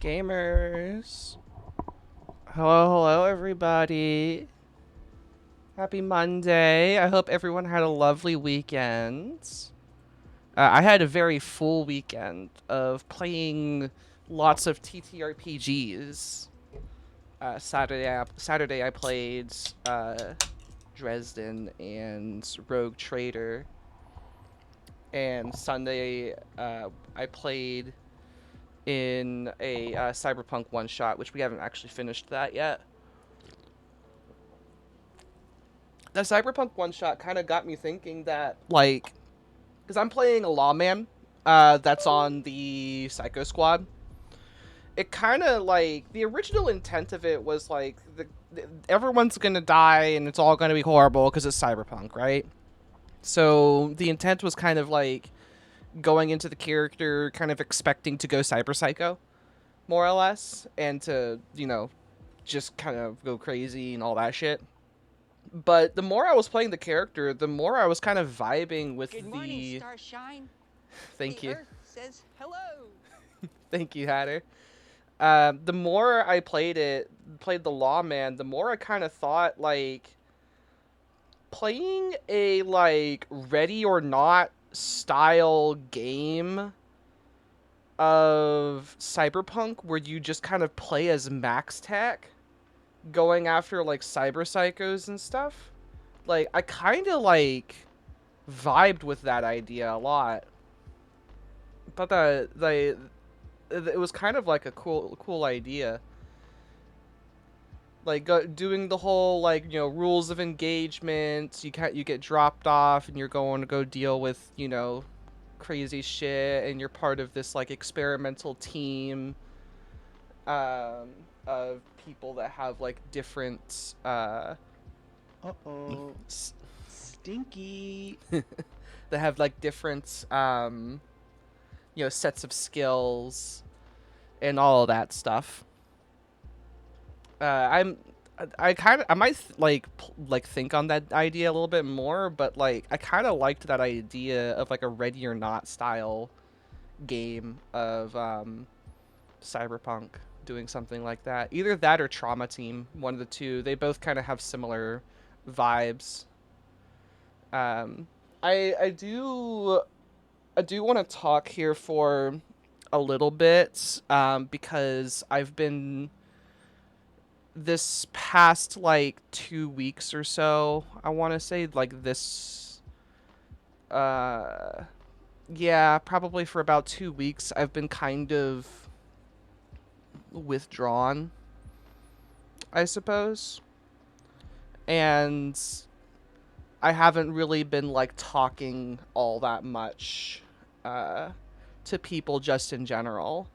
Gamers. Hello, everybody. Happy Monday. I hope everyone had a lovely weekend. I had a very full weekend of playing lots of TTRPGs. Saturday I played Dresden and Rogue Trader, and Sunday I played in a Cyberpunk one shot, which we haven't actually finished that yet. The Cyberpunk one shot kind of got me thinking that, like, because I'm playing a lawman that's on the Psycho Squad. It kind of like the original intent of it was like everyone's gonna die and it's all gonna be horrible because it's cyberpunk, right? So the intent was kind of like going into the character, kind of expecting to go cyber psycho, more or less, and to just kind of go crazy and all that shit. But the more I was playing the character, the more I was kind of vibing with Good morning, the. Starshine. Thank The you, Earth says hello. thank you, Hatter. The more I played the Lawman, the more I kind of thought like playing a like Ready or Not style game of Cyberpunk where you just kind of play as Max Tech going after like cyber psychos and stuff. Like I kind of like vibed with that idea a lot. But it was kind of like a cool idea. Like doing the whole like rules of engagement. You get dropped off and you're going to go deal with crazy shit, and you're part of this like experimental team um, of people that have like different Uh-oh. Stinky. that have like different sets of skills and all of that stuff. I'm I might like think on that idea a little bit more, but like I kind of liked that idea of like a Ready or Not style game of Cyberpunk doing something like that. Either that or Trauma Team, one of the two. They both kind of have similar vibes. Um, I do want to talk here for a little bit because I've been this past like 2 weeks or so. I want to say like this. Uh, yeah, probably for about 2 weeks. I've been kind of withdrawn, I suppose, and I haven't really been like talking all that much uh, to people just in general.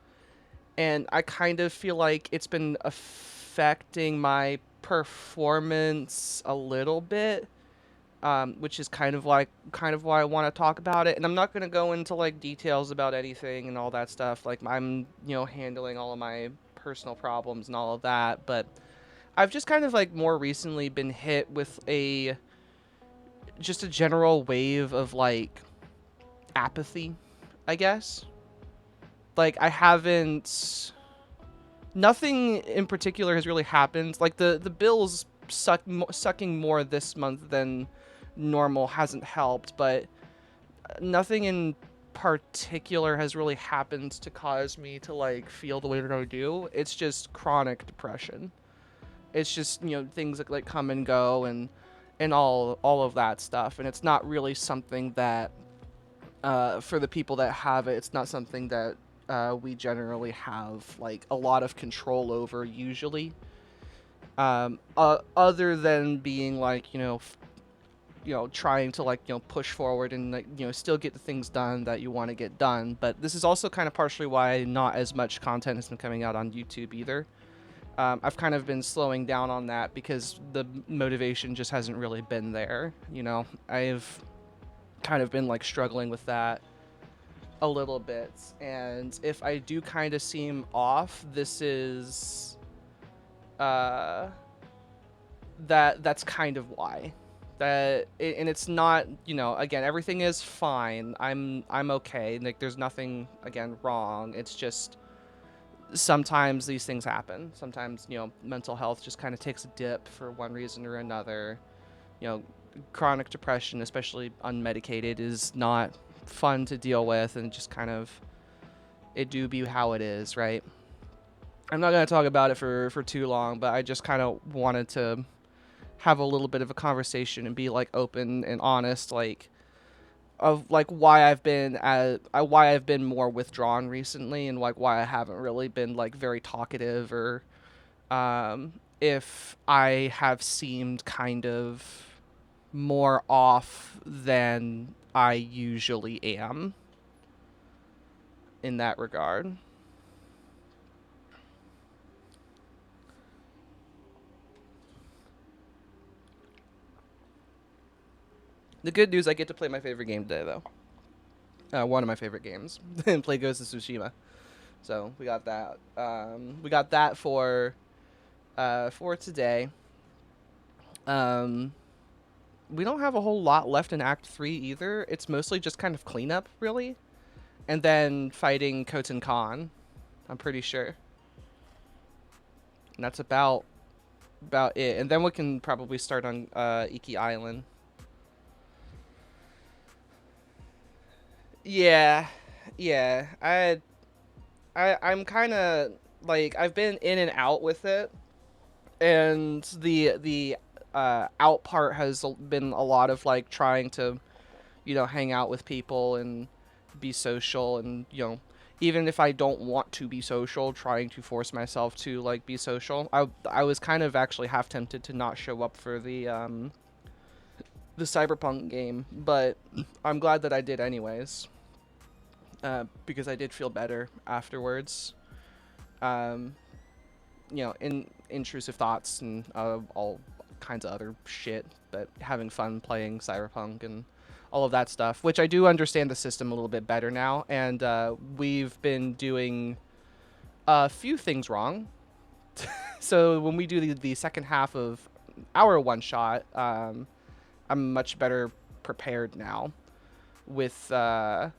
And I kind of feel like it's been affecting my performance a little bit, which is kind of why I want to talk about it. And I'm not gonna go into like details about anything and all that stuff. Like I'm handling all of my personal problems and all of that, but I've just kind of like more recently been hit with a just a general wave of like apathy, I guess. Like I haven't nothing in particular has really happened. Like the bills sucking more this month than normal hasn't helped, but nothing in particular has really happened to cause me to like feel the way that I do. It's just chronic depression. It's just things that like come and go and all of that stuff, and it's not really something that for the people that have it, it's not something that we generally have like a lot of control over usually. Other than being like trying to like push forward and like still get the things done that you want to get done. But this is also kind of partially why not as much content has been coming out on YouTube either. I've kind of been slowing down on that because the motivation just hasn't really been there. I've kind of been like struggling with that a little bit, and if I do kind of seem off, this is uh that's kind of why. And it's not, again, everything is fine. I'm okay. Like there's nothing again wrong. It's just sometimes these things happen. Sometimes, mental health just kind of takes a dip for one reason or another. You know, chronic depression, especially unmedicated, is not fun to deal with, and just kind of, it do be how it is, right? I'm not going to talk about it for too long, but I just kind of wanted to have a little bit of a conversation and be like open and honest, like, of like why I've been more withdrawn recently, and like why I haven't really been like very talkative, or if I have seemed kind of more off than I usually am in that regard. The good news, I get to play my favorite game today, though. One of my favorite games, and play Ghost of Tsushima. So we got that. We got that for today. Um, we don't have a whole lot left in Act 3 either. It's mostly just kind of cleanup, really, and then fighting Khoten Khan. I'm pretty sure, and that's about it. And then we can probably start on Iki Island. Yeah, yeah. I'm kind of like, I've been in and out with it, and the out part has been a lot of like trying to, hang out with people and be social, and even if I don't want to be social, trying to force myself to like be social. I was kind of actually half tempted to not show up for the Cyberpunk game, but I'm glad that I did anyways. Because I did feel better afterwards. Um, intrusive thoughts and all kinds of other shit, but having fun playing Cyberpunk and all of that stuff, which I do understand the system a little bit better now, and we've been doing a few things wrong. So when we do the second half of our one shot, I'm much better prepared now with the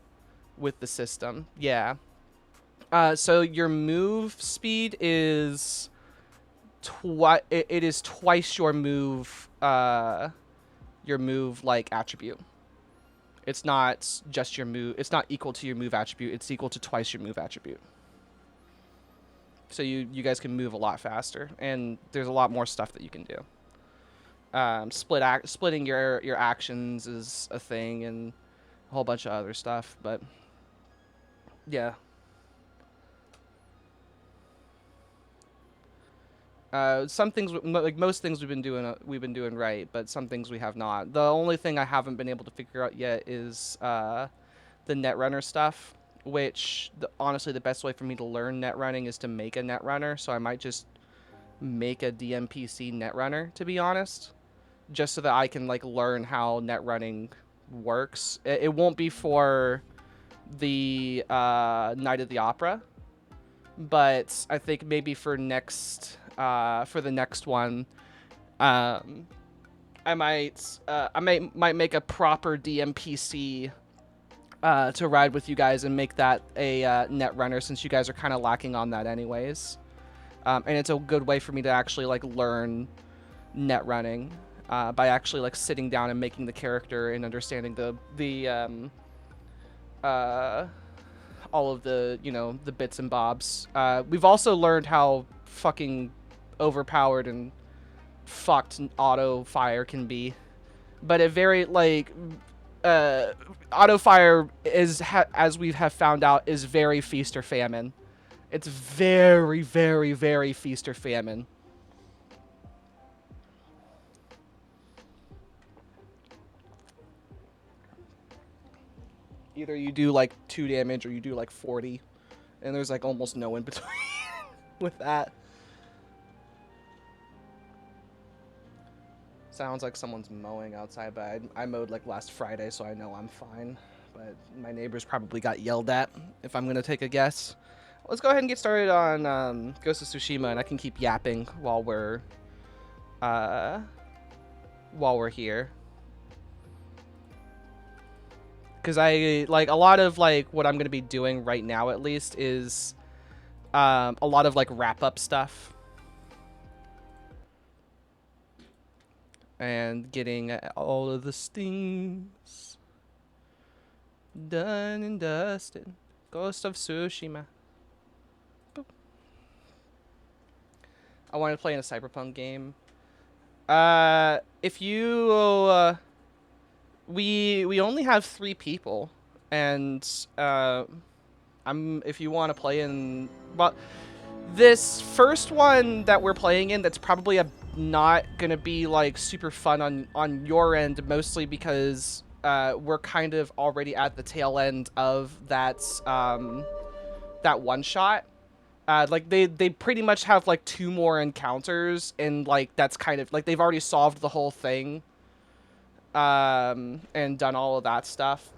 system. Yeah. So your move speed is it is twice your move like attribute. It's not just your move. It's not equal to your move attribute. It's equal to twice your move attribute. So you guys can move a lot faster, and there's a lot more stuff that you can do. Splitting your actions is a thing, and a whole bunch of other stuff. But yeah. Some things, like most things, we've been doing right, but some things we have not. The only thing I haven't been able to figure out yet is the netrunner stuff, which honestly the best way for me to learn netrunning is to make a netrunner. So I might just make a DMPC netrunner, to be honest, just so that I can like learn how netrunning works. It won't be for the Night of the Opera, but I think maybe for the next one, I might make a proper DMPC to ride with you guys and make that a net runner, since you guys are kind of lacking on that anyways. And it's a good way for me to actually like learn net running by actually like sitting down and making the character and understanding uh, all of the bits and bobs. We've also learned how fucking overpowered and fucked auto fire can be, but it very like auto fire is as we have found out is very feast or famine. It's very very very feast or famine. Either you do like 2 damage or you do like 40, and there's like almost no in between with that. Sounds like someone's mowing outside, but I mowed like last Friday, so I know I'm fine. But my neighbors probably got yelled at, if I'm gonna take a guess. Let's go ahead and get started on Ghost of Tsushima, and I can keep yapping uh, while we're here. Because I like a lot of like what I'm gonna be doing right now, at least, is A lot of like wrap up stuff and getting all of the stings done and dusted. Ghost of Tsushima. Boop. I wanted to play in a cyberpunk game. If you we only have 3 people, and I'm if you want to play in, well, this first one that we're playing in, that's probably not gonna be like super fun on your end, mostly because we're kind of already at the tail end of that one shot. Like they pretty much have like 2 more encounters, and like that's kind of like they've already solved the whole thing, and done all of that stuff.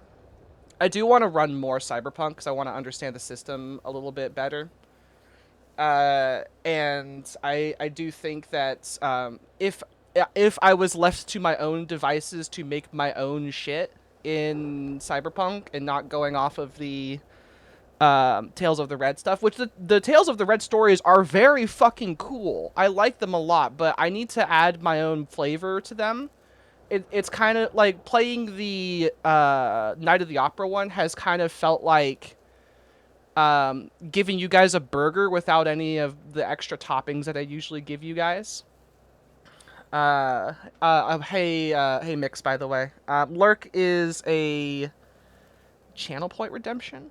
I do want to run more Cyberpunk because I want to understand the system a little bit better. And I do think that if I was left to my own devices to make my own shit in Cyberpunk and not going off of the Tales of the Red stuff, which the Tales of the Red stories are very fucking cool. I like them a lot, but I need to add my own flavor to them. It's kind of like playing the Night of the Opera one has kind of felt like giving you guys a burger without any of the extra toppings that I usually give you guys. Hey, Mix, by the way. Lurk is a channel point redemption.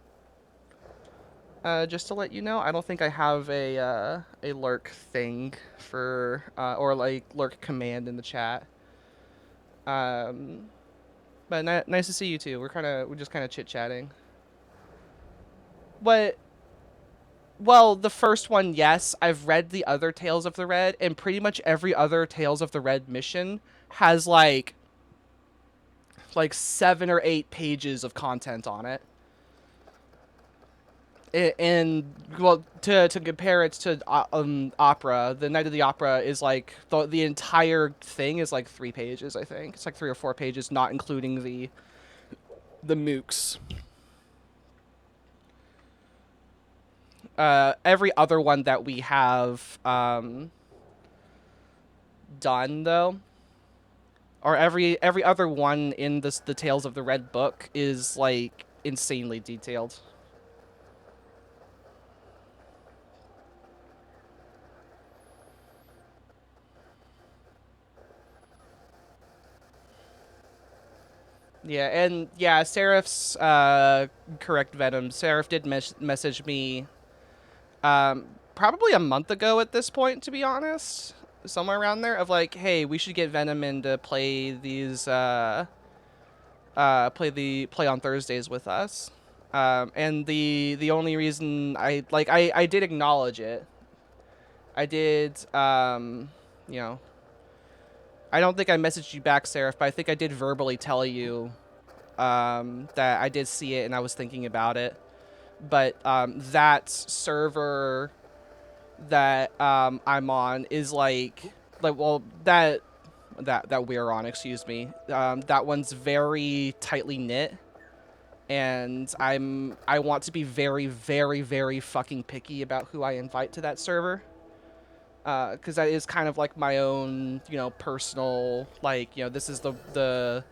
Just to let you know, I don't think I have a lurk thing for or like lurk command in the chat. Um, but nice to see you too. We're just kind of chit chatting. What? Well, the first one, yes. I've read the other Tales of the Red, and pretty much every other Tales of the Red mission has like 7 or 8 pages of content on it. And well, to compare it to opera, the Night of the Opera is like the entire thing is like 3 pages. I think it's like 3 or 4 pages, not including the mooks. Every other one that we have done though, or every other one in the Tales of the Red book is like insanely detailed. Yeah, and yeah, Seraph's correct, Venom. Seraph did message me probably a month ago at this point, to be honest, somewhere around there, of like, hey, we should get Venom in to play these play on Thursdays with us. And the only reason I did acknowledge it. I did you know, I don't think I messaged you back, Seraph, but I think I did verbally tell you that I did see it and I was thinking about it. But that server that I'm on is like well that we're on, excuse me. That one's very tightly knit, and I want to be very very very fucking picky about who I invite to that server. Because that is kind of like my own, personal, like, this is the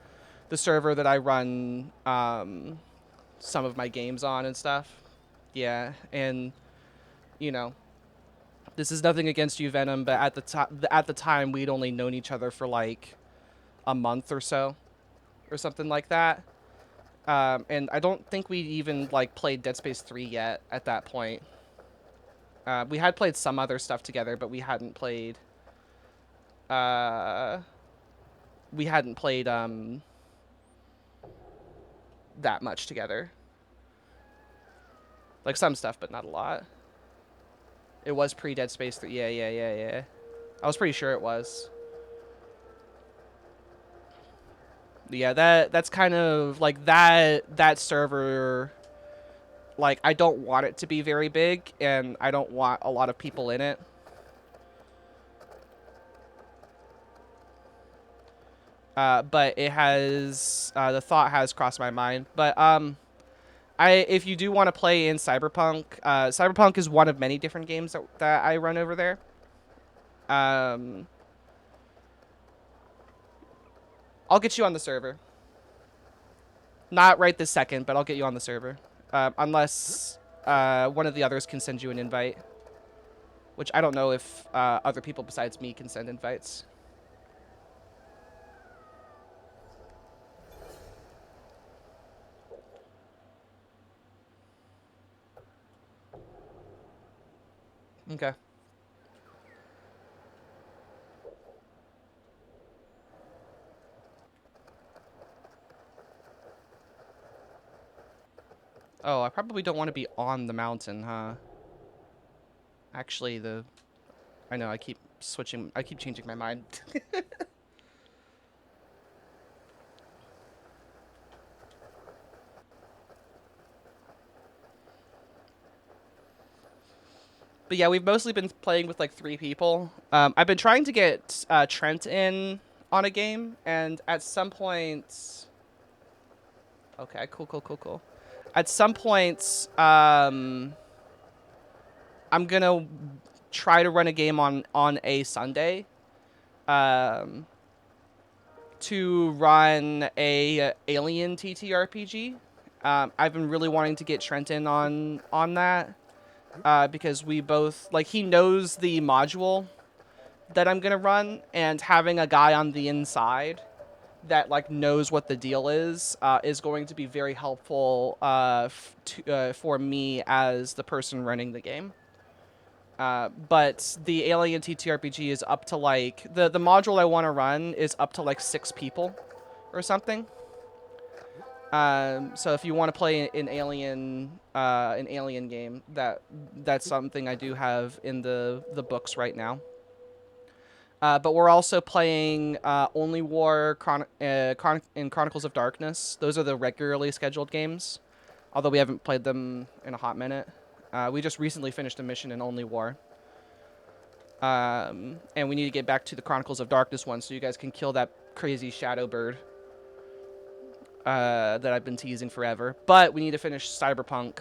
server that I run some of my games on and stuff. Yeah, and you know, this is nothing against you, Venom, but at the time we'd only known each other for like a month or so, or something like that. And I don't think we even like played Dead Space 3 yet at that point. We had played some other stuff together, but uh, we hadn't played that much together. Like some stuff, but not a lot. It was pre Dead Space 3. Yeah. I was pretty sure it was. Yeah, that's kind of like that server. Like, I don't want it to be very big, and I don't want a lot of people in it. But it has the thought has crossed my mind. But if you do want to play in Cyberpunk, Cyberpunk is one of many different games that I run over there. Um, I'll get you on the server. Not right this second, but I'll get you on the server. Unless one of the others can send you an invite. Which I don't know if other people besides me can send invites. Okay. Oh, I probably don't want to be on the mountain, huh? Actually, I know, I keep switching... I keep changing my mind. But yeah, we've mostly been playing with like 3 people. I've been trying to get Trent in on a game, and at some point... Okay, cool. At some point, I'm gonna try to run a game on a Sunday. Um, to run a Alien TTRPG. I've been really wanting to get Trent in on that because we both like he knows the module that I'm gonna run, and having a guy on the inside that like knows what the deal is going to be very helpful for me as the person running the game. But the Alien TTRPG is up to like the module I want to run is up to like 6 people or something. So if you want to play an Alien game, that's something I do have in the books right now. But we're also playing Only War and Chronicles of Darkness. Those are the regularly scheduled games, although we haven't played them in a hot minute. We just recently finished a mission in Only War. And we need to get back to the Chronicles of Darkness one so you guys can kill that crazy shadow bird that I've been teasing forever. But we need to finish Cyberpunk,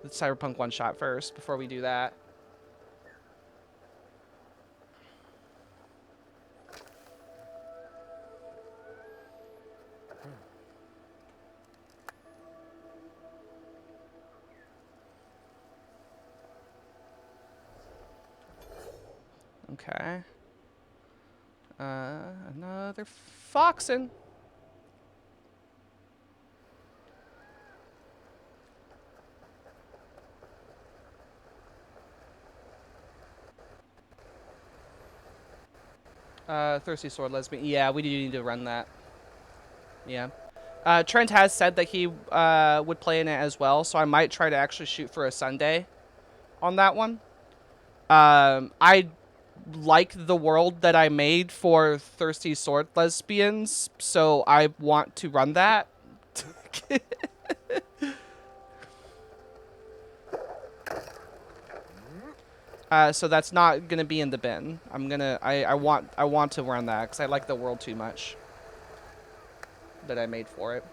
the Cyberpunk one-shot first before we do that. Okay. Another foxin'. Thirsty Sword Lesbian. Yeah, we do need to run that. Yeah. Trent has said that he would play in it as well, so I might try to actually shoot for a Sunday on that one. I like the world that I made for Thirsty Sword Lesbians, so I want to run that. So that's not gonna be in the bin. I want to run that because I like the world too much that I made for it.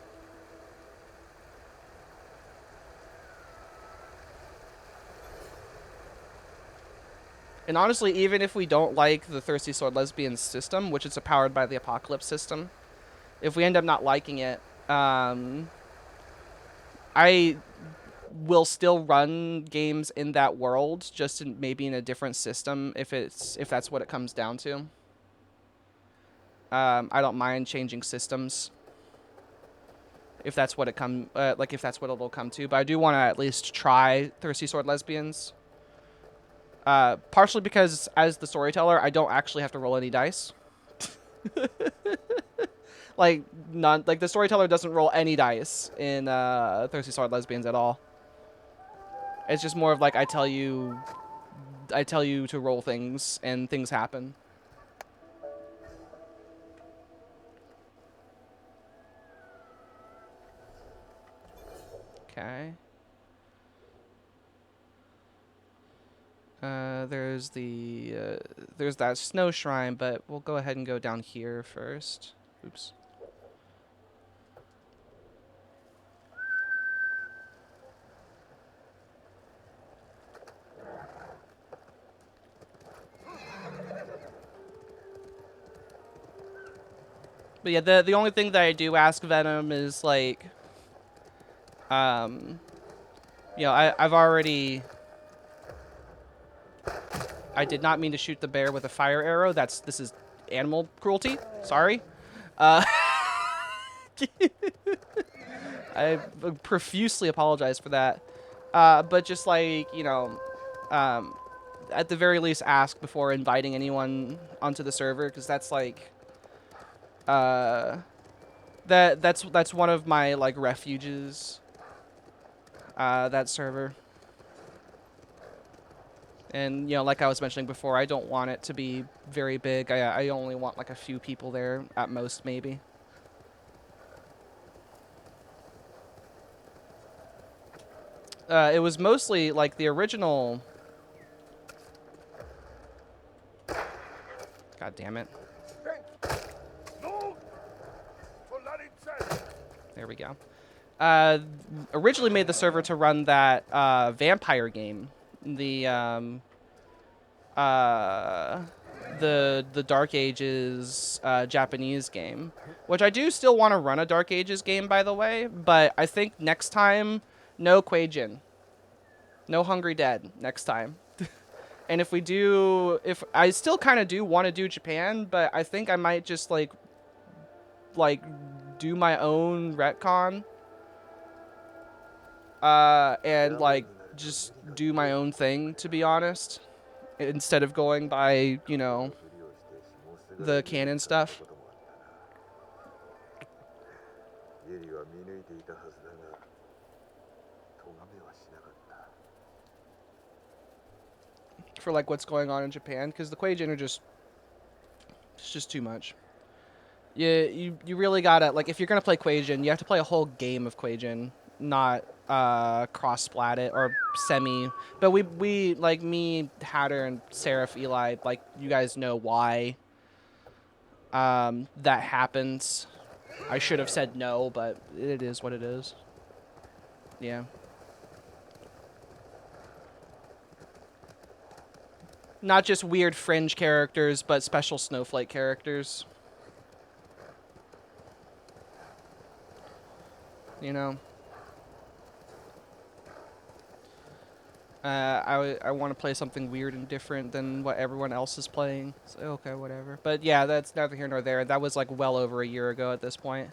And honestly, even if we don't like the Thirsty Sword Lesbian system, which is powered by the Apocalypse system, if we end up not liking it, I will still run games in that world, just maybe in a different system if that's what it comes down to. I don't mind changing systems if that's what if that's what it'll come to. But I do want to at least try Thirsty Sword Lesbians. Partially because as the storyteller, I don't actually have to roll any dice. Like the storyteller doesn't roll any dice in Thirsty Sword Lesbians at all. It's just more of like I tell you to roll things and things happen. Okay. There's that snow shrine, but we'll go ahead and go down here first. Oops. But yeah, the only thing that I do ask Venom is like, um, I've already. I did not mean to shoot the bear with a fire arrow. This is animal cruelty. Sorry. Uh, I profusely apologize for that. But just like, um, at the very least ask before inviting anyone onto the server, because that's like, uh, that's one of my like refuges. That server. And, like I was mentioning before, I don't want it to be very big. I only want like a few people there at most, maybe. It was mostly like the original. God damn it. There we go. Originally made the server to run that vampire game, the the Dark Ages Japanese game, which I do still want to run a Dark Ages game, by the way. But I think next time, no Quaijin, no Hungry Dead next time. And if I still kind of do want to do Japan, but I think I might just like do my own retcon. And like just do my own thing, to be honest, instead of going by, the canon stuff. For like what's going on in Japan, because the Quaijin are it's just too much. You really gotta, like, if you're gonna play Quaijin, you have to play a whole game of Quaijin, not cross splat it or semi. But we like me, Hatter, and Seraph Eli, like, you guys know why that happens. I should have said no, but it is what it is. Yeah. Not just weird fringe characters, but special snowflake characters. You know? I want to play something weird and different than what everyone else is playing. So, okay, whatever. But yeah, that's neither here nor there. That was like well over a year ago at this point.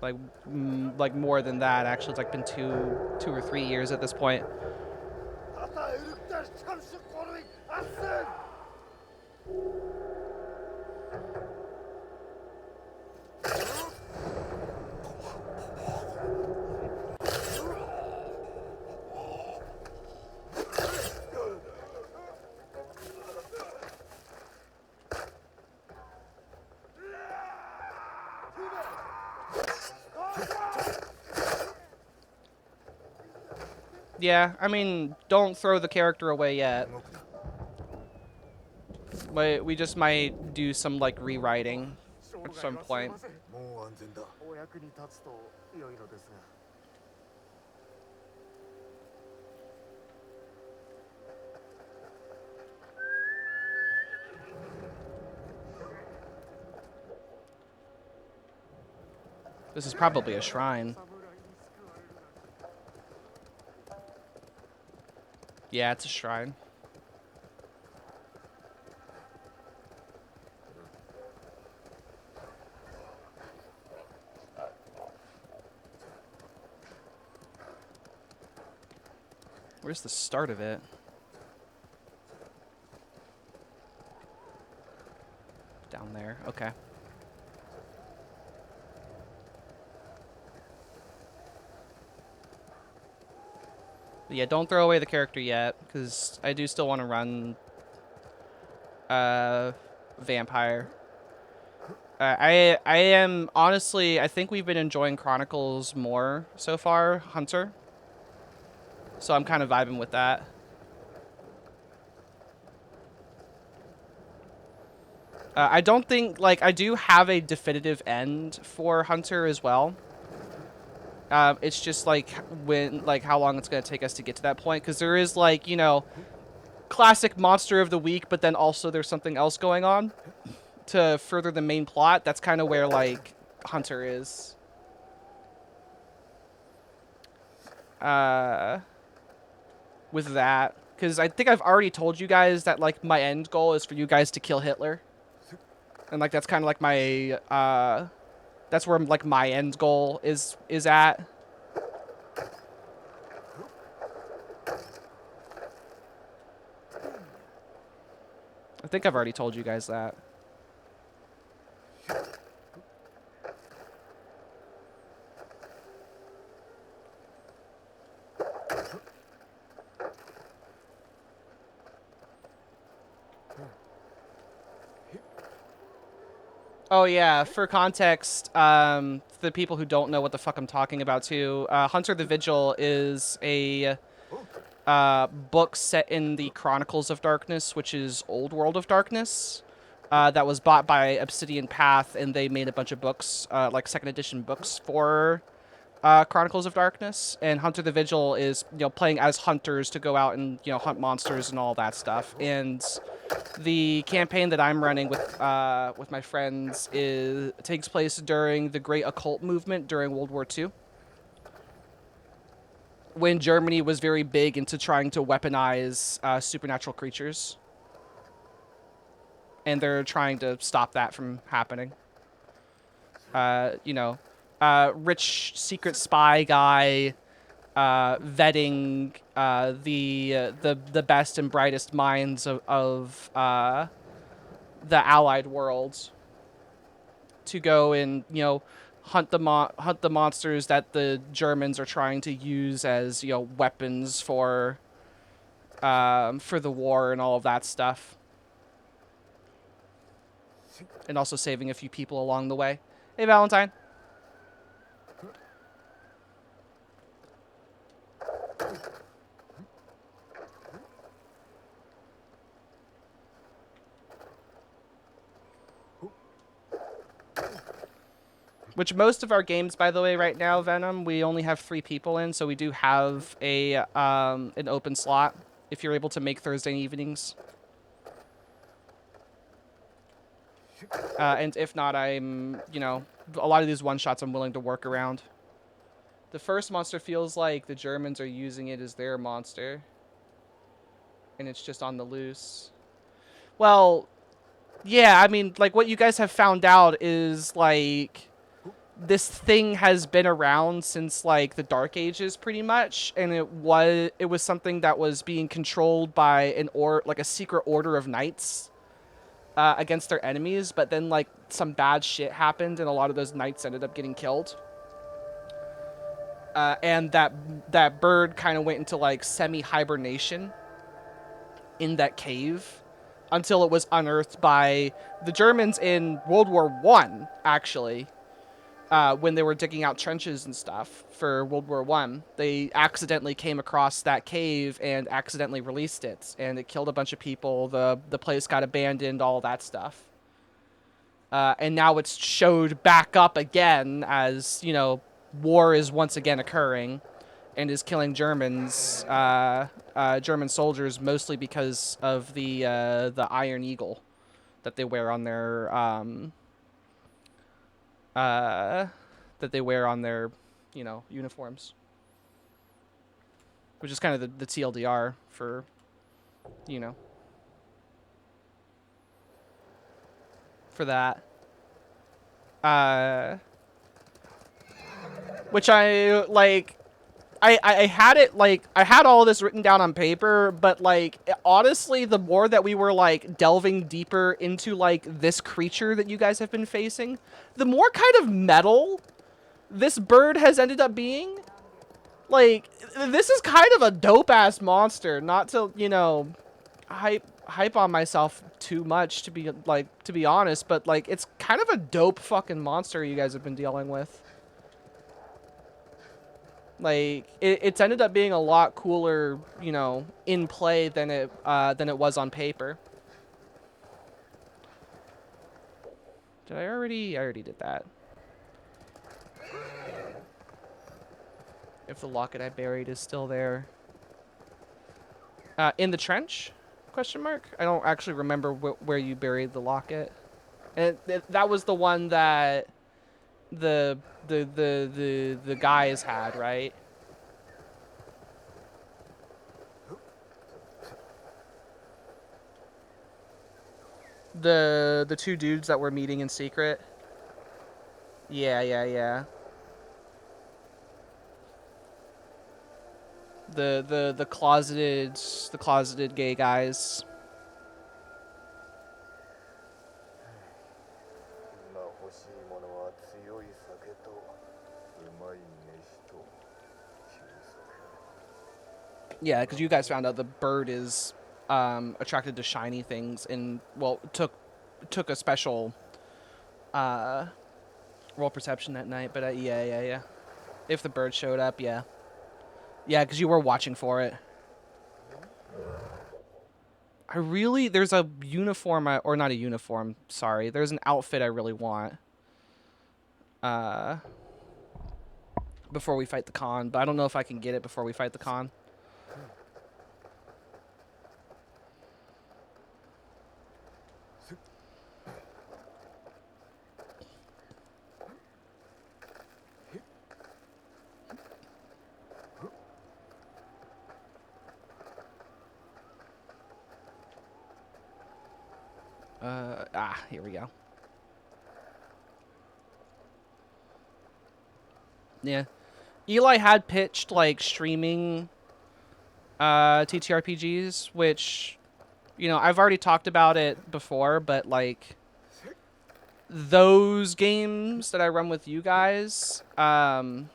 Like more than that, actually. It's like been two or 3 years at this point. Yeah, I mean, don't throw the character away yet. But we just might do some, like, rewriting at some point. This is probably a shrine. Yeah, it's a shrine. Where's the start of it? Down there. Okay. But yeah, don't throw away the character yet, because I do still want to run Vampire. I am, honestly, I think we've been enjoying Chronicles more so far, Hunter. So I'm kind of vibing with that. I don't think, like, I do have a definitive end for Hunter as well. It's just, like, how long it's going to take us to get to that point. Because there is, like, classic monster of the week, but then also there's something else going on. to further the main plot, that's kind of where like Hunter is. With that, because I think I've already told you guys that like my end goal is for you guys to kill Hitler, and like that's kind of like my that's where like my end goal is at. I think I've already told you guys that. Oh yeah, for context, the people who don't know what the fuck I'm talking about too, Hunter the Vigil is a book set in the Chronicles of Darkness, which is Old World of Darkness, that was bought by Obsidian Path, and they made a bunch of books, like second edition books for Chronicles of Darkness. And Hunter the Vigil is, you know, playing as hunters to go out and, you know, hunt monsters and all that stuff. And the campaign that I'm running with my friends takes place during the Great Occult Movement during World War II, when Germany was very big into trying to weaponize supernatural creatures, and they're trying to stop that from happening. You know, rich secret spy guy vetting the best and brightest minds of the Allied world to go and, you know, hunt the monsters that the Germans are trying to use as, you know, weapons for the war and all of that stuff, and also saving a few people along the way. Hey, Valentine. Which most of our games, by the way, right now, Venom, we only have 3 people in, so we do have a an open slot if you're able to make Thursday evenings. And if not, I'm, you know, a lot of these one-shots I'm willing to work around. The first monster feels like the Germans are using it as their monster, and it's just on the loose. Well, yeah, I mean, like, what you guys have found out is, like, this thing has been around since, like, the Dark Ages, pretty much, and it was something that was being controlled by a secret order of knights against their enemies, but then, like, some bad shit happened, and a lot of those knights ended up getting killed. And that bird kind of went into, like, semi-hibernation in that cave until it was unearthed by the Germans in World War I, actually. When they were digging out trenches and stuff for World War I, they accidentally came across that cave and accidentally released it, and it killed a bunch of people. The place got abandoned, all that stuff. And now it's showed back up again as, you know, war is once again occurring and is killing Germans, German soldiers, mostly because of the Iron Eagle that they wear on their you know, uniforms, which is kind of the TLDR for, you know, for that. Which I, like, I had it, like, I had all this written down on paper, but, like, honestly, the more that we were, like, delving deeper into, like, this creature that you guys have been facing, the more kind of metal this bird has ended up being. Like, this is kind of a dope-ass monster, not to, you know, hype on myself too much, to be honest, but, like, it's kind of a dope fucking monster you guys have been dealing with. Like, it's ended up being a lot cooler, you know, in play than it was on paper. Did I already? I already did that. If the locket I buried is still there. In the trench? Question mark? I don't actually remember where you buried the locket. And that was the one that the guys had, right? The two dudes that were meeting in secret. Yeah, yeah, yeah. The closeted gay guys. 今欲しいものは強い酒とうまい飯と休息。 Yeah, because you guys found out the bird is attracted to shiny things, and well, took a special uh, roll perception that night. But yeah, yeah, yeah. If the bird showed up, yeah, yeah, because you were watching for it. There's a uniform, or not a uniform. Sorry, there's an outfit I really want. Uh, before we fight the con, but I don't know if I can get it before we fight the con. Here we go. Yeah. Eli had pitched like streaming TTRPGs, which, you know, I've already talked about it before, but like those games that I run with you guys, I'm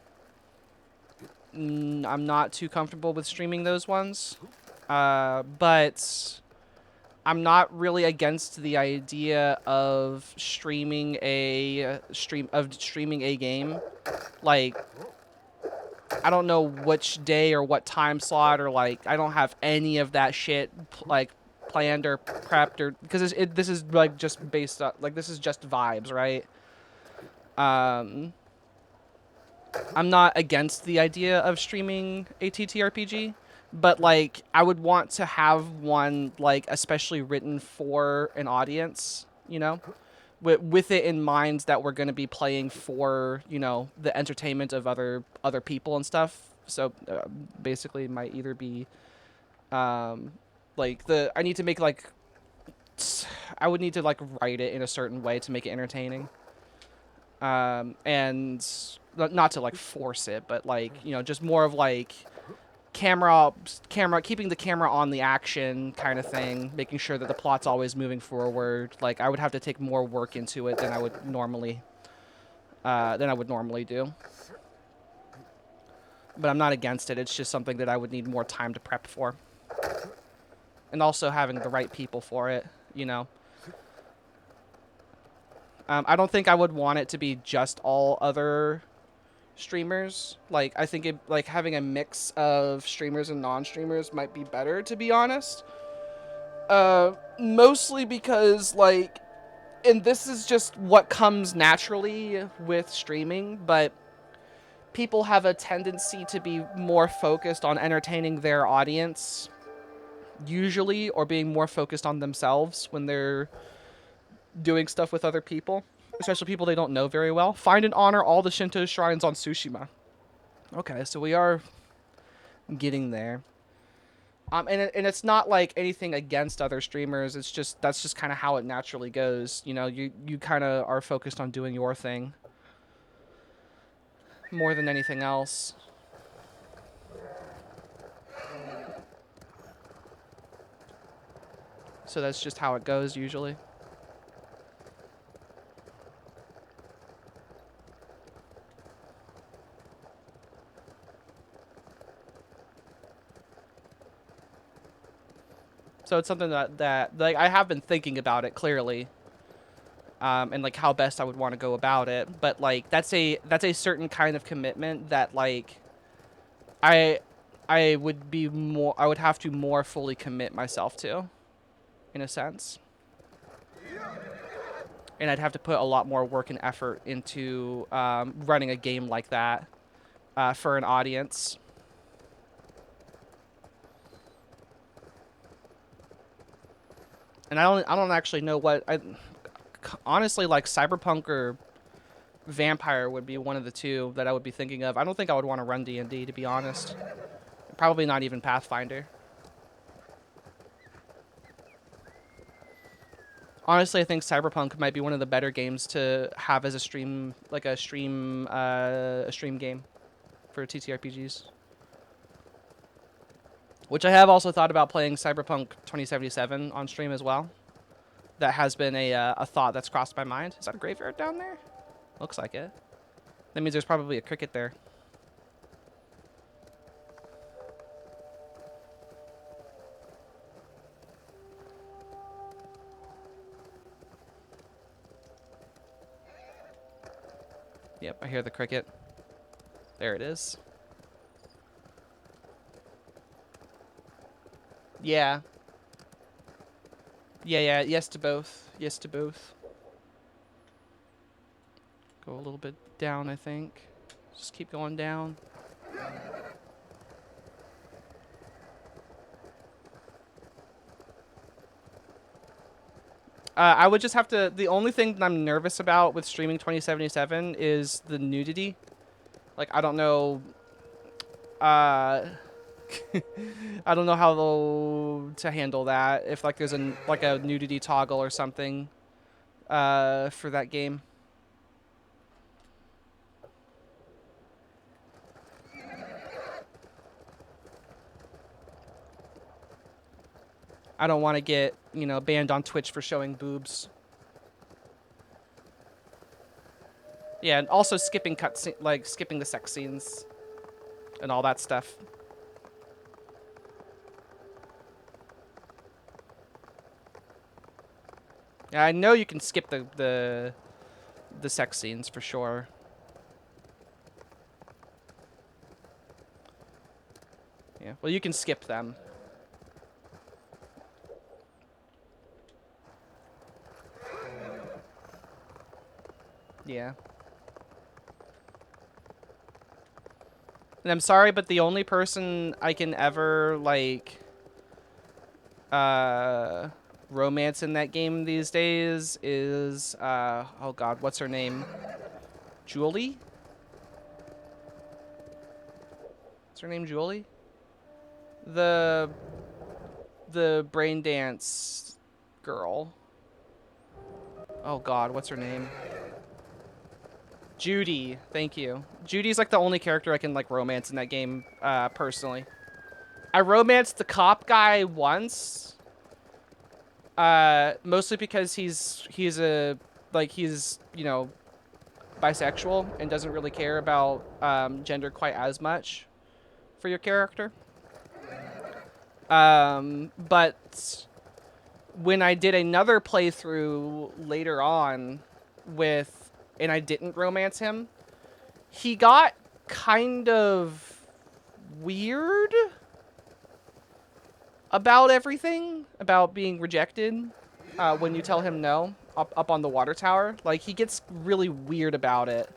not too comfortable with streaming those ones. But I'm not really against the idea of streaming a game. Like, I don't know which day or what time slot, or like I don't have any of that shit like planned or prepped, or because this is like just based on, like, this is just vibes, right? Um, I'm not against the idea of streaming a TTRPG, but like I would want to have one like especially written for an audience, you know, with it in mind that we're going to be playing for, you know, the entertainment of other people and stuff. So basically, it might either be like I need to make like I would need to like write it in a certain way to make it entertaining. And not to like force it, but like, you know, just more of like camera keeping the camera on the action kind of thing, making sure that the plot's always moving forward. Like I would have to take more work into it than I would normally do. But I'm not against it. It's just something that I would need more time to prep for. And also having the right people for it, you know. I don't think I would want it to be just all other streamers. Like I think like having a mix of streamers and non-streamers might be better, to be honest. Mostly because like, and this is just what comes naturally with streaming, but people have a tendency to be more focused on entertaining their audience usually, or being more focused on themselves when they're doing stuff with other people, especially people they don't know very well. Find and honor all the Shinto shrines on Tsushima. Okay, so we are getting there. And it's not like anything against other streamers. It's just that's just kind of how it naturally goes. You know, you kind of are focused on doing your thing more than anything else. So that's just how it goes usually. So it's something that like I have been thinking about it clearly, and like how best I would want to go about it. But like that's a certain kind of commitment that like I I would have to more fully commit myself to, in a sense. And I'd have to put a lot more work and effort into running a game like that for an audience. And I don't actually know what honestly, like Cyberpunk or Vampire would be one of the two that I would be thinking of. I don't think I would want to run D&D, to be honest. Probably not even Pathfinder. Honestly, I think Cyberpunk might be one of the better games to have as a stream, like a stream game for TTRPGs. Which I have also thought about playing Cyberpunk 2077 on stream as well. That has been a thought that's crossed my mind. Is that a graveyard down there? Looks like it. That means there's probably a cricket there. Yep, I hear the cricket. There it is. Yeah. Yeah, yes to both. Yes to both. Go a little bit down, I think. Just keep going down. I would just have to... The only thing that I'm nervous about with streaming 2077 is the nudity. Like, I don't know... I don't know how to handle that. If, like, there's a nudity toggle or something for that game. I don't want to get, banned on Twitch for showing boobs. Yeah, and also skipping skipping the sex scenes and all that stuff. Yeah, I know you can skip the sex scenes for sure. Yeah, well, you can skip them. Yeah. And I'm sorry, but the only person I can ever, like, romance in that game these days is, oh god, what's her name? Julie? What's her name, Julie? The brain dance girl. Oh god, what's her name? Judy, thank you. Judy's like the only character I can like romance in that game, personally. I romanced the cop guy once. Mostly because he's bisexual and doesn't really care about gender quite as much for your character. But when I did another playthrough later on and I didn't romance him, he got kind of weird about everything, about being rejected when you tell him no up on the water tower. Like, he gets really weird about it.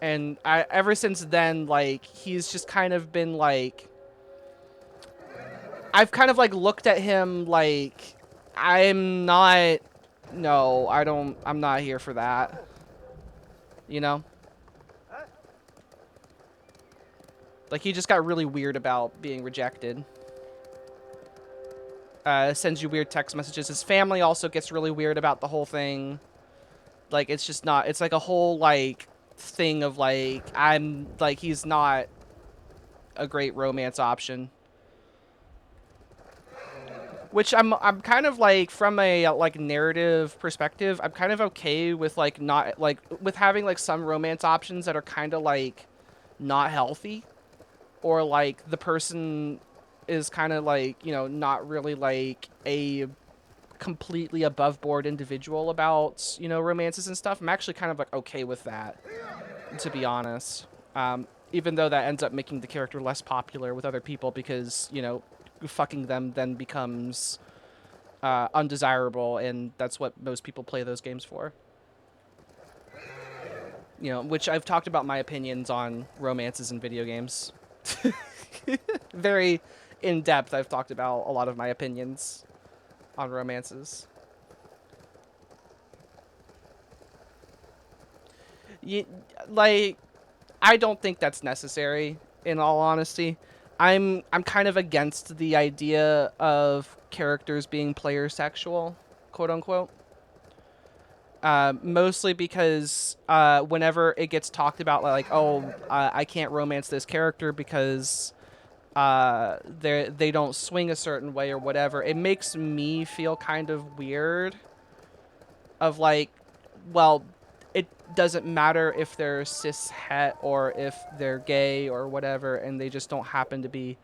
And ever since then, like, he's just kind of been like... I've kind of like looked at him like, I'm not here for that. You know? Like, he just got really weird about being rejected. Sends you weird text messages. His family also gets really weird about the whole thing. Like, it's just not... It's like a whole, like, thing of, like, he's not a great romance option. Which I'm kind of like, from a like narrative perspective, I'm kind of okay with like not like with having like some romance options that are kind of like not healthy, or like the person is kind of like, not really like a completely above board individual about, romances and stuff. I'm actually kind of like okay with that, to be honest. Even though that ends up making the character less popular with other people because, fucking them then becomes undesirable, and that's what most people play those games for. Which I've talked about my opinions on romances in video games. Very in depth, I've talked about a lot of my opinions on romances. you, like I don't think that's necessary. In all honesty, I'm kind of against the idea of characters being player sexual, quote unquote. Mostly because whenever it gets talked about, like, oh, I can't romance this character because they don't swing a certain way or whatever, it makes me feel kind of weird. Of like, well, it doesn't matter if they're cis het or if they're gay or whatever, and they just don't happen to be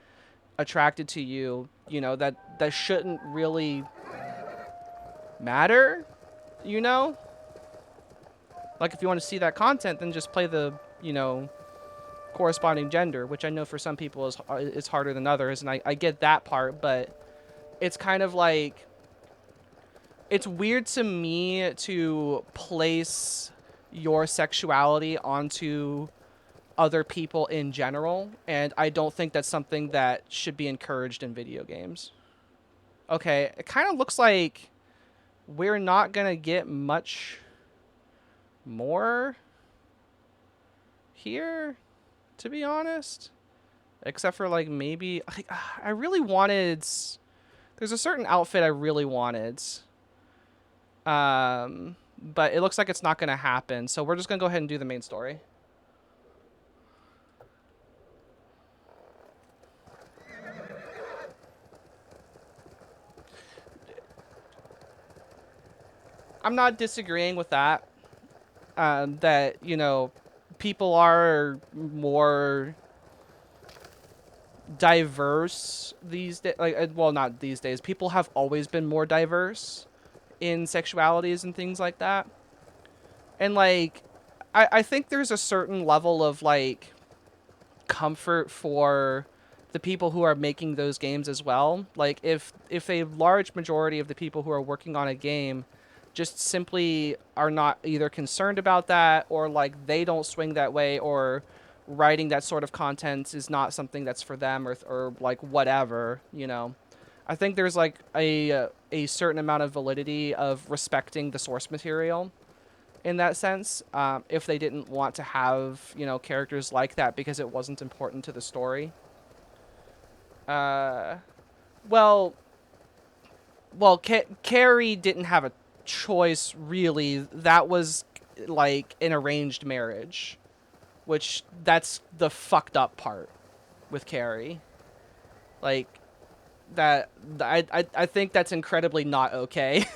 attracted to you. You know that shouldn't really matter. You know, like if you want to see that content, then just play the corresponding gender, which I know for some people is harder than others, and I get that part, but it's kind of like it's weird to me to place your sexuality onto other people in general, and I don't think that's something that should be encouraged in video games. Okay, it kind of looks like we're not gonna get much more here, to be honest. Except for like maybe I really wanted. There's a certain outfit I really wanted. But it looks like it's not gonna happen. So we're just gonna go ahead and do the main story. I'm not disagreeing with that. That people are more diverse these days. Like, well, not these days. People have always been more diverse in sexualities and things like that. And like, I think there's a certain level of like comfort for the people who are making those games as well. Like if a large majority of the people who are working on a game just simply are not either concerned about that, or like they don't swing that way, or writing that sort of content is not something that's for them, or like whatever. I think there's like a certain amount of validity of respecting the source material in that sense. If they didn't want to have characters like that because it wasn't important to the story. Uh, well, Carrie didn't have a choice really. That was like an arranged marriage, which that's the fucked up part with Carrie. Like that, I think that's incredibly not okay.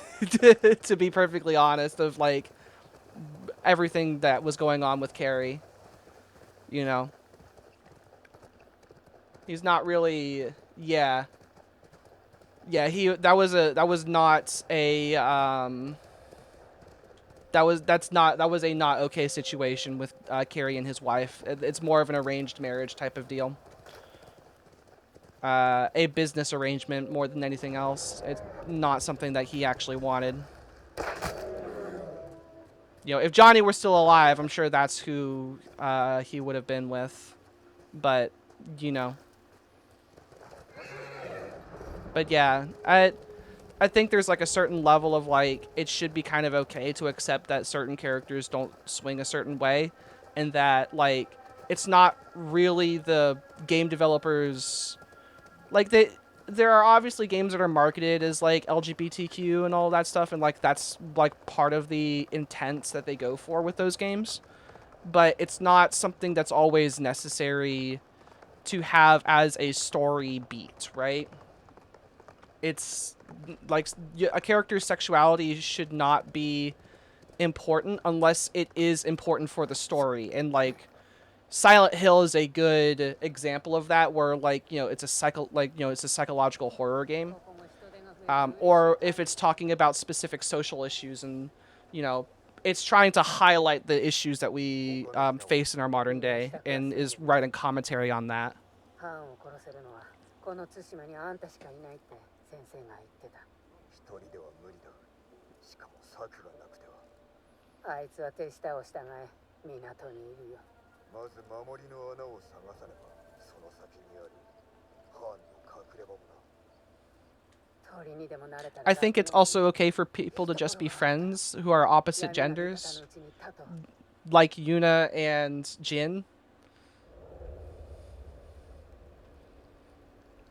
To be perfectly honest, of like everything that was going on with Carrie. You know, he's not really. Yeah, yeah. That was not a that was a not okay situation with Carrie and his wife. It's more of an arranged marriage type of deal. A business arrangement more than anything else. It's not something that he actually wanted. If Johnny were still alive, I'm sure that's who he would have been with. But you know, but yeah, I think there's like a certain level of like it should be kind of okay to accept that certain characters don't swing a certain way, and that like it's not really the game developers. Like there are obviously games that are marketed as like LGBTQ and all that stuff, and like that's like part of the intent that they go for with those games, but it's not something that's always necessary to have as a story beat, right? It's like a character's sexuality should not be important unless it is important for the story. And like Silent Hill is a good example of that, where like it's a it's a psychological horror game. Or if it's talking about specific social issues, and you know it's trying to highlight the issues that we face in our modern day, and is writing commentary on that. ハンを殺せるのはこの対馬にあんたしかいないって先生が言ってた。一人では無理だ。しかも策がなくては。あいつは手下を従え港にいるよ。まず守りの穴を探さねばその先にあるハンの隠れ場もな。I think it's also okay for people to just be friends who are opposite genders. like Yuna and Jin.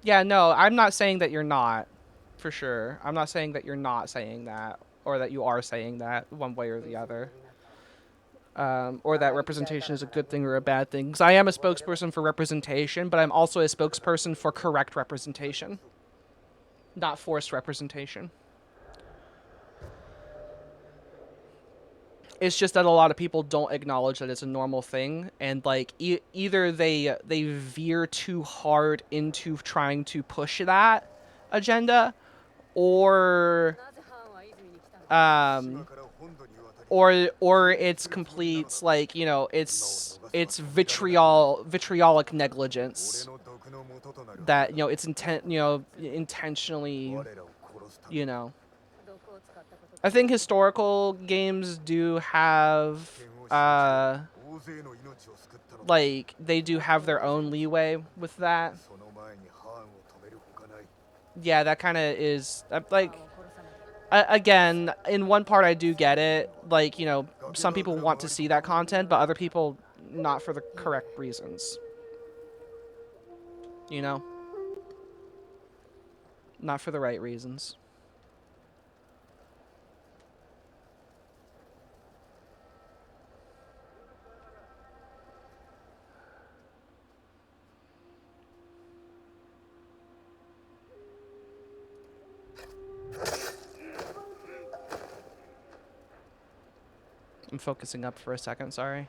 Yeah, no, I'm not saying that you're not, for sure. I'm not saying that you're not saying that, or that you are saying that one way or the other, or that representation is a good thing or a bad thing. Because I am a spokesperson for representation, but I'm also a spokesperson for correct representation, not forced representation. It's just that a lot of people don't acknowledge that it's a normal thing, and like either they veer too hard into trying to push that agenda, or um or it's complete, like, it's vitriolic negligence that, it's intentionally, you know I think historical games do have like they do have their own leeway with that. Yeah, that kind of is like, again, in one part I do get it. Like, some people want to see that content, but other people not for the correct reasons. You know, not for the right reasons. I'm focusing up for a second. Sorry.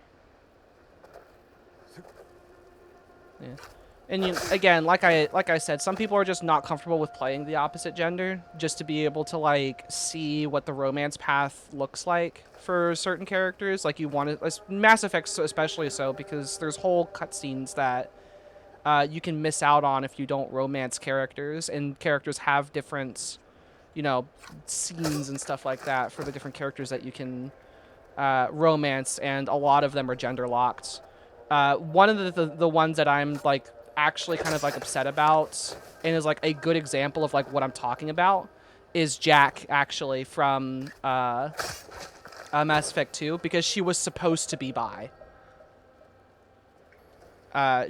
Yeah. And again, like I said, some people are just not comfortable with playing the opposite gender, just to be able to like see what the romance path looks like for certain characters. Like, you want to, Mass Effect especially so, because there's whole cutscenes that you can miss out on if you don't romance characters, and characters have different, you know, scenes and stuff like that for the different characters that you can romance, and a lot of them are gender locked. One of the ones that I'm like actually kind of like upset about, and is like a good example of like what I'm talking about, is Jack, actually, from Mass Effect 2, because she was supposed to be bi.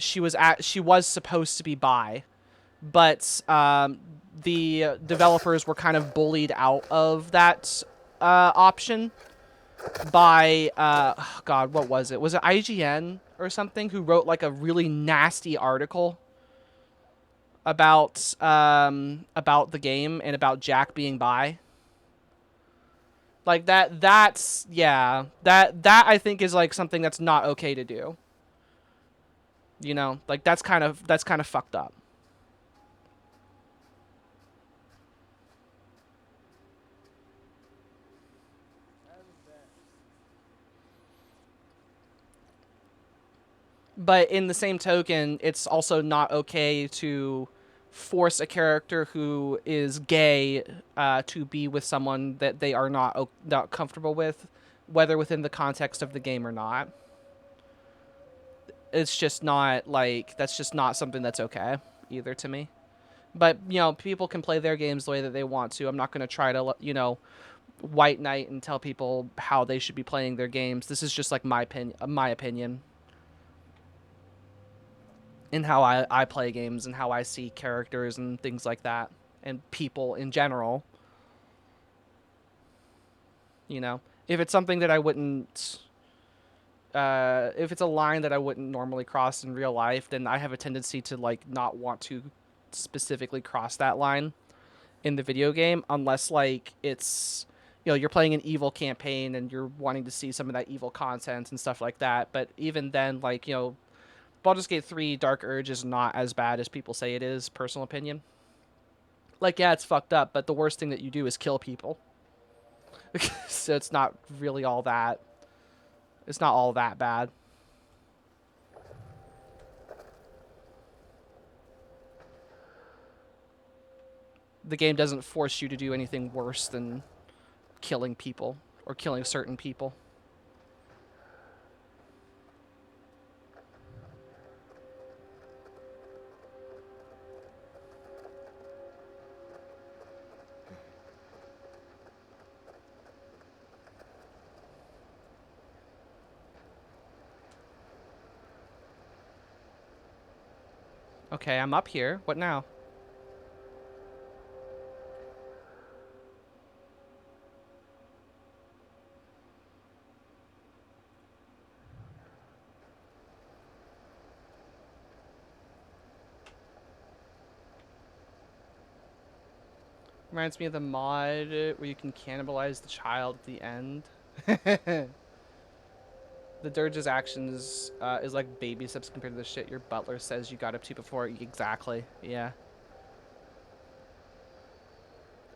She was supposed to be bi, but the developers were kind of bullied out of that option by God, what was it? Was it IGN or something who wrote like a really nasty article about the game and about Jack being bi? Like that's yeah. That I think is like something that's not okay to do. Like that's kind of fucked up. But in the same token, it's also not okay to force a character who is gay to be with someone that they are not comfortable with, whether within the context of the game or not. It's just not like that's just not something that's okay either to me. But people can play their games the way that they want to. I'm not going to try to white knight and tell people how they should be playing their games. This is just like my opinion. My opinion. In how I play games and how I see characters and things like that, and people in general. If it's something that I wouldn't, if it's a line that I wouldn't normally cross in real life, then I have a tendency to like not want to specifically cross that line in the video game, unless like it's you're playing an evil campaign and you're wanting to see some of that evil content and stuff like that. But even then, like, Baldur's Gate 3 Dark Urge is not as bad as people say it is, personal opinion. Like, yeah, it's fucked up, but the worst thing that you do is kill people. So it's not really all that. It's not all that bad. The game doesn't force you to do anything worse than killing people or killing certain people. Okay, I'm up here. What now? Reminds me of the mod where you can cannibalize the child at the end. The Dirge's actions is like baby steps compared to the shit your butler says you got up to before. Exactly. Yeah.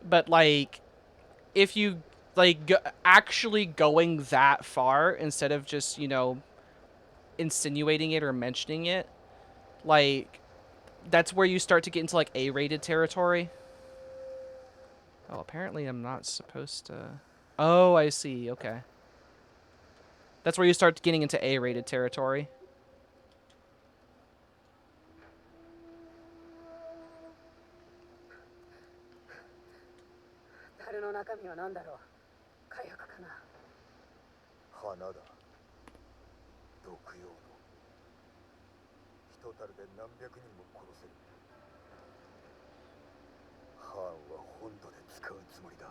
But like, if you like actually going that far instead of just insinuating it or mentioning it, like that's where you start to get into like A-rated territory. Oh, apparently I'm not supposed to. Oh, I see. Okay. That's where you start getting into A-rated territory. 樽の中身は何だろう。火薬かな。花だ。毒用の。一樽で何百人も殺せる。ハーンは本土で使うつもりだ。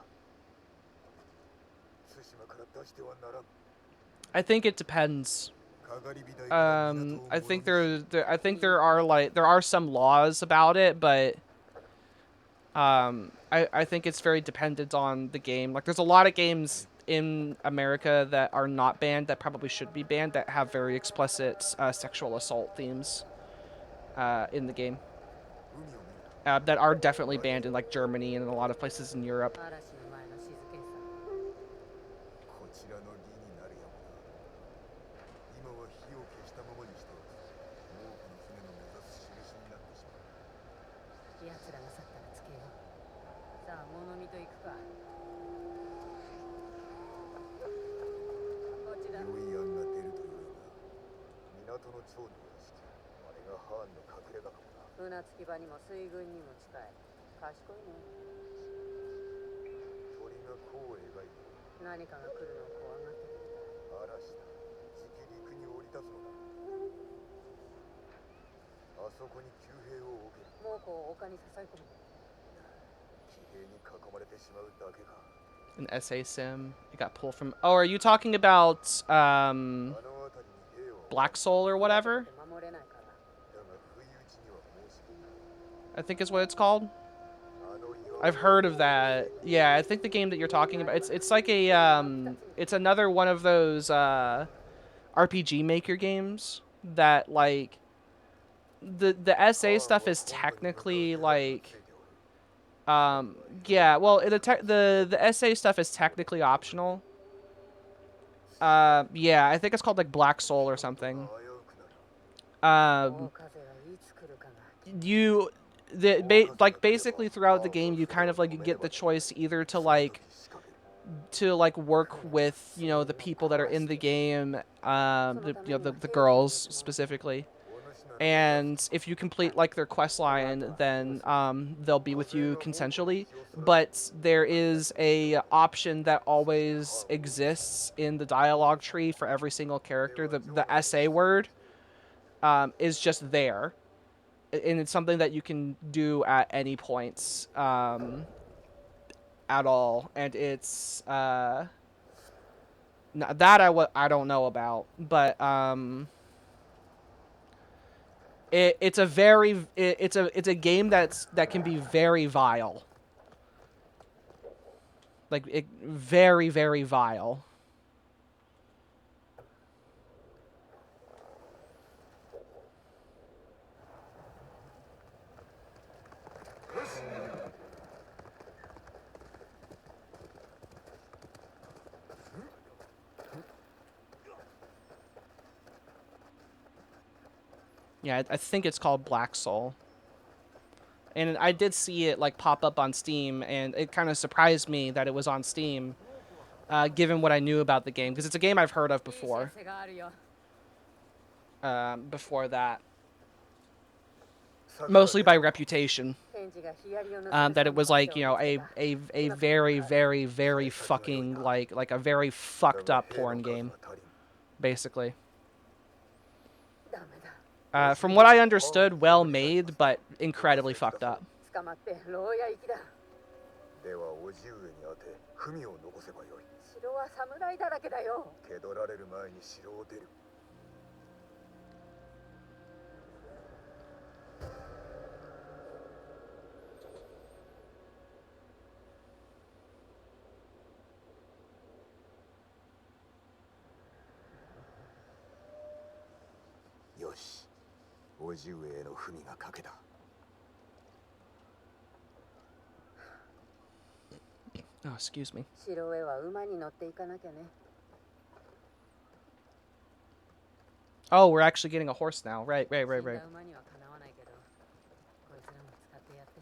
対馬から出してはならん。I think it depends. I think there are there are some laws about it, but I think it's very dependent on the game. Like there's a lot of games in America that are not banned that probably should be banned that have very explicit sexual assault themes in the game. That are definitely banned in like Germany and in a lot of places in Europe. An SA sim. It got pulled from. Oh, are you talking about Black Soul or whatever? I think is what it's called. I've heard of that. Yeah, I think the game that you're talking about. It's like a it's another one of those RPG Maker games that like the SA stuff is technically like yeah, well the SA stuff is technically optional. Yeah, I think it's called like Black Soul or something. You like basically throughout the game you kind of like get the choice either to like work with the people that are in the game, the girls specifically, and if you complete like their quest line, then they'll be with you consensually. But there is a option that always exists in the dialogue tree for every single character. The SA word is just there, and it's something that you can do at any points at all, and it's that I don't know about, but it's a very it's a game that can be very vile, like very very vile. Yeah, I think it's called Black Soul. And I did see it like pop up on Steam, and it kind of surprised me that it was on Steam, given what I knew about the game, because it's a game I've heard of before. Before that, mostly by reputation, that it was like a very very very fucking like a very fucked up porn game, basically. From what I understood, well made, but incredibly fucked up. 捕まって牢屋行きだ。では叔父上に当て文を残せばよい。城は侍だらけだよ。蹴取られる前に城を出る。よし、叔父上への文が書けた。Oh, excuse me. 城へは馬に乗っていかなきゃね。Oh, we're actually getting a horse now. Right. 死んだ馬にはかなわないけど、こいつらも使ってやって。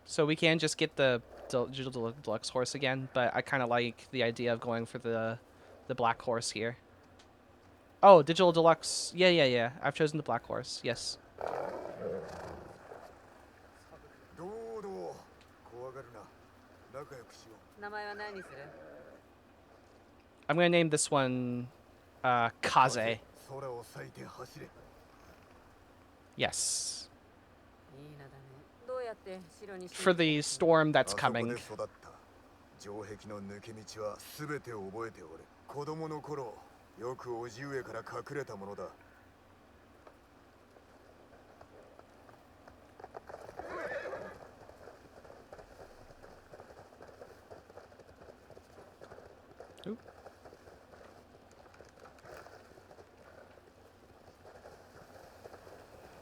So we can just get the digital deluxe horse again, but I kind of like the idea of going for the black horse here. Oh, digital deluxe. Yeah. I've chosen the black horse. Yes. どうどう怖がるな。仲良くしよう。名前は何にする？ I'm gonna name this one Kaze. 空を裂いて走れ。 Yes. いい名だね。どうやって城に For the storm that's あそこ coming. で育った。城壁の抜け道はすべて覚えておる。子供の頃、よく叔父上から隠れたものだ。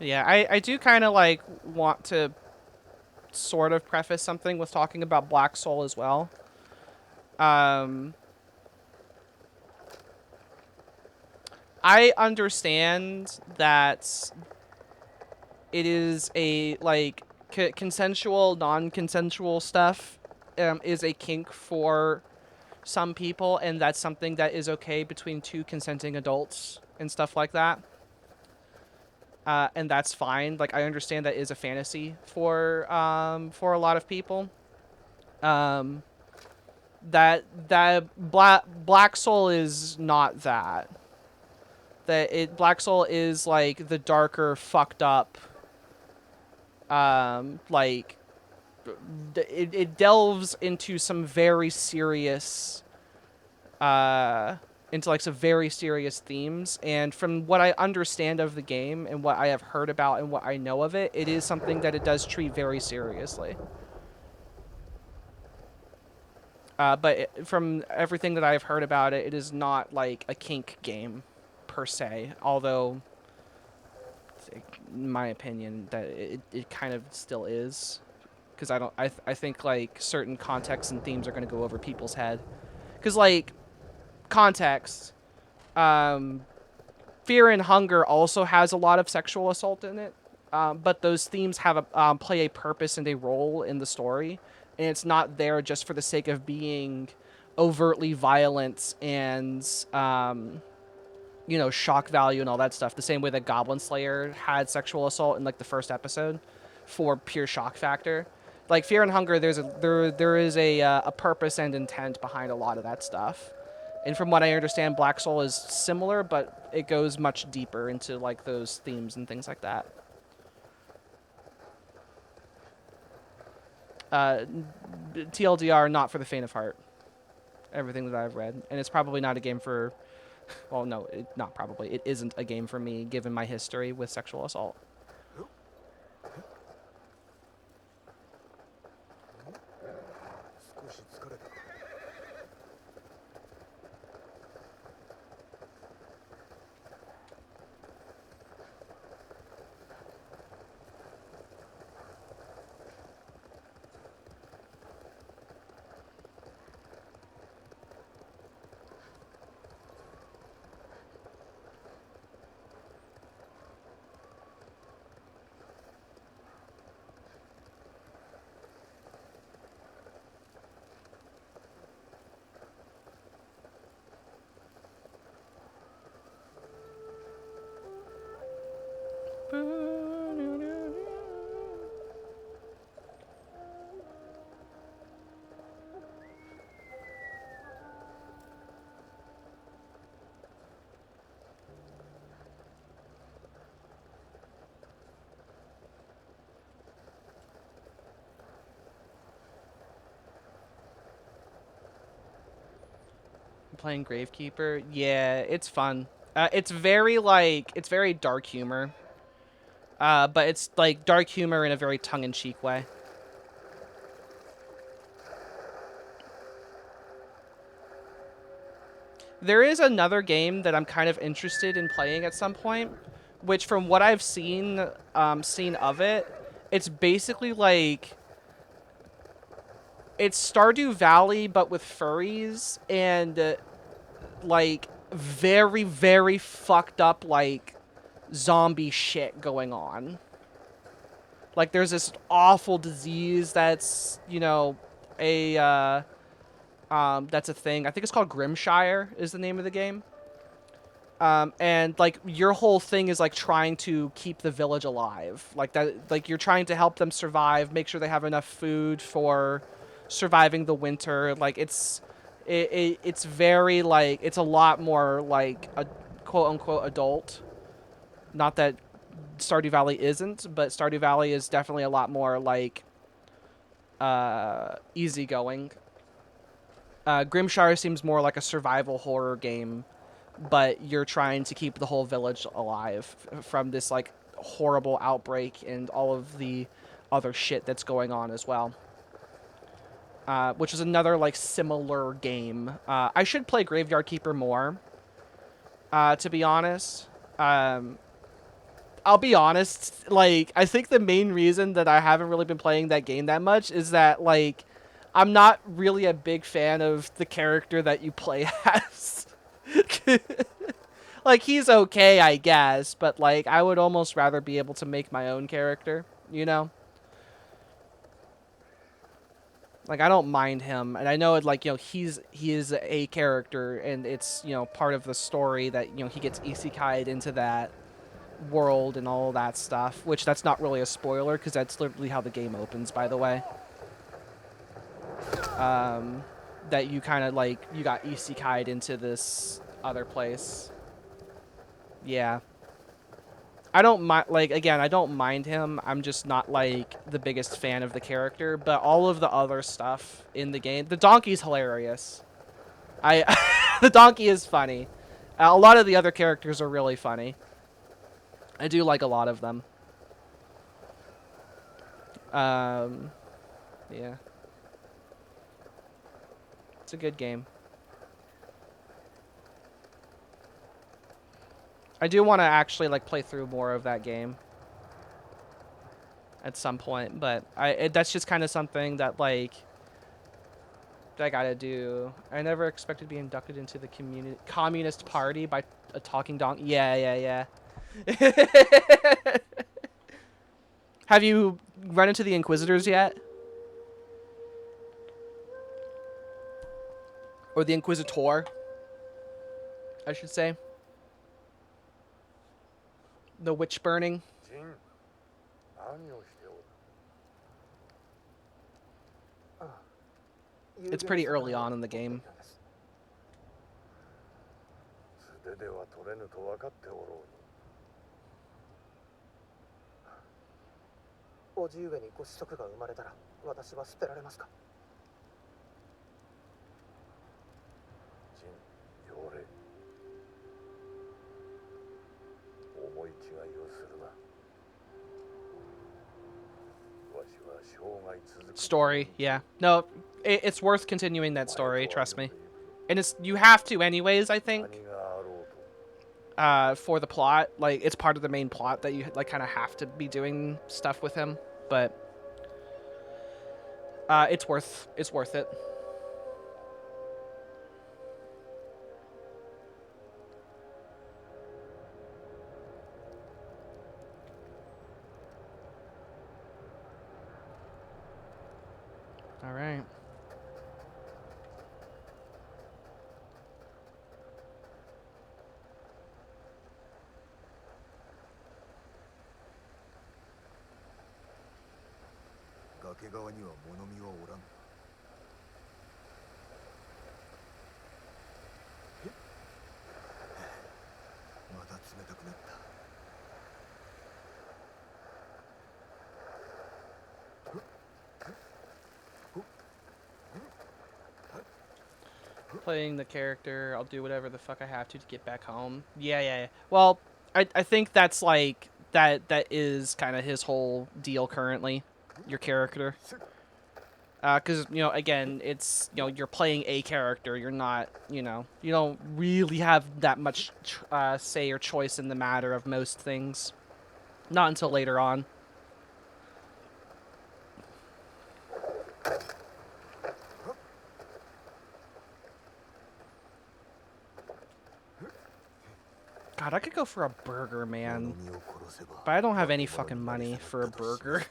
Yeah, I do kind of like want to sort of preface something with talking about Black Soul as well. I understand that it is a like consensual, non-consensual stuff is a kink for some people, and that's something that is okay between two consenting adults and stuff like that. And that's fine. Like, I understand that is a fantasy for a lot of people. That Black Soul is not that. Black Soul is like the darker, fucked up. Like it delves into some very serious some very serious themes, and from what I understand of the game and what I have heard about and what I know of it, it is something that it does treat very seriously. But from everything that I've heard about it, it is not like a kink game per se, although in my opinion that it kind of still is, because I think like certain contexts and themes are going to go over people's head, because like context, Fear and Hunger also has a lot of sexual assault in it, but those themes have play a purpose and a role in the story, and it's not there just for the sake of being overtly violent and shock value and all that stuff. The same way that Goblin Slayer had sexual assault in like the first episode for pure shock factor. Like Fear and Hunger, there is a purpose and intent behind a lot of that stuff. And from what I understand, Black Soul is similar, but it goes much deeper into like those themes and things like that. TLDR, not for the faint of heart. Everything that I've read, and it's probably not a game for. Well, no, not probably. It isn't a game for me, given my history with sexual assault. playing Gravekeeper. Yeah, it's fun. It's very dark humor. But it's like dark humor in a very tongue-in-cheek way. There is another game that I'm kind of interested in playing at some point, which from what I've seen of it, it's basically like it's Stardew Valley but with furries and like very very fucked up like zombie shit going on. Like there's this awful disease that's, that's a thing. I think it's called Grimshire is the name of the game. And like your whole thing is like trying to keep the village alive. Like that, like you're trying to help them survive, make sure they have enough food for surviving the winter. Like it's very like, it's a lot more like a quote unquote adult. Not that Stardew Valley isn't, but Stardew Valley is definitely a lot more like easygoing. Grimshire seems more like a survival horror game, but you're trying to keep the whole village alive from this like horrible outbreak and all of the other shit that's going on as well. Which is another like similar game. I should play Graveyard Keeper more, to be honest. I'll be honest, like, I think the main reason that I haven't really been playing that game that much is that, like, I'm not really a big fan of the character that you play as. Like, he's okay, I guess, but, like, I would almost rather be able to make my own character, you know? Like, I don't mind him, and I know it, like, he is a character, and it's, part of the story that, he gets isekai'd into that world and all that stuff, which that's not really a spoiler because that's literally how the game opens, by the way. That you kind of like, you got isekai'd into this other place. Yeah. I don't mind, like, again, I don't mind him. I'm just not, like, the biggest fan of the character, but all of the other stuff in the game, the donkey's hilarious. The donkey is funny. A lot of the other characters are really funny. I do like a lot of them. Yeah. It's a good game. I do want to actually like play through more of that game at some point, but that's just kind of something that like that I gotta do. I never expected to be inducted into the Communist Party by a talking donkey. Yeah. Have you run into the Inquisitors yet? Or the Inquisitor, I should say. The witch burning. It's pretty early on in the game. 素手では取れぬと分かっておろうに。叔父上にご子息が生まれたら私は捨てられますか？ジン、要礼。思い違いをするな。わしは生涯続く。 Story, yeah. No, it's worth continuing that story, trust me. And you have to anyways, I think. For the plot, like it's part of the main plot that you like kind of have to be doing stuff with him, but it's worth it. All right. playing the character. I'll do whatever the fuck I have to get back home. Yeah. Well, I think that's like that is kind of his whole deal currently. Your character. Because, again, it's, you're playing a character. You're not, you don't really have that much say or choice in the matter of most things. Not until later on. God, I could go for a burger, man. But I don't have any fucking money for a burger.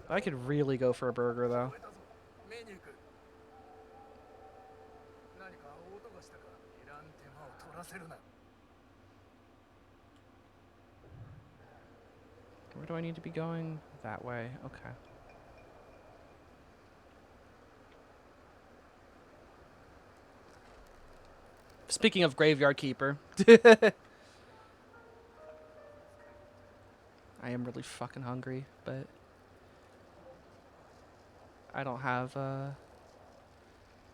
I could really go for a burger, though. Where do I need to be going? That way. Okay. Speaking of Graveyard Keeper. I am really fucking hungry, but I don't have,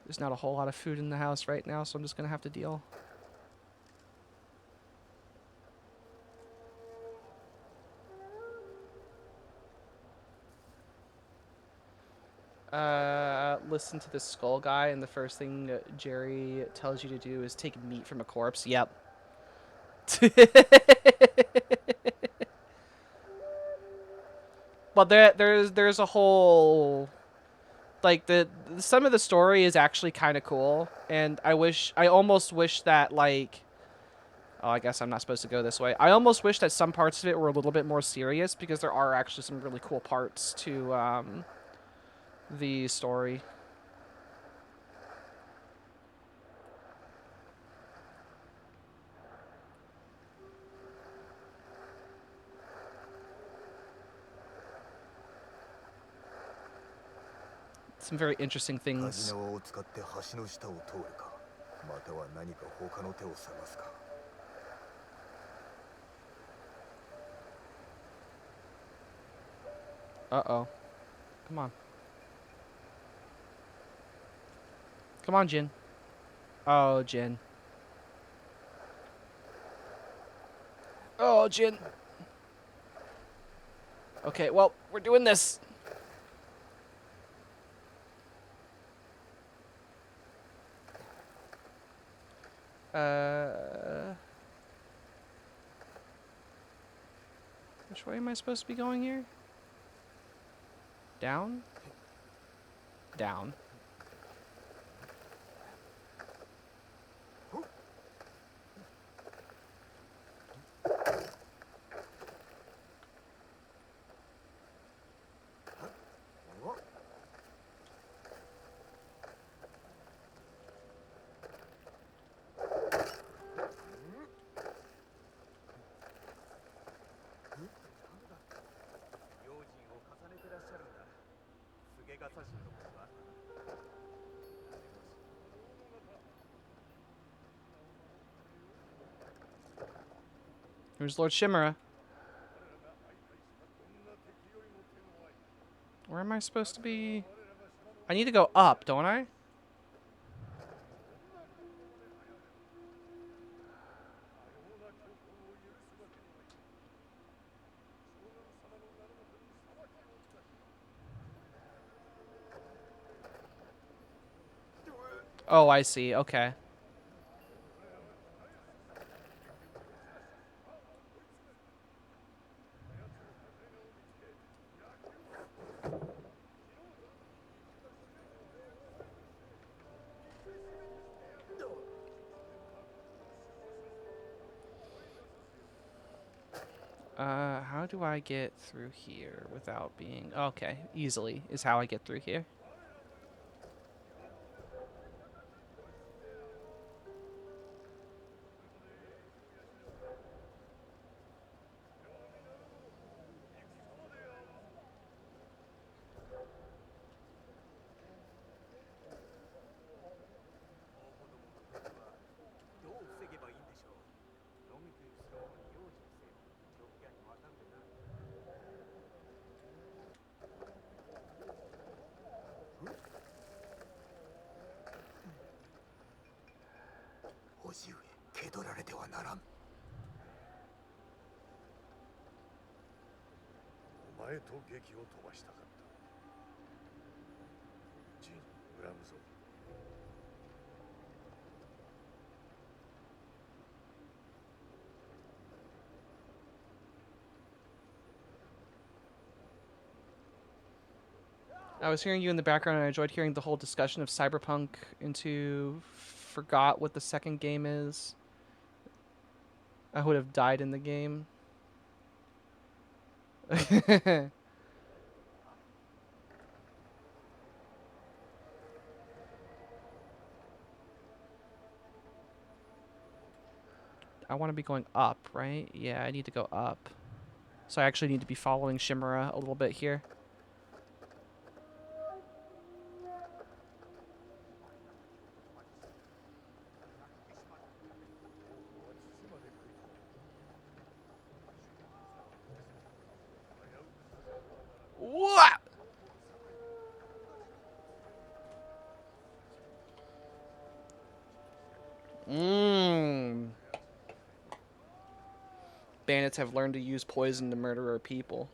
there's not a whole lot of food in the house right now, so I'm just gonna have to deal. Listen to the skull guy, and the first thing Jerry tells you to do is take meat from a corpse. Yep. But there's a whole, like, some of the story is actually kind of cool, and I almost wish that, like, oh, I guess I'm not supposed to go this way. I almost wish that some parts of it were a little bit more serious, because there are actually some really cool parts to the story. Some very interesting things. Uh-oh. Come on. Come on, Jin. Oh, Jin. Oh, Jin. Okay, well, we're doing this. Which way am I supposed to be going here? Down? Down. Here's Lord Shimura. Where am I supposed to be? I need to go up, don't I? Oh, I see. Okay. How do I get through here without being... Okay, easily is how I get through here. 叔父上気取られてはならん。お前と劇を飛ばしたかった。ジン、恨むぞ。I was hearing you in the background, and I enjoyed hearing the whole discussion of Cyberpunk into forgot what the second game is. I would have died in the game. I want to be going up, right? Yeah, I need to go up. So I actually need to be following Shimura a little bit here. What? Bandits have learned to use poison to murder our people.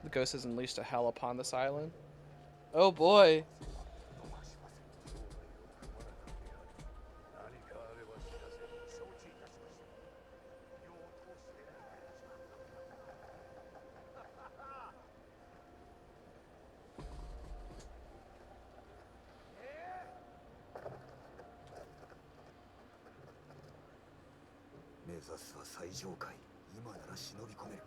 The ghost has unleashed a hell upon this island. Oh boy. 何かあれば知らせ。承知いたしました。世を通してお願いします。目指すは最上階。今なら忍び込める。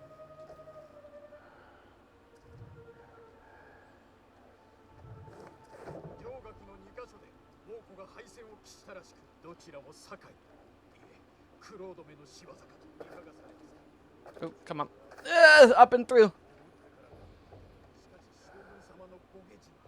両学の2カ所で猛虎が敗戦を喫したらしく、どちらも堺、いえ、クロードめの仕業かといかがされますか。 Oh, come on. Up and through. しかし将軍様のご下知が。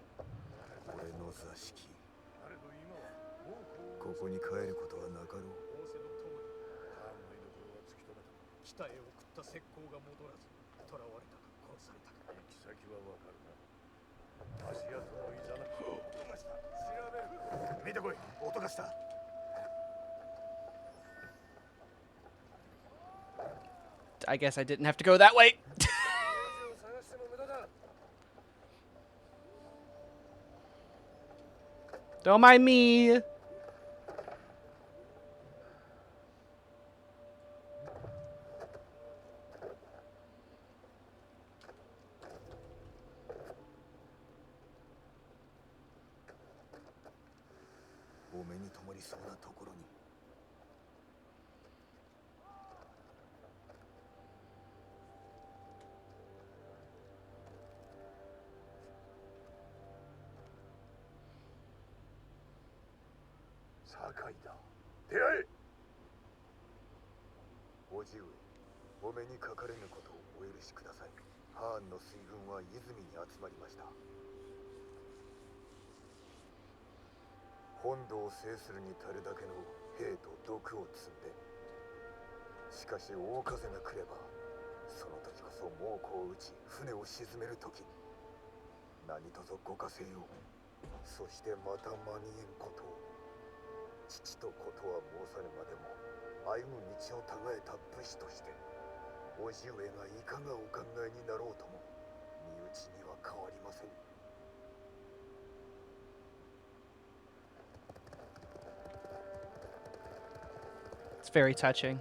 俺の座敷。なれど今は猛こ虎をこに帰ることはなかろう。仰せの通り、カーンの居所は突き止めた。北へ送った石膏が戻らず、囚われたか殺されたか。行き先はわかるな。足跡のいざな。音がした。調べる。見てこい。音がした。I guess I didn't have to go that way. Don't mind me.お目に留まりそうなところに。堺だ。出会え。叔父上、お目にかかれぬことをお許しください。ハーンの水軍は泉に集まりました。本土を制するに足るだけの兵と毒を積んで、しかし大風が来ればその時こそ猛虎を撃ち船を沈める時、何とぞご加勢を。そしてまた間にえんことを。父とことは申さぬまでも歩む道を違えた武士として叔父上がいかがお考えになろうとも身内には変わりません。It's very touching.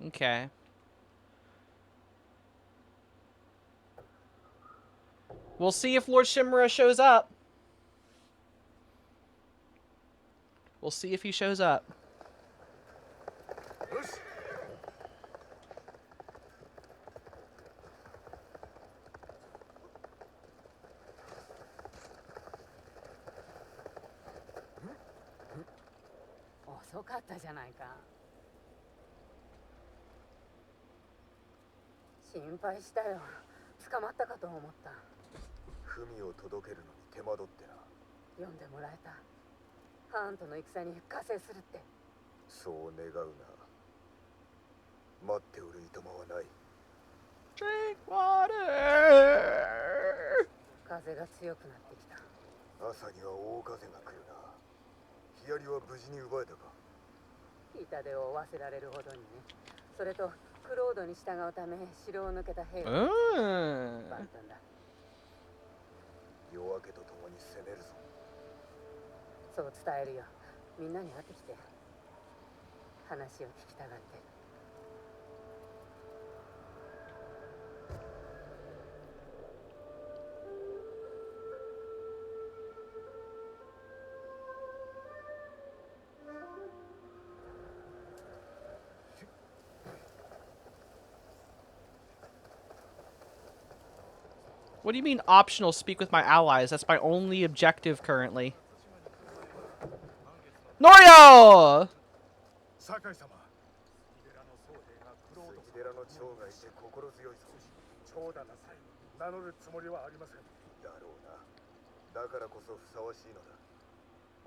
Okay. We'll see if Lord Shimura shows up. We'll see if he shows up. よし。遅かったじゃないか。心配したよ。捕まったかと思った。文紙を届けるのに手間取ってな。読んでもらえた。ハーンとの戦に加勢するって。そう願うな。待っておるいとまはない。 Drink water. 風が強くなってきた。朝には大風が来るな。ヒアリは無事に奪えたか。痛手を負わせられるほどにね。それとクロードに従うため城を抜けた兵が万端だ。夜明けとともに攻めるぞ。そう伝えるよ。みんなに会ってきて話を聞きたがってる。What do you mean optional speak with my allies? That's my only objective currently. Norio! 酒井様。杉寺の長がいて心強いぞ。長だなさい。名乗るつもりはありません。だろうな。だからこそふさわしいのだ。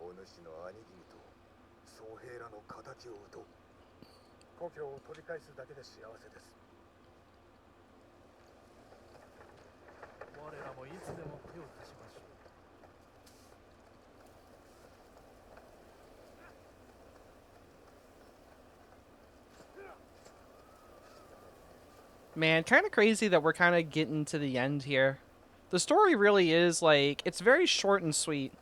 お主の兄君と宗兵らの敵を討とう。故郷を取り返すだけで幸せです。我らもいつでも手を貸しましょう。Man, kind of crazy that we're kind of getting to the end here. The story really is, like, it's very short and sweet.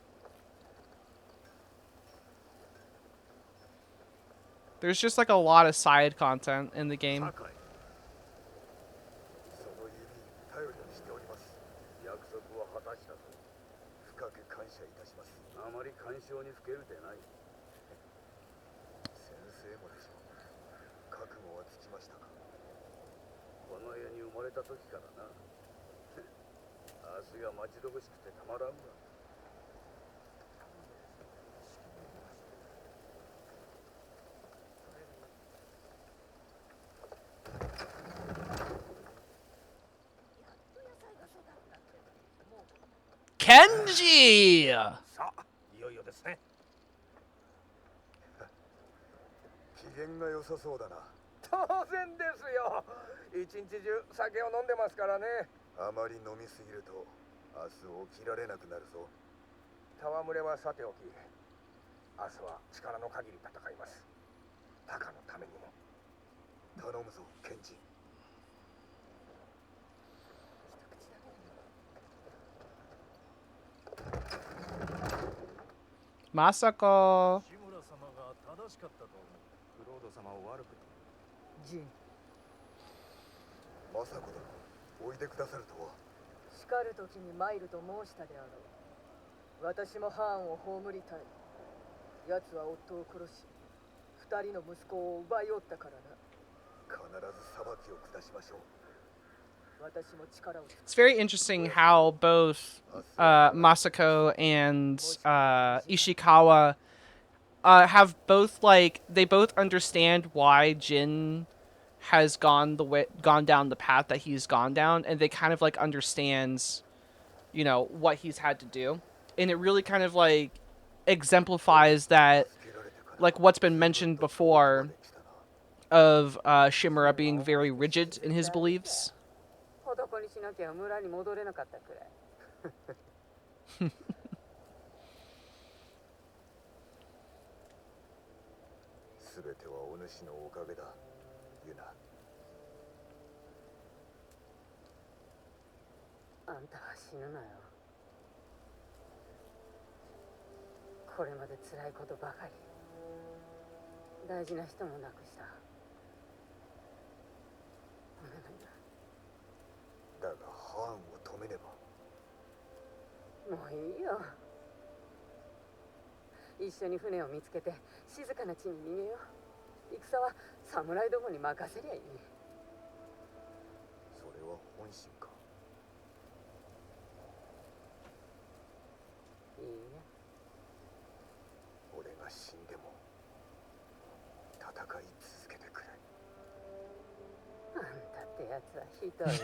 There's just, like, a lot of side content in the game. その指頼りにしております。約束は果たしたぞ。深く感謝いたします。あまり感傷にふけるでない。先生もでしょう。覚悟はつきましたか。この家に生まれた時からな。明日が待ち遠しくてたまらんわ。Kenji! さあ、いよいよですね。機嫌が良さそうだな。当然ですよ。一日中酒を飲んでますからね。あまり飲みすぎると明日起きられなくなるぞ。戯れはさておき、明日は力の限り戦います。タカのためにも。頼むぞ、ケンジ。Masako. 志村様が正しかったと思う。クロード様を悪くジン、まさこだ。おいでくださるとは。叱る時に参ると申したであろう。私もハーンを葬りたい。奴は夫を殺し、二人の息子を奪いおったからな。必ず裁きを下しましょう。 It's very interesting how both Masako and Ishikawa have both, like, they both understand why Jin has gone down the path that he's gone down, and they kind of, like, understands, you know, what he's had to do, and it really kind of, like, exemplifies that, like, what's been mentioned before of Shimura being very rigid in his beliefs. 男にしなきゃ村に戻れなかったくらい。すべてはお主のおかげだ、ユナ。あんたは死ぬなよ。これまで辛いことばかり。大事な人も亡くした。お願いだ。だがハーンを止めねば。もういいよ。一緒に船を見つけて静かな地に逃げよう。戦は侍どもに任せりゃいい。それは本心か。いいえ。俺が死んでも戦い続けてくれ。あんたってやつはひどい男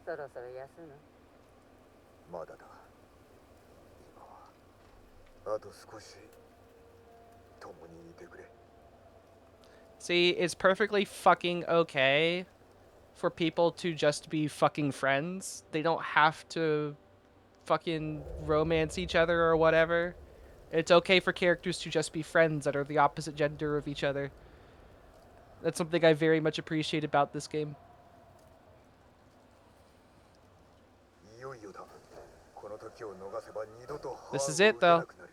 だね。そろそろ休む。まだだ。今はあと少し共にいてくれ。 See, it's perfectly fucking okay for people to just be fucking friends. They don't have to fucking romance each other or whatever. It's okay for characters to just be friends that are the opposite gender of each other. That's something I very much appreciate about this game. いよいよだ。この時を逃せば二度とハ This ー is ンを it, 打て though. なくなる。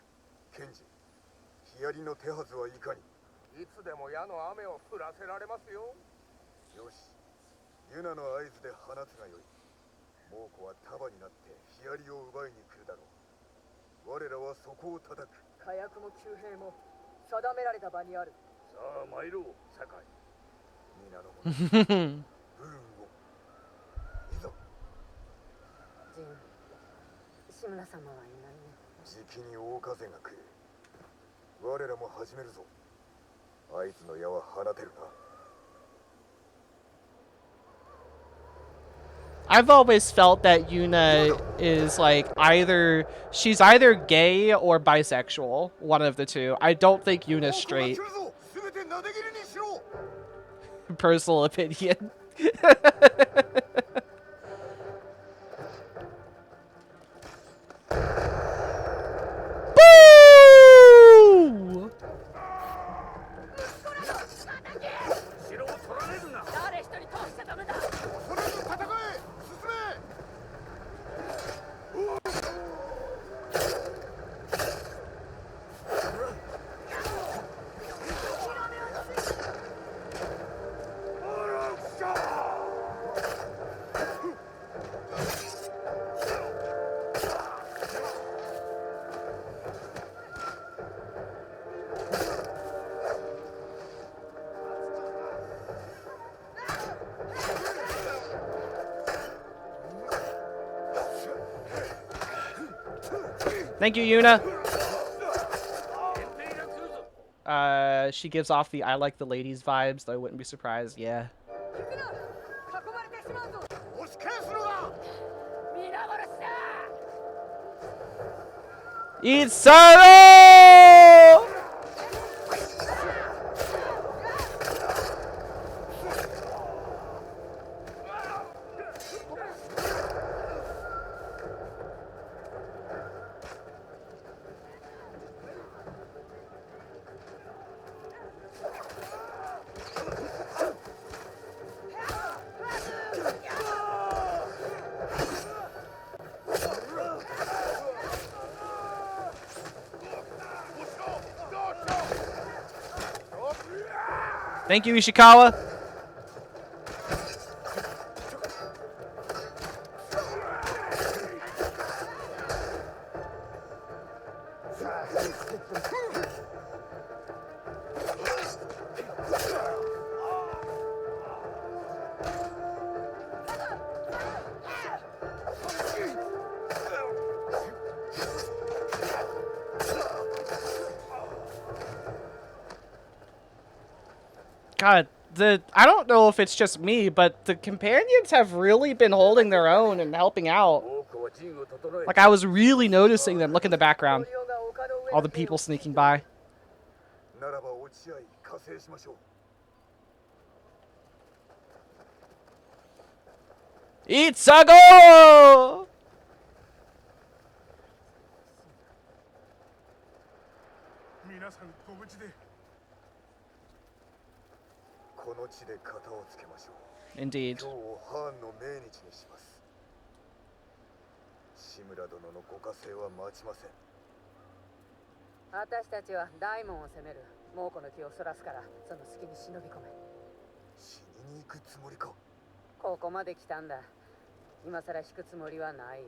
ケンジ、ヒヤリの手はずはいかに。いつでも矢の雨を降らせられますよ。よし、ユナの合図で放つがよい。猛虎は束になってヒヤリを奪いに来るだろう。我らはそこを叩く。火薬も救兵も定められた場にある。さあ参ろう、酒井。皆の者、武運を。いざ。ジン、志村様はいないね。じきに大風が来る。我らも始めるぞ。合図の矢は放てるな。I've always felt that Yuna is like she's either gay or bisexual, one of the two. I don't think Yuna's straight. Personal opinion. Boo! 城を取られるな。誰一人通しちゃダメだ。Thank you, Yuna. She gives off the I like the ladies vibes, though I wouldn't be surprised. Yeah. 囲まれてしまうぞ。押し返すのだ。皆殺しだ。 Itsuno! Thank you, Ishikawa. God, I don't know if it's just me, but the companions have really been holding their own and helping out. Like, I was really noticing them. Look in the background. All the people sneaking by. ならば落ち合い加勢しましょう。 Itsago! 皆さんご無事で。この地で型をつけましょう。 Indeed. 今日をハーンの命日にします。志村殿のご加勢は待ちません。私たちは大門を攻める。猛虎の気をそらすから、その隙に忍び込め。死にに行くつもりか。ここまで来たんだ。今さら引くつもりはないよ。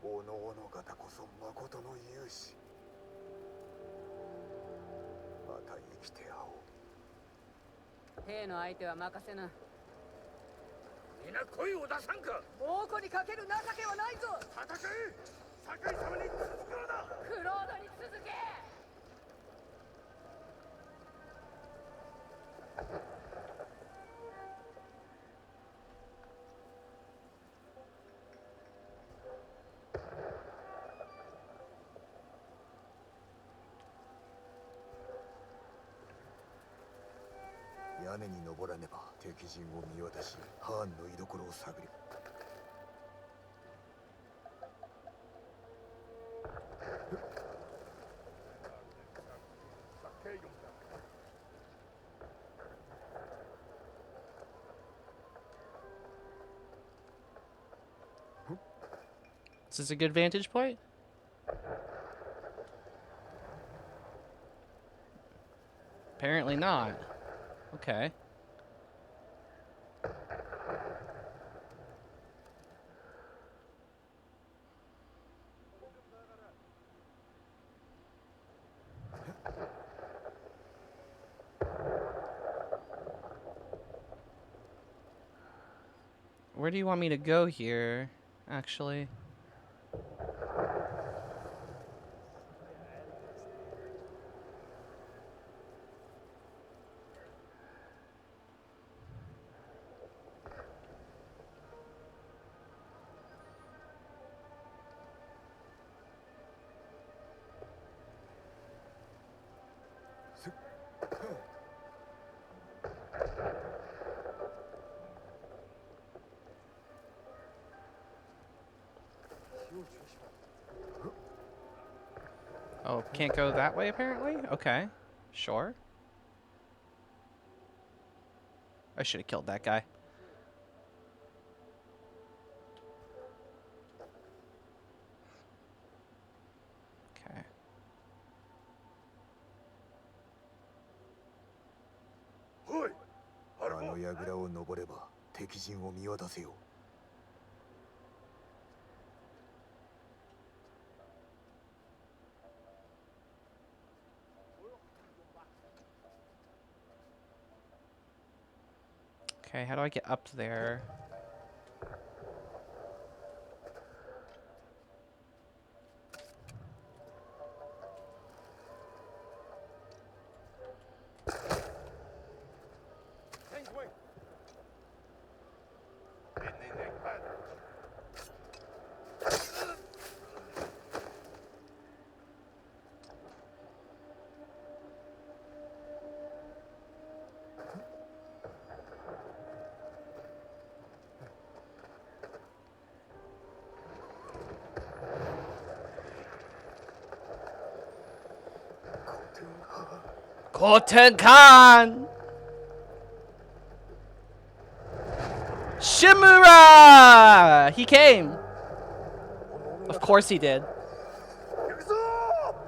おのおの方こそ誠の勇士。また生きて会おう。兵の相手は任せな。皆声を出さんか。猛虎にかける情けはないぞ。戦え。酒井様に続くのだ。クロードに続け。登らねば敵陣を見渡しハーンの居所を探り。Is this a good vantage point? Apparently not. Okay. Where do you want me to go here, actually? Oh, can't go that way, apparently? Okay. Sure. I should have killed that guy. Okay. おい、あの櫓を登れば敵陣を見渡せよ。Okay, how do I get up there? Cotton Khan! Shimura! He came! Of course he did. 行くぞ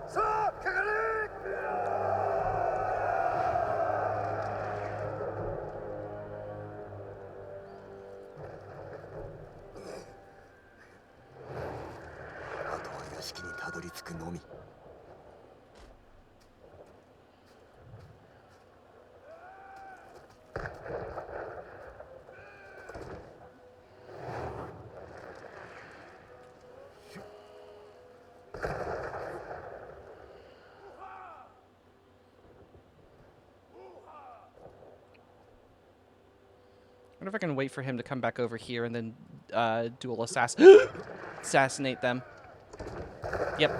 ー、さあかかれ。あとは屋敷にたどり着くのみ。I wonder if I can wait for him to come back over here and then dual assassinate them. Yep.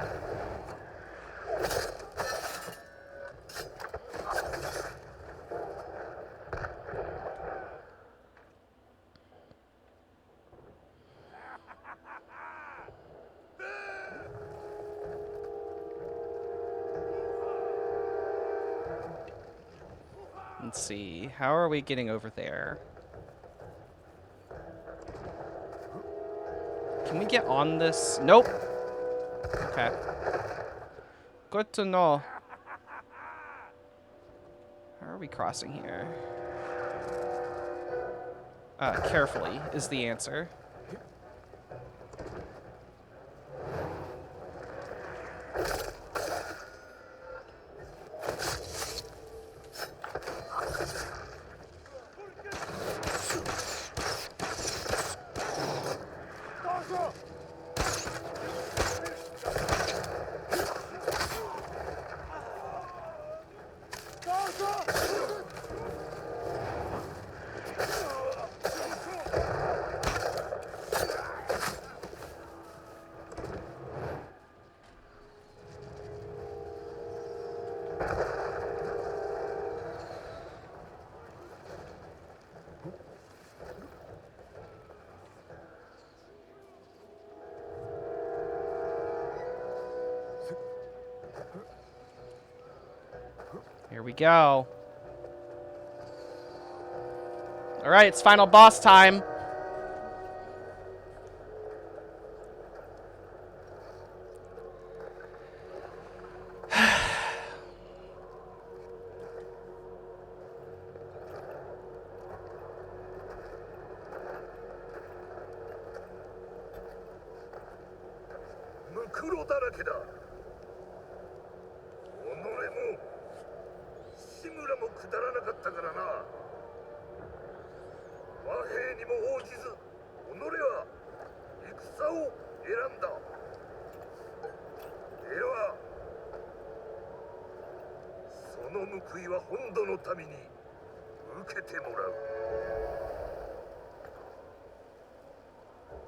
Let's see. How are we getting over there? Can we get on this? Nope. Okay. Good to know. How are we crossing here? Carefully is the answer. Here we go. All right, it's final boss time. Mukuro だらけだ。己も志村もくだらなかったからな。和平にも応じず、己は戦を選んだ。では、その報いは本土の民に受けてもらう。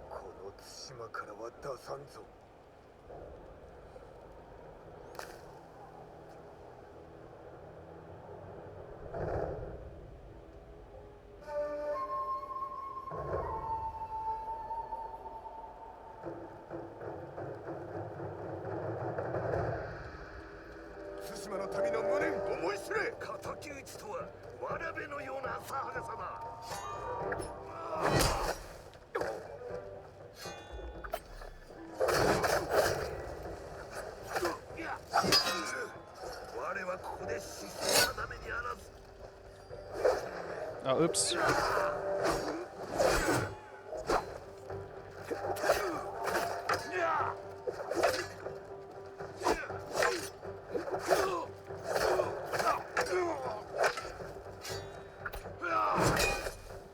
この対馬からは出さんぞ。対馬の民の無念思い知れ。敵討ちとはわらべのような浅はかさだ。我はここで死生のためにあらず。 Oh, oops.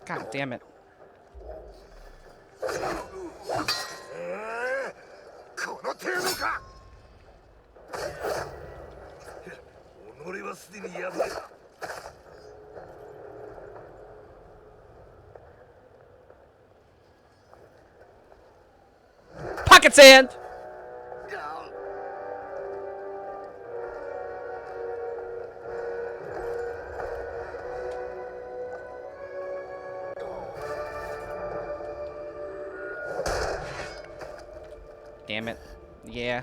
God damn it. この程度か。己はすでに敗れた。 Pocket sand! Damn it. Yeah.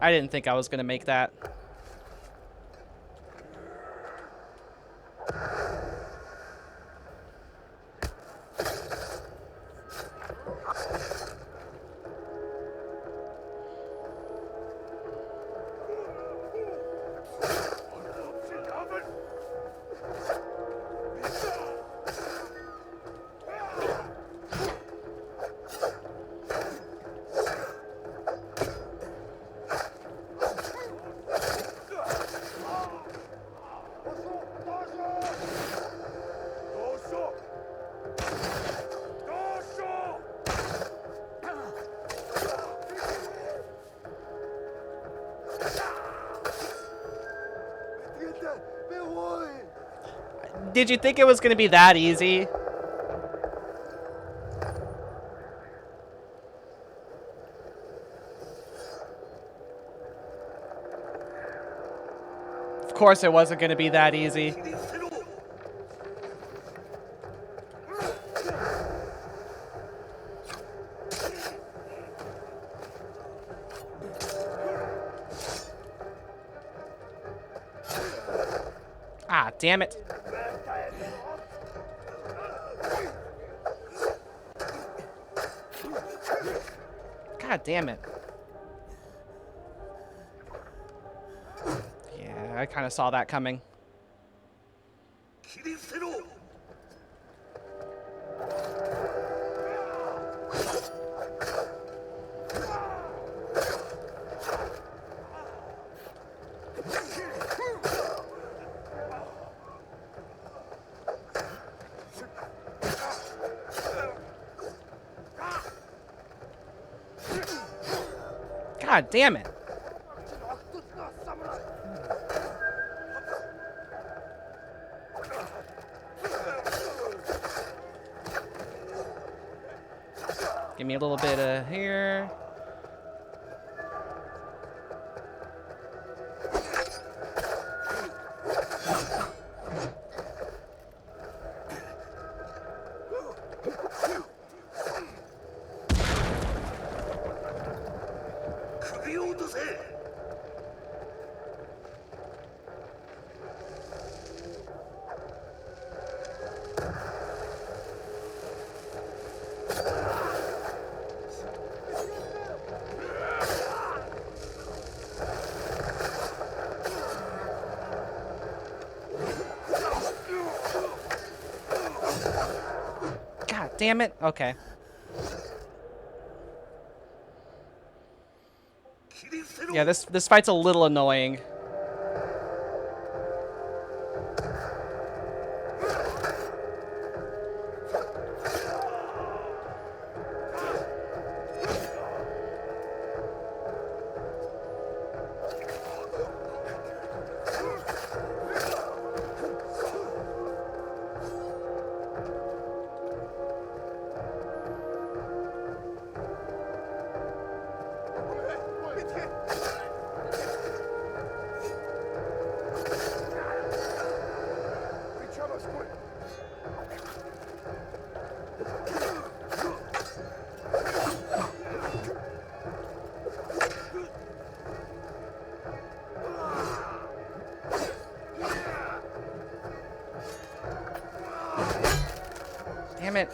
I didn't think I was gonna make that. Did you think it was going to be that easy? Of course it wasn't going to be that easy. Ah, damn it. God damn it. Yeah, I kind of saw that coming. God damn it. Give me a little bit of here. Damn it. Okay. Yeah, this fight's a little annoying. Damn it.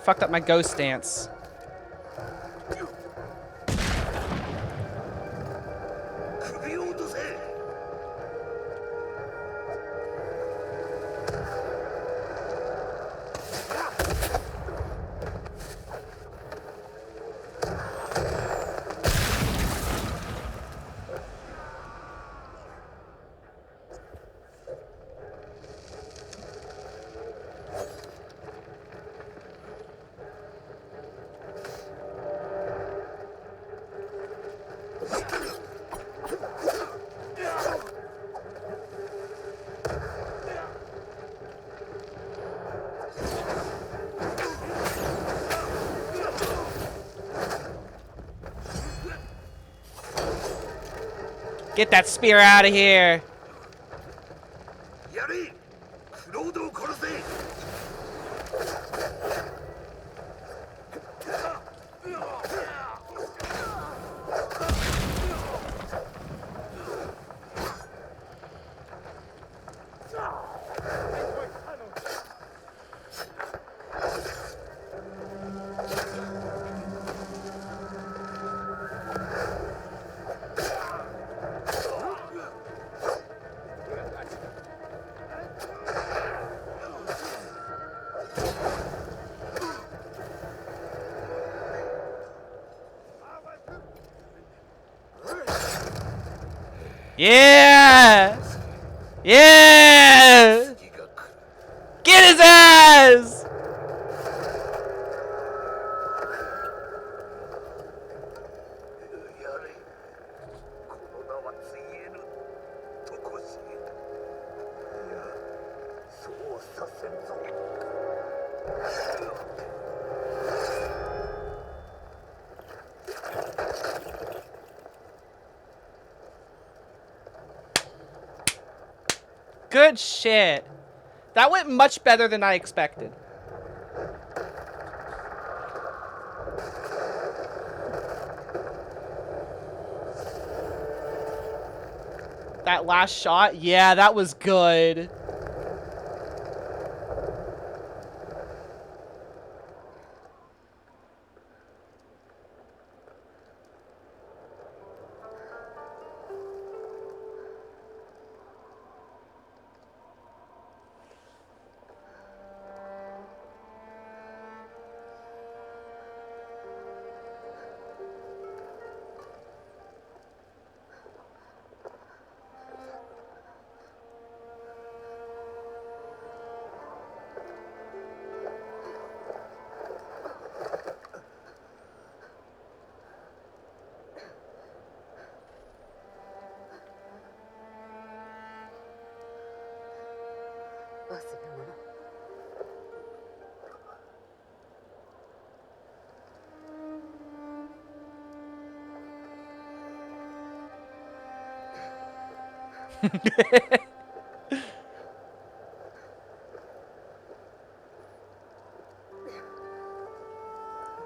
Fucked up my ghost dance. Get that spear out of here. Yeah! Yeah! Get his ass! Good shit. That went much better than I expected. That last shot? Yeah, that was good.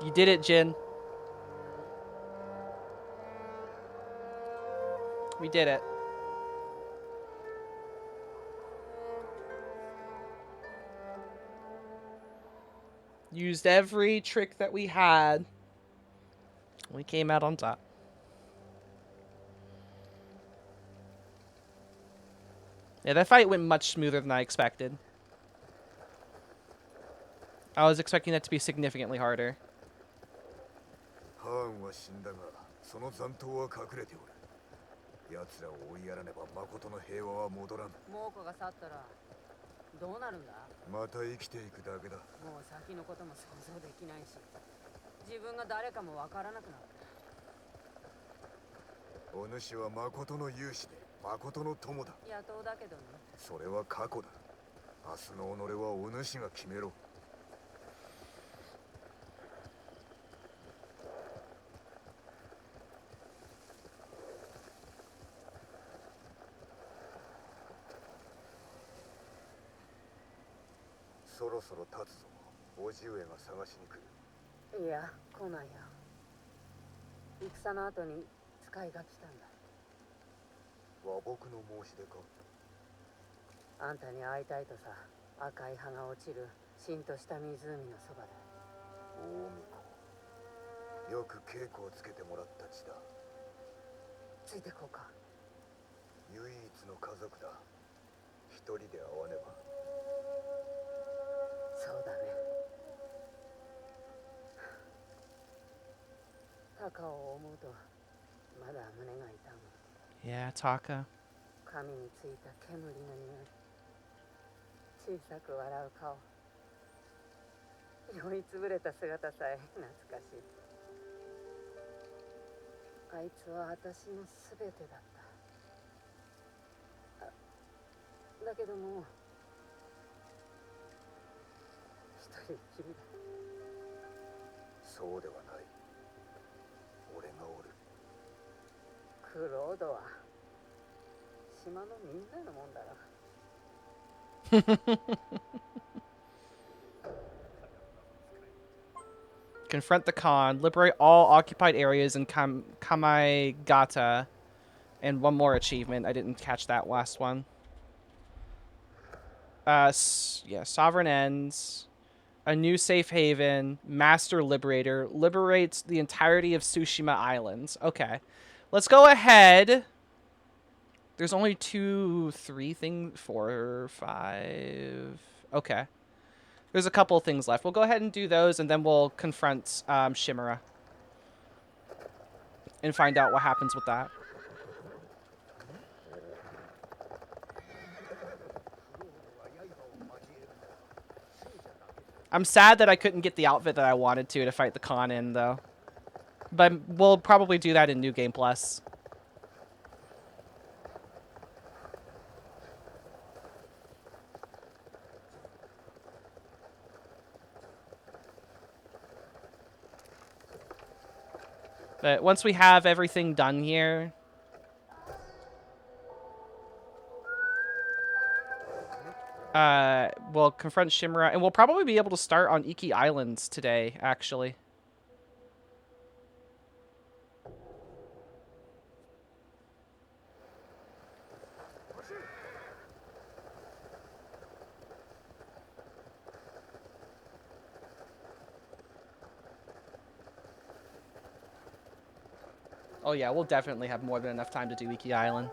You did it, Jin. We did it. Used every trick that we had. We came out on top. Yeah, that fight went much smoother than I expected. I was expecting that to be significantly harder. ハーンは死んだが、その残党は隠れておる。奴らを追いやらねば誠の平和は戻らん。猛虎が去ったらどうなるんだ。また生きていくだけだ。もう先のことも想像できないし、自分が誰かもわからなくなる。お主は誠の勇士で誠の友だ。野党だけどね。それは過去だ。明日の己はお主が決めろ。そろそろ立つぞ。叔父上が探しに来る。いや、来ないよ。戦の後に使いが来たんだ。和睦の申し出か。あんたに会いたいとさ。赤い葉が落ちるしんとした湖のそばで。大巫女。よく稽古をつけてもらった地だ。ついてこうか。唯一の家族だ。一人で会わねば。そうだね。タカを思うとまだ胸が痛む。 Yeah, Taka. 髪についた煙の匂い、小さく笑う顔、酔いつぶれた姿さえ懐かしい。あいつは私のすべてだった。だけどもう一人きりだ。そうではない。俺がおる。クロードは島のみんなのもんだろ。Confront the Khan. Liberate all occupied areas in Kamaigata. And one more achievement. I didn't catch that last one. Yeah, Sovereign Ends. A new safe haven. Master Liberator. Liberates the entirety of Tsushima Islands. Okay. Let's go ahead. There's only 2, 3 things. 4, 5. Okay. There's a couple of things left. We'll go ahead and do those, and then we'll confront Shimura. And find out what happens with that. I'm sad that I couldn't get the outfit that I wanted to fight the Khan in, though. But we'll probably do that in New Game Plus. But once we have everything done here, we'll confront Shimura, and we'll probably be able to start on Iki Islands today, actually. Oh yeah, we'll definitely have more than enough time to do Iki Island.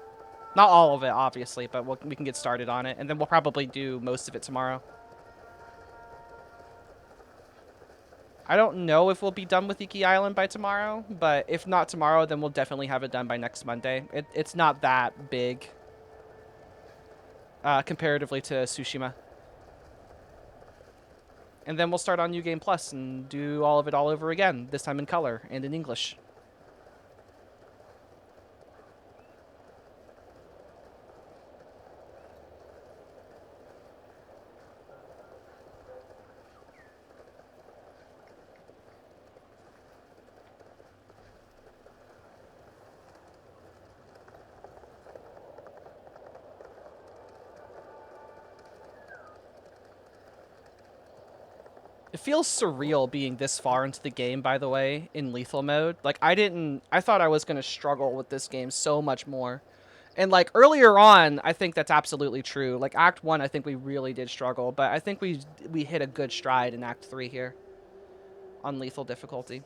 Not all of it, obviously, but we can get started on it, and then we'll probably do most of it tomorrow. I don't know if we'll be done with Iki Island by tomorrow, but if not tomorrow, then we'll definitely have it done by next Monday. It's not that big, comparatively to Tsushima. And then we'll start on New Game Plus and do all of it all over again, this time in color and in English. It feels surreal being this far into the game, by the way, in lethal mode. Like, I thought I was going to struggle with this game so much more. And, like, earlier on, I think that's absolutely true. Like, Act 1, I think we really did struggle, but I think we hit a good stride in Act 3 here on lethal difficulty.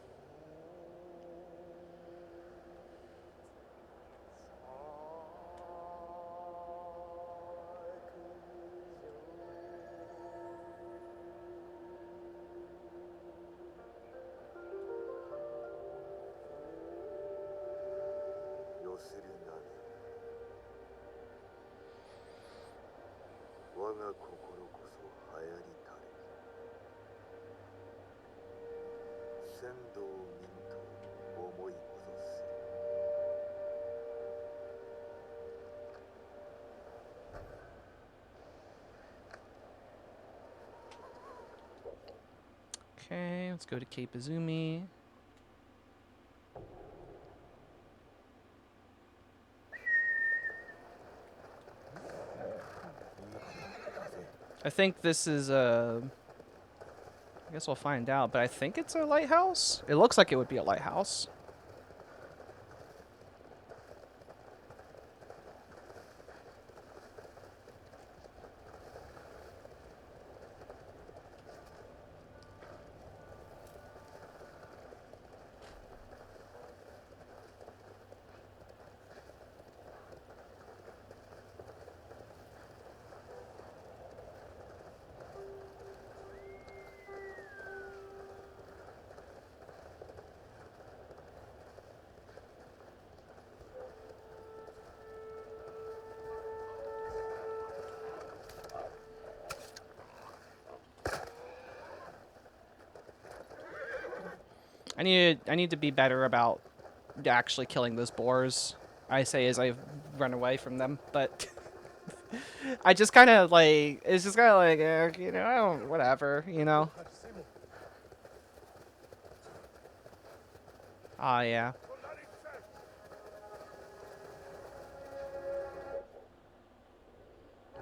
我が心こそ流行りたれ仙道民と思い戻す Okay, let's go to Cape Izumi. I think this is a... I guess we'll find out, but I think it's a lighthouse. It looks like it would be a lighthouse. I need to be better about actually killing those boars. I say as I run away from them, but I just kind of like it's just kind of like you know, I don't whatever, you know. Ah, yeah.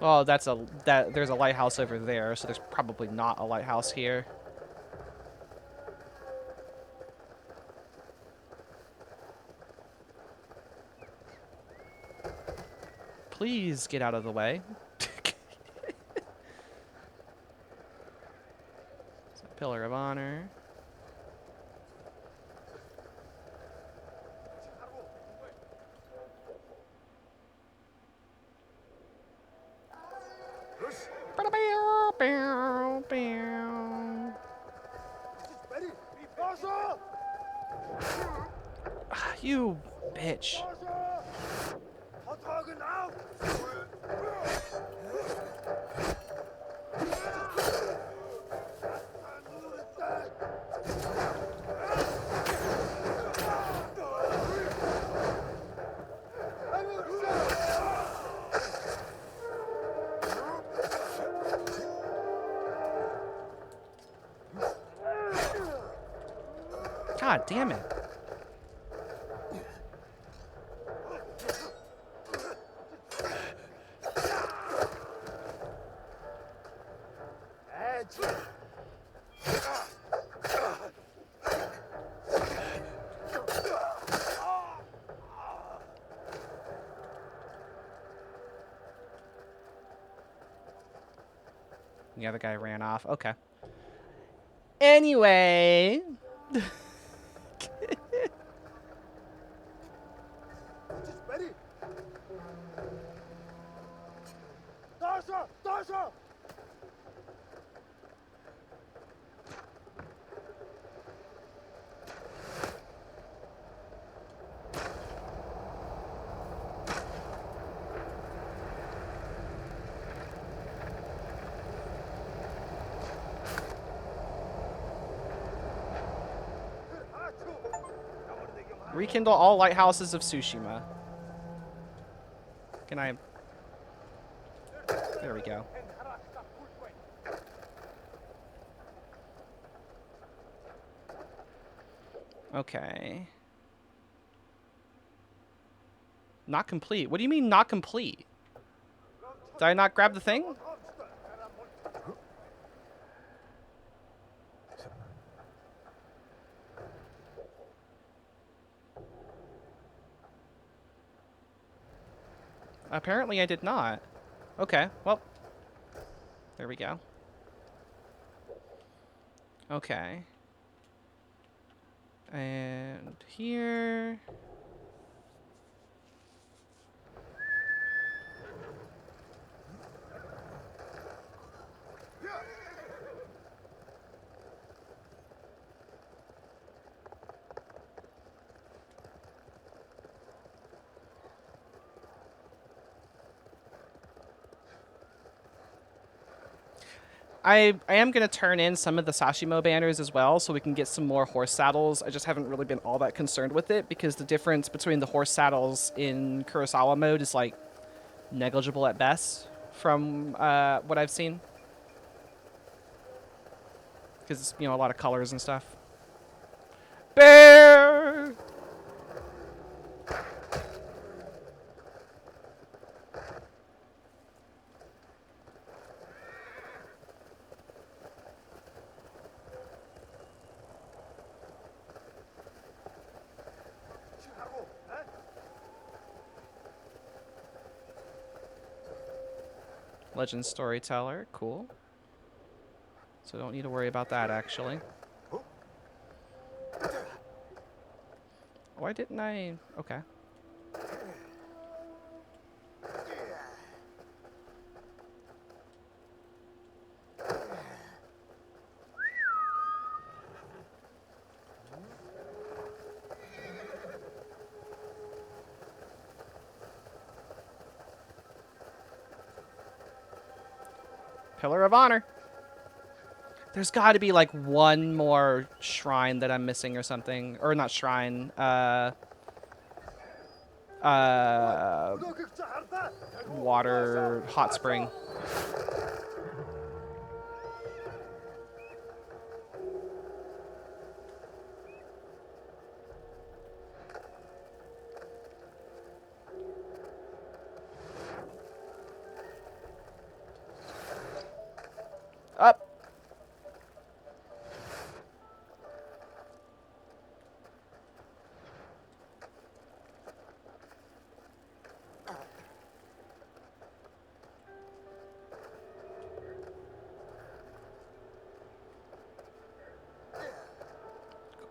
Well, there's a lighthouse over there, so there's probably not a lighthouse here. Please get out of the way. Pillar of Honor. You bitch. God damn it. The other guy ran off. Okay. Anyway. Rekindle all lighthouses of Tsushima. Can I... There we go. Okay. Not complete. What do you mean not complete? Did I not grab the thing? Apparently I did not. Okay, well. There we go. Okay. And here... I am going to turn in some of the Sashimo banners as well so we can get some more horse saddles. I just haven't really been all that concerned with it because the difference between the horse saddles in Kurosawa mode is like negligible at best from what I've seen. Because it's, you know, a lot of colors and stuff. Bear! Legend storyteller, cool. So don't need to worry about that, actually. Why didn't I... Okay. Pillar of Honor. There's got to be like one more shrine that I'm missing or something. Or not shrine. Water hot spring. Up.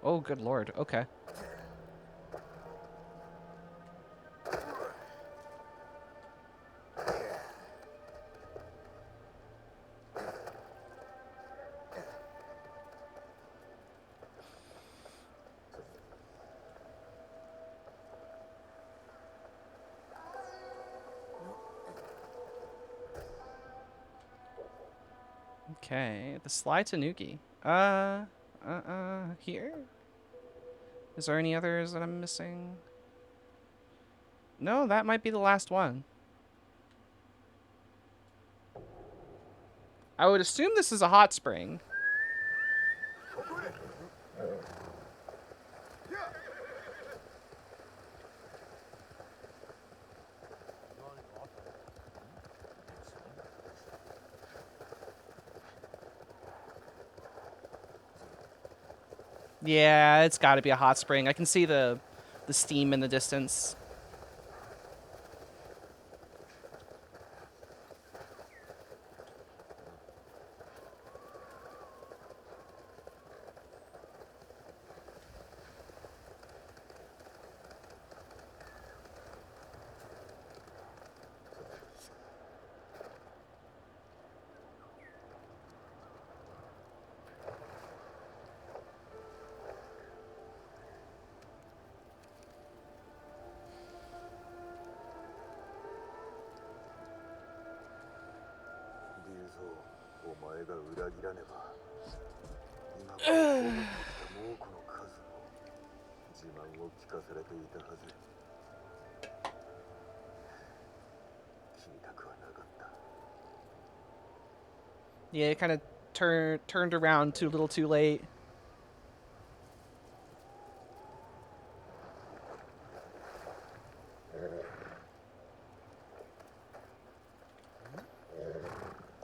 Oh, good lord. Okay. Okay, the Sly Tanuki. Here? Is there any others that I'm missing? No, that might be the last one. I would assume this is a hot spring. Yeah, it's got to be a hot spring. I can see the steam in the distance. Yeah, it kind of turned around too little too late.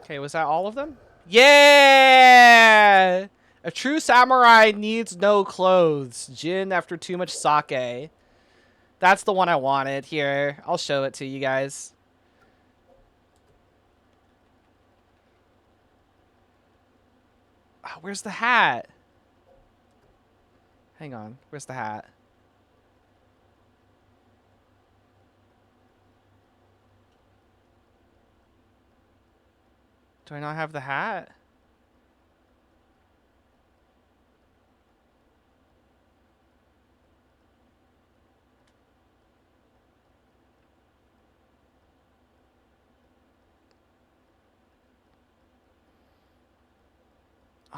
Okay, was that all of them? Yeah! A true samurai needs no clothes. Jin after too much sake. That's the one I wanted. Here, I'll show it to you guys. Oh, where's the hat? Hang on. Where's the hat? Do I not have the hat?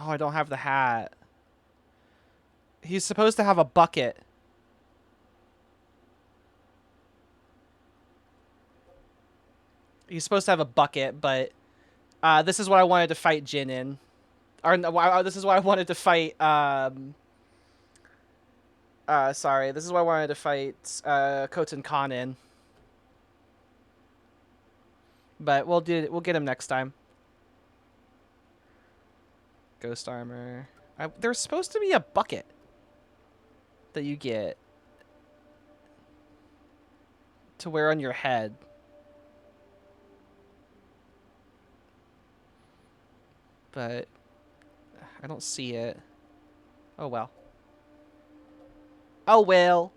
Oh, I don't have the hat. He's supposed to have a bucket. He's supposed to have a bucket, but this is what I wanted to fight Jin in. Or this is what I wanted to fight. Sorry, this is what I wanted to fight Khoten Khan in. But we'll get him next time. Ghost armor. There's supposed to be a bucket that you get to wear on your head. But I don't see it. Oh well. Oh well.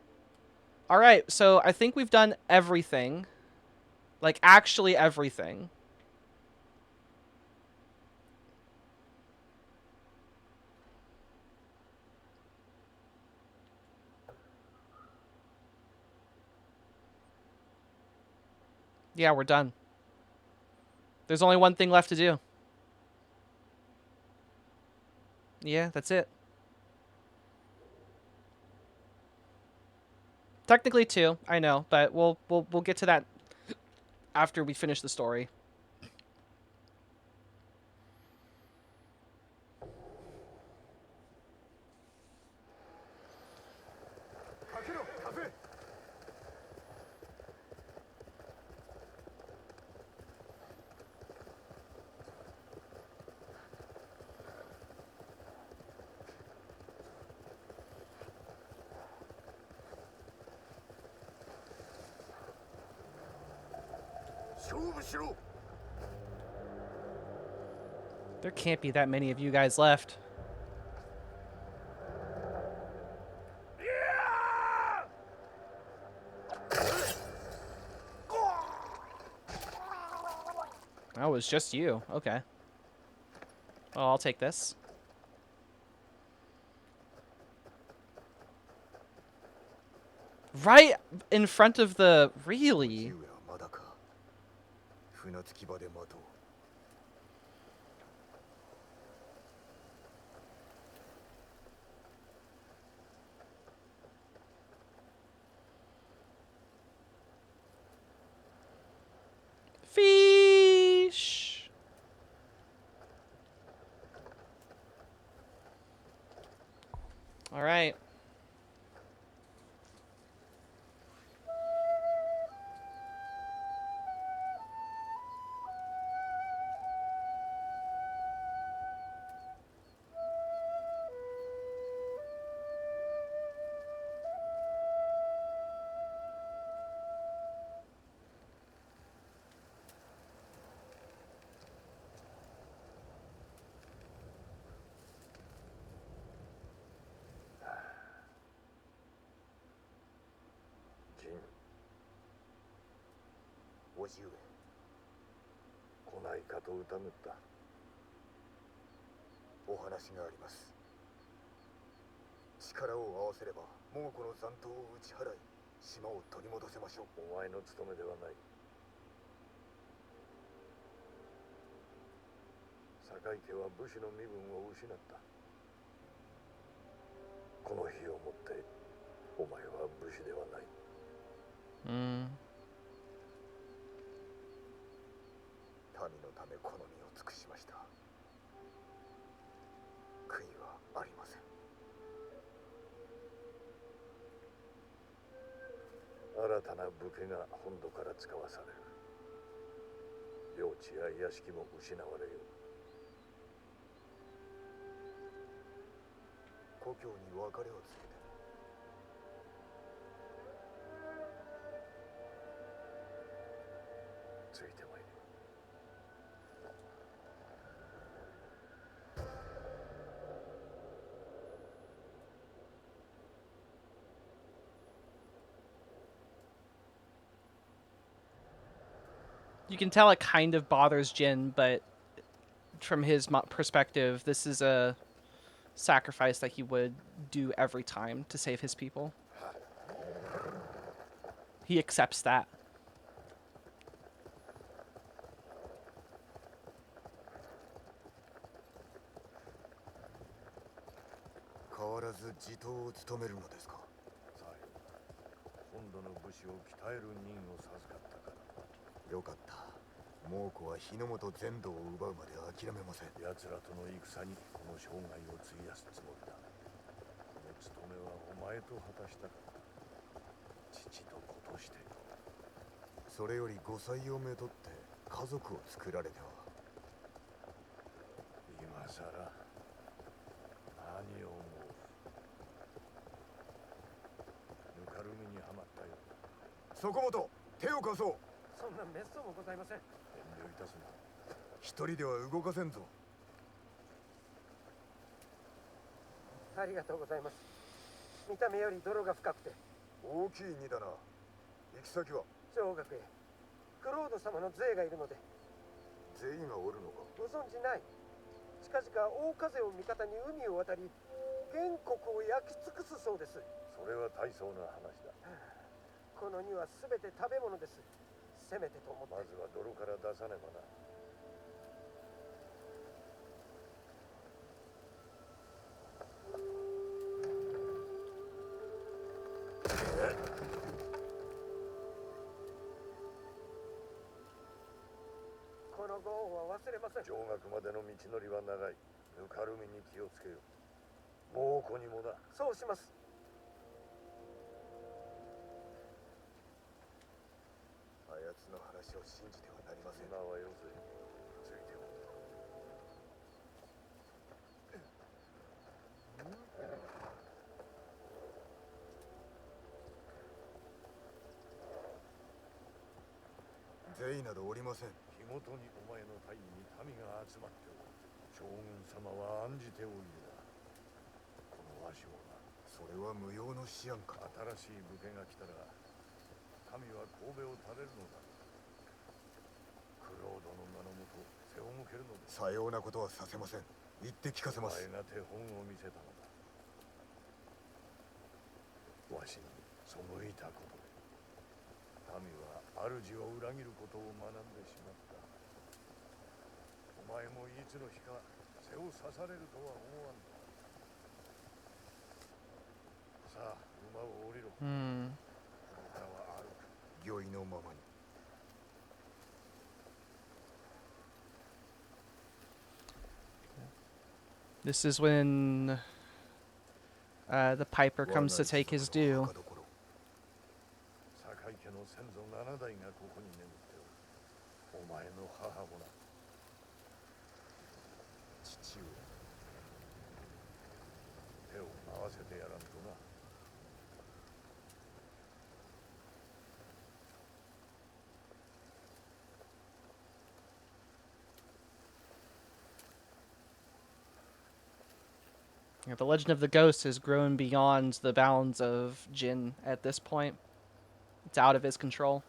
Alright, so I think we've done everything. Like, actually everything. Yeah, we're done. There's only one thing left to do. Yeah, that's it. Technically two, I know, but we'll get to that after we finish the story. There can't be that many of you guys left. Oh, it's just you. Okay. Oh, I'll take this. Right in front of the... Really? Fish! Alright.叔父上来ないかと疑ったお話があります力を合わせれば猛虎の残党を打ち払い島を取り戻せましょうお前の務めではない堺家は武士の身分を失ったこの日をもってお前は武士ではない民のためこの身を尽くしました悔いはありません新たな武家が本土から使わされる領地や屋敷も失われよう故郷に別れを告げてついてまいり You can tell it kind of bothers Jin, but from his perspective, this is a sacrifice that he would do every time to save his people. He accepts that. ず地頭を務めるのですか。さえ本土の武士を鍛える任を授かったから。よかった。猛虎は日の本全土を奪うまで諦めません。奴らとの戦にこの生涯を費やすつもりだ。この務めはお前と果たしたかった。父と子として。それより5歳をめとって家族を作られては。今さら何を思う。ぬかるみにはまったよ。そこもと手を貸そう。そんな滅相もございません。遠慮いたすな。一人では動かせんぞ。ありがとうございます。見た目より泥が深くて。大きい荷だな。行き先は。上学へクロード様の税がいるので。税がおるのか。ご存じない。近々大風を味方に海を渡り原国を焼き尽くすそうです。それは大層な話だ。この荷は全て食べ物です。せめてと思って。まずは泥から出さねばな。このご恩は忘れません。上学までの道のりは長い。ぬかるみに気をつけよう。猛虎にもな。そうします。あやつの話を信じてはなりません。今はよせ。ついてお税などおりません。日ごとにお前の大義に民が集まっておる。将軍様は案じておいでだ。このわしをな。それは無用の思案か。新しい武家が来たら民は神戸を垂れるのだ。クロードの名のもと背を向けるのです。さようなことはさせません。言って聞かせます。お前が手本を見せたのだ。わしに背いたことで民は主を裏切ることを学んでしまった。お前もいつの日か背を刺されるとは思わんの。さあ馬を降りろ。ここからは歩く。御意のままに。This is when the piper comes to take his due. 酒井家の先祖7代がここに眠っておる。お前の母もな。父上。手を合わせてやらんとな。The legend of the ghost has grown beyond the bounds of Jin at this point. It's out of his control.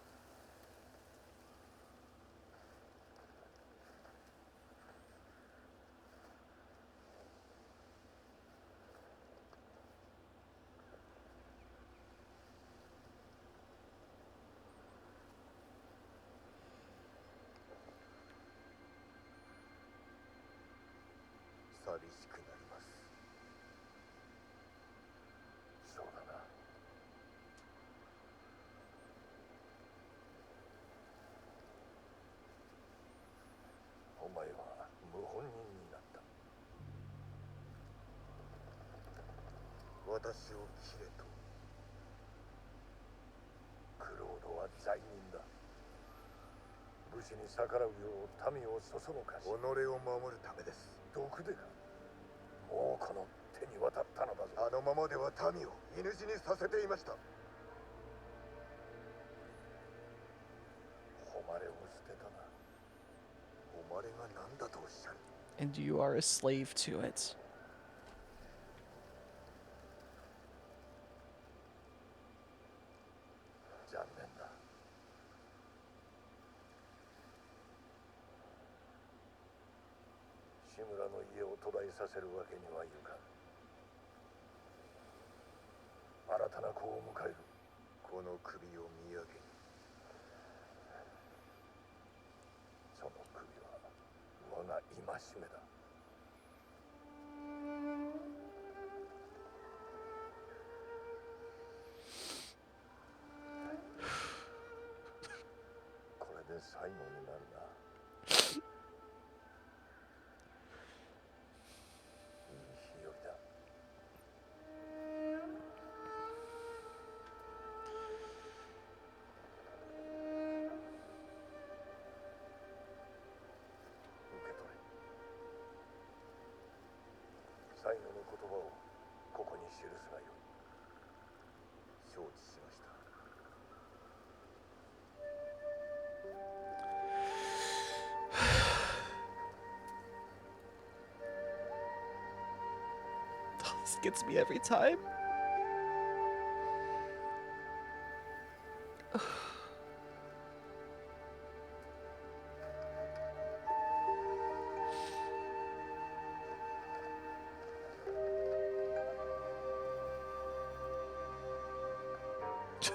お前は謀反人になった。私を切れと。クロードは罪人だ。武士に逆らうよう民をそそのかし。己を守るためです。毒でか。もうこの手に渡ったのだぞ。あのままでは民を犬死にさせていました。誉れを捨てたな。誉れが何だとおっしゃる。 And you are a slave to it. 残念だ。志村の家を途絶えさせるわけにはいかん。新たな子を迎える。この首を見上げに。その首は我が戒めだ。最後になるな。いい日和だ。受け取れ。最後の言葉をここに記すがよい。承知しました。This gets me every time.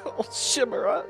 Oh, Shimura.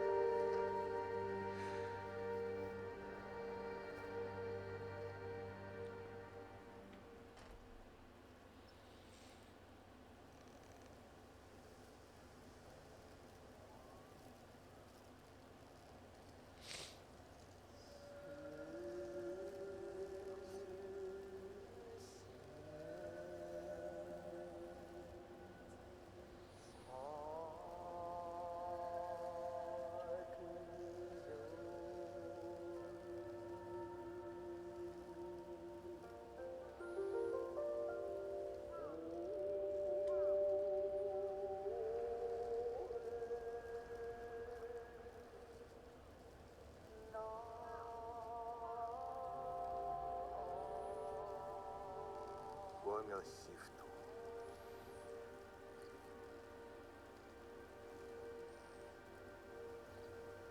我がシフト。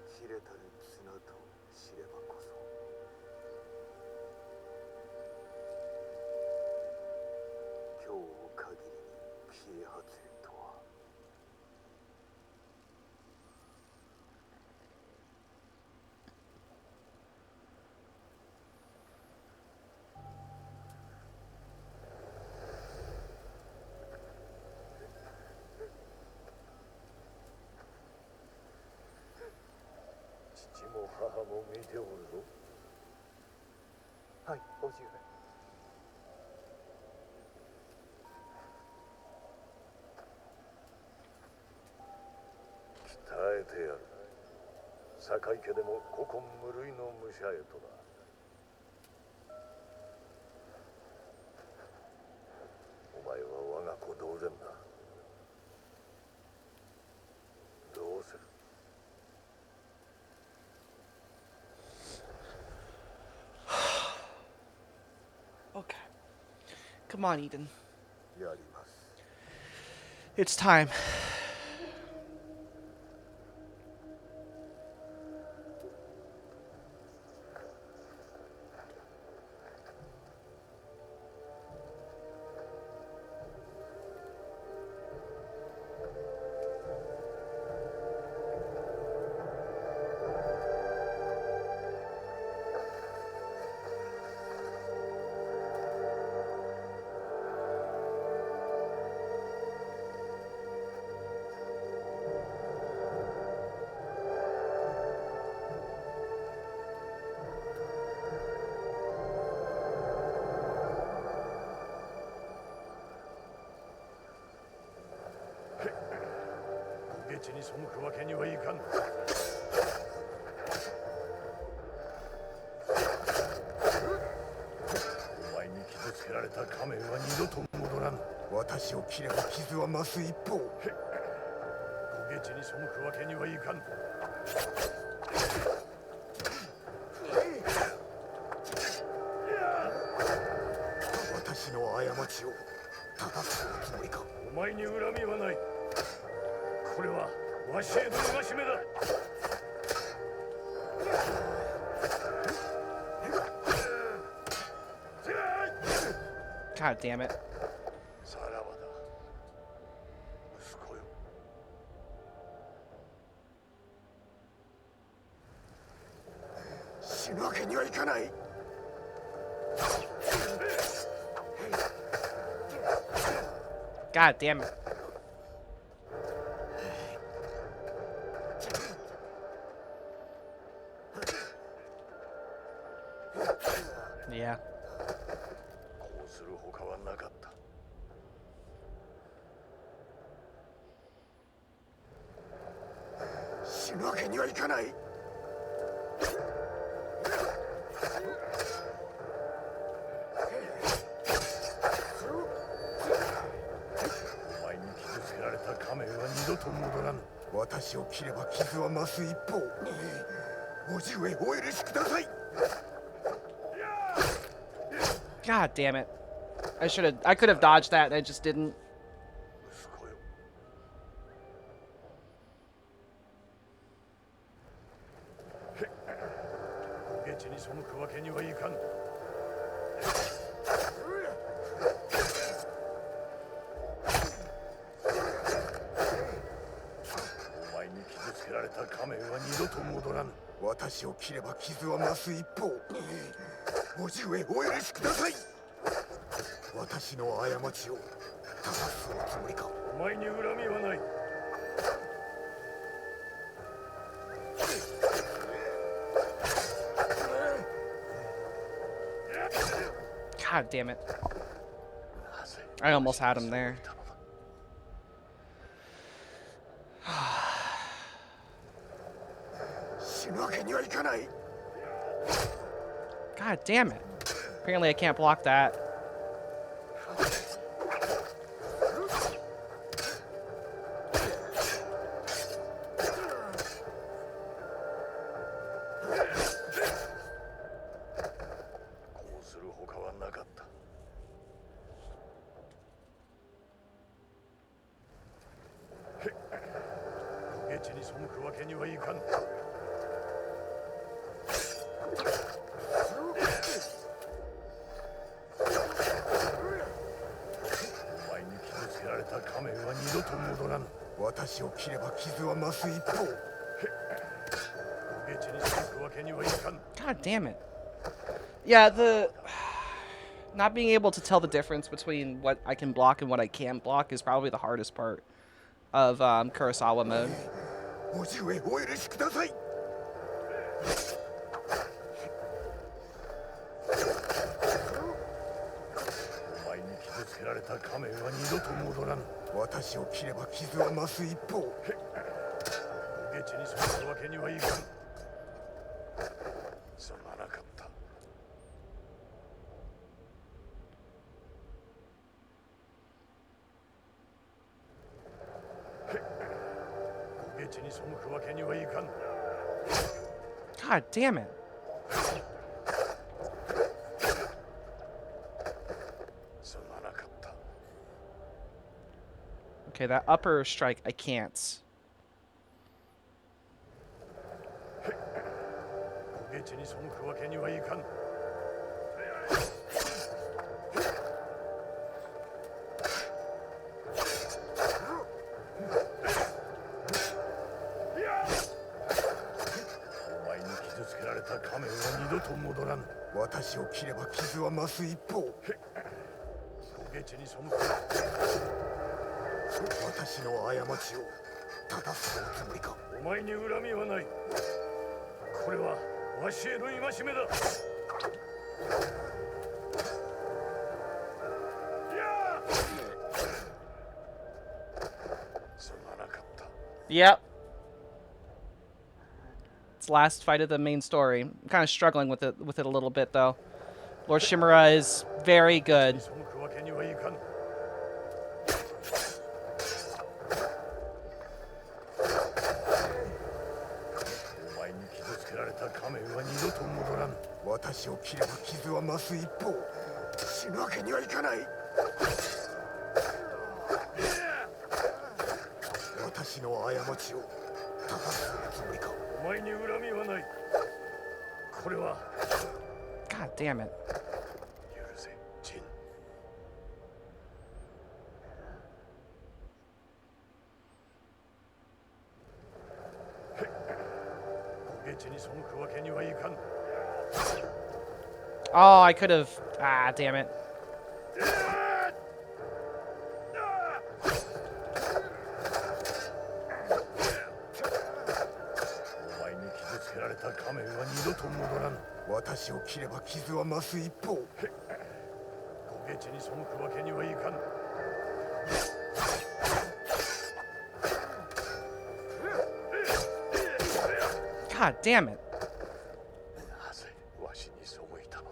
切れたる綱と知ればこそ、今日を限りに消え果てるとは。父も母も見ておるぞ。はい、叔父上。鍛えてやる。坂井家でも古今無類の武者へとな。お前は我が子同然だ。どうする？ Okay. Come on, Eden. やります。 It's time.地に背くわけにはいかん。お前に傷つけられた仮面は二度と戻らぬ。私を切れば傷は増す一方。ご下地に背くわけにはいかん。私の過ちを正すつもりか。お前に恨みはない。これはわしへの戒めだ。God damn it. さらばだ、息子よ。死ぬわけにはいかない。God damn it. Yeah. こうするほかはなかった。死ぬわけにはいかない。お前に傷つけられた仮面は二度と戻らぬ。私を切れば傷は増す一方。叔父上お許しください。 God damn it. I could have dodged that and I just didn't. 息子よ。ゲチに背くわけにはいかん。お前に傷つけられた仮面は二度と戻らぬ。私を切れば傷は増す一方。叔父上お許しください。私の過ちを正すおつもりか。お前に恨みはない。 God damn it. I almost had him there. 死ぬわけにはいかない。 God damn it. Apparently I can't block that.私を切れば傷は増す一方。 God damn it. Yeah, the not being able to tell the difference between what I can block and what I can't block is probably the hardest part of Kurosawa mode. 叔父上お許しください。 私を切れば傷は増す一方。 ゲチに背くわけにはいかん。すまなかった。ゲチに背くわけにはいかん。 God damn it. Okay, that upper strike, I can't. Yep. It's the last fight of the main story. I'm kind of struggling with it a little bit though. Lord Shimura is very good. God damn it. Oh, I could have. Ah, damn it. 私を切れば傷は増す一方。焦げ地に背くわけにはいかぬ。 God damn it. なぜわしに背いたのだ。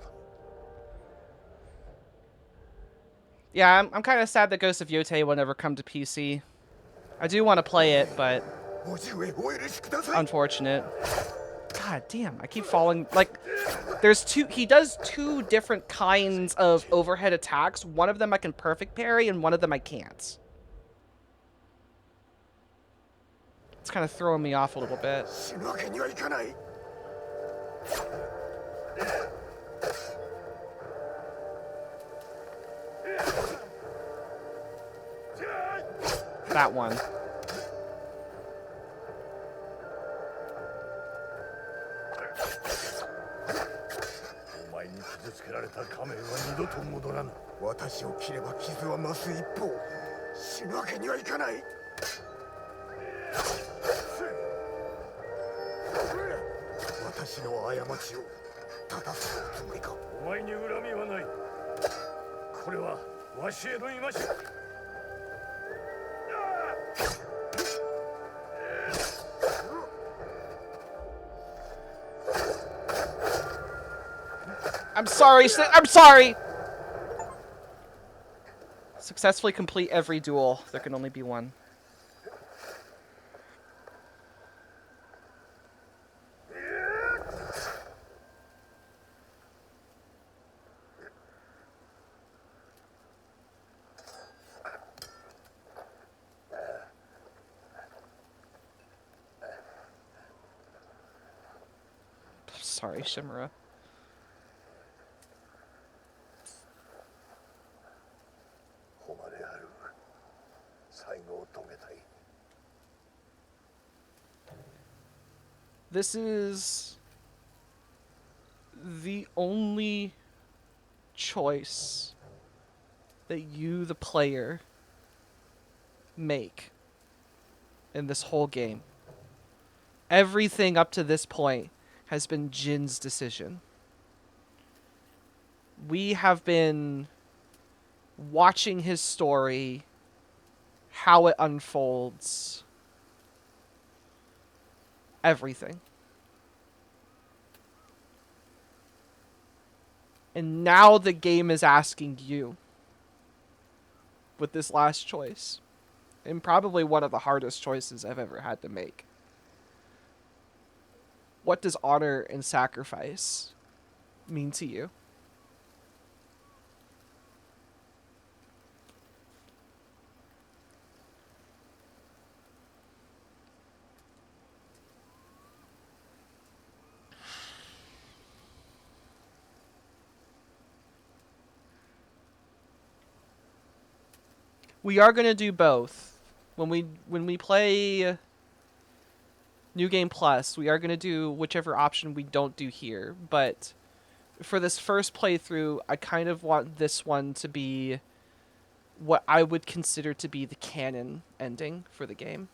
Yeah, I'm kind of sad that Ghost of Yotei will never come to PC. I do want to play it, but 叔父上お許しください。 unfortunate. God damn, I keep falling. Like, there's two. He does two different kinds of overhead attacks. One of them I can perfect parry, and one of them I can't. It's kind of throwing me off a little bit. 死ぬわけにはいかない。 That one. お前に傷つけられた仮面は二度と戻らぬ。私を切れば傷は増す一方。死ぬわけにはいかない。 私の過ちを正すつもりか。お前に恨みはない。これはわしへの戒め。 I'm sorry. I'm sorry. Successfully complete every duel. There can only be one. Sorry, Shimura. 誉れある最後を遂げたい。 This is the only choice that you, the player, make in this whole game. Everything up to this point has been Jin's decision. We have been watching his story, how it unfolds, everything. And now the game is asking you with this last choice, and probably one of the hardest choices I've ever had to make. What does honor and sacrifice mean to you? We are going to do both. When we play New Game Plus, we are going to do whichever option we don't do here, but for this first playthrough, I kind of want this one to be what I would consider to be the canon ending for the game.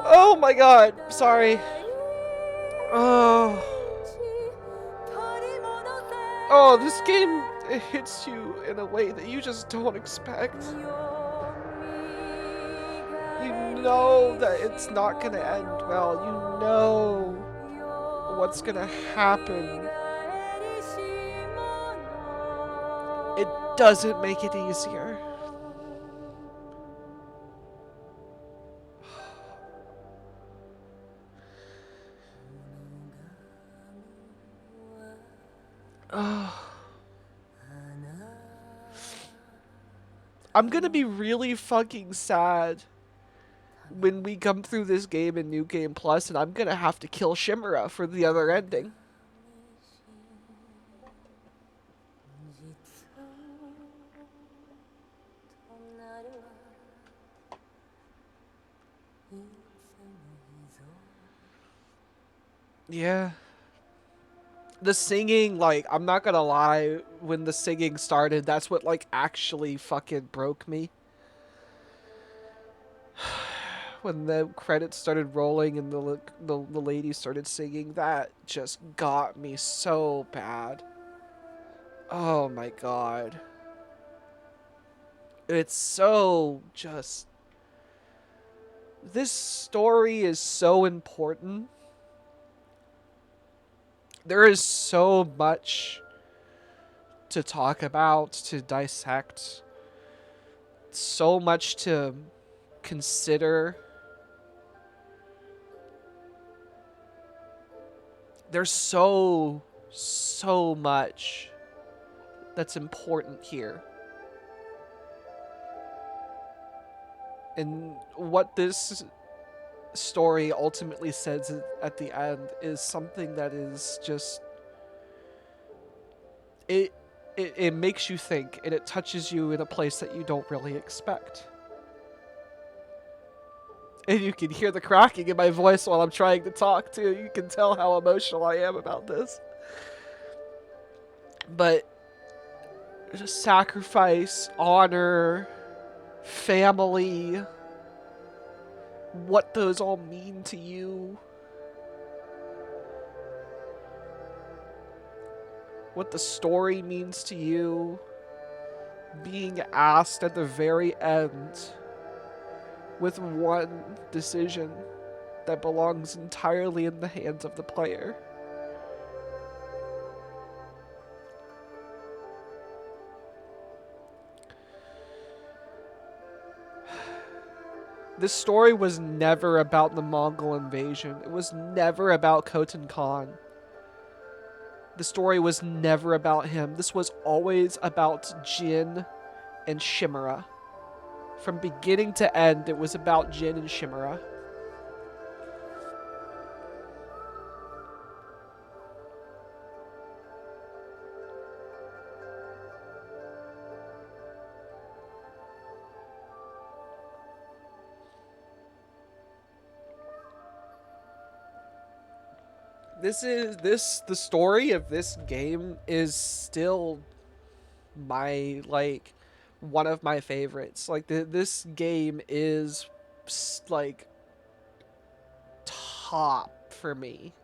Oh my god. Sorry. Oh. Oh, this game, it hits you in a way that you just don't expect. You know that it's not gonna end well. You know what's gonna happen. It doesn't make it easier. I'm gonna be really fucking sad when we come through this game in New Game Plus, and I'm gonna have to kill Shimura for the other ending. Yeah. The singing, like, I'm not gonna lie, when the singing started, that's what, like, actually fucking broke me. When the credits started rolling and the lady started singing, that just got me so bad. Oh my god. It's so just... This story is so important. There is so much to talk about, to dissect, so much to consider. There's so much that's important here. And what this story ultimately says at the end is something that is just... It makes you think, and it touches you in a place that you don't really expect. And you can hear the cracking in my voice while I'm trying to talk, too. You can tell how emotional I am about this. But just sacrifice, honor, family, what those all mean to you, what the story means to you, being asked at the very end with one decision that belongs entirely in the hands of the player. This story was never about the Mongol invasion. It was never about Khotan Khan. The story was never about him. This was always about Jin and Shimura. From beginning to end, it was about Jin and Shimura. The story of this game is still my, like, one of my favorites. Like, this game is, like, top for me.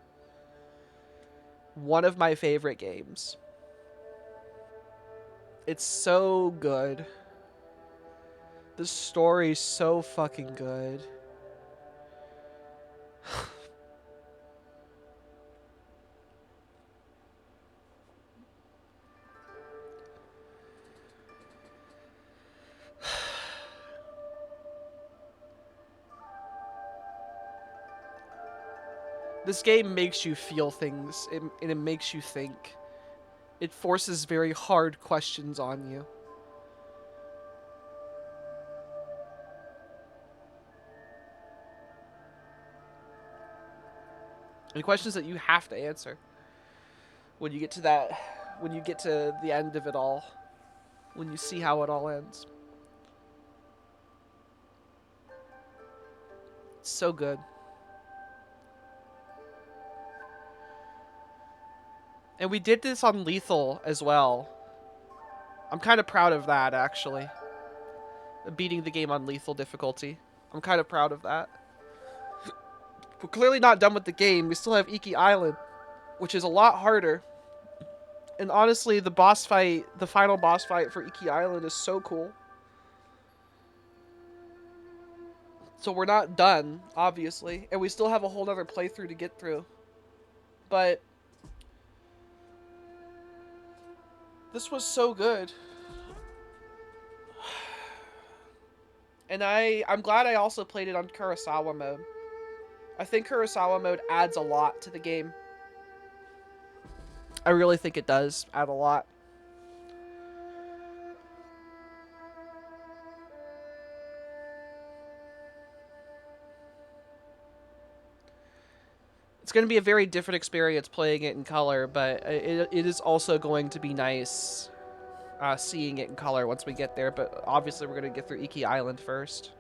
One of my favorite games. It's so good. The story's so fucking good. This game makes you feel things, and it makes you think. It forces very hard questions on you. And questions that you have to answer when you get to the end of it all, when you see how it all ends. It's so good. And we did this on Lethal as well. I'm kind of proud of that, actually. Beating the game on Lethal difficulty. I'm kind of proud of that. we're clearly not done with the game. We still have Iki Island, which is a lot harder. And honestly, the boss fight, the final boss fight for Iki Island is so cool. So we're not done, obviously, and we still have a whole other playthrough to get through. But this was so good. And I'm glad I also played it on Kurosawa mode. I think Kurosawa mode adds a lot to the game. I really think it does add a lot. It's going to be a very different experience playing it in color, but it is also going to be nice seeing it in color once we get there. But obviously, we're going to get through Iki Island first.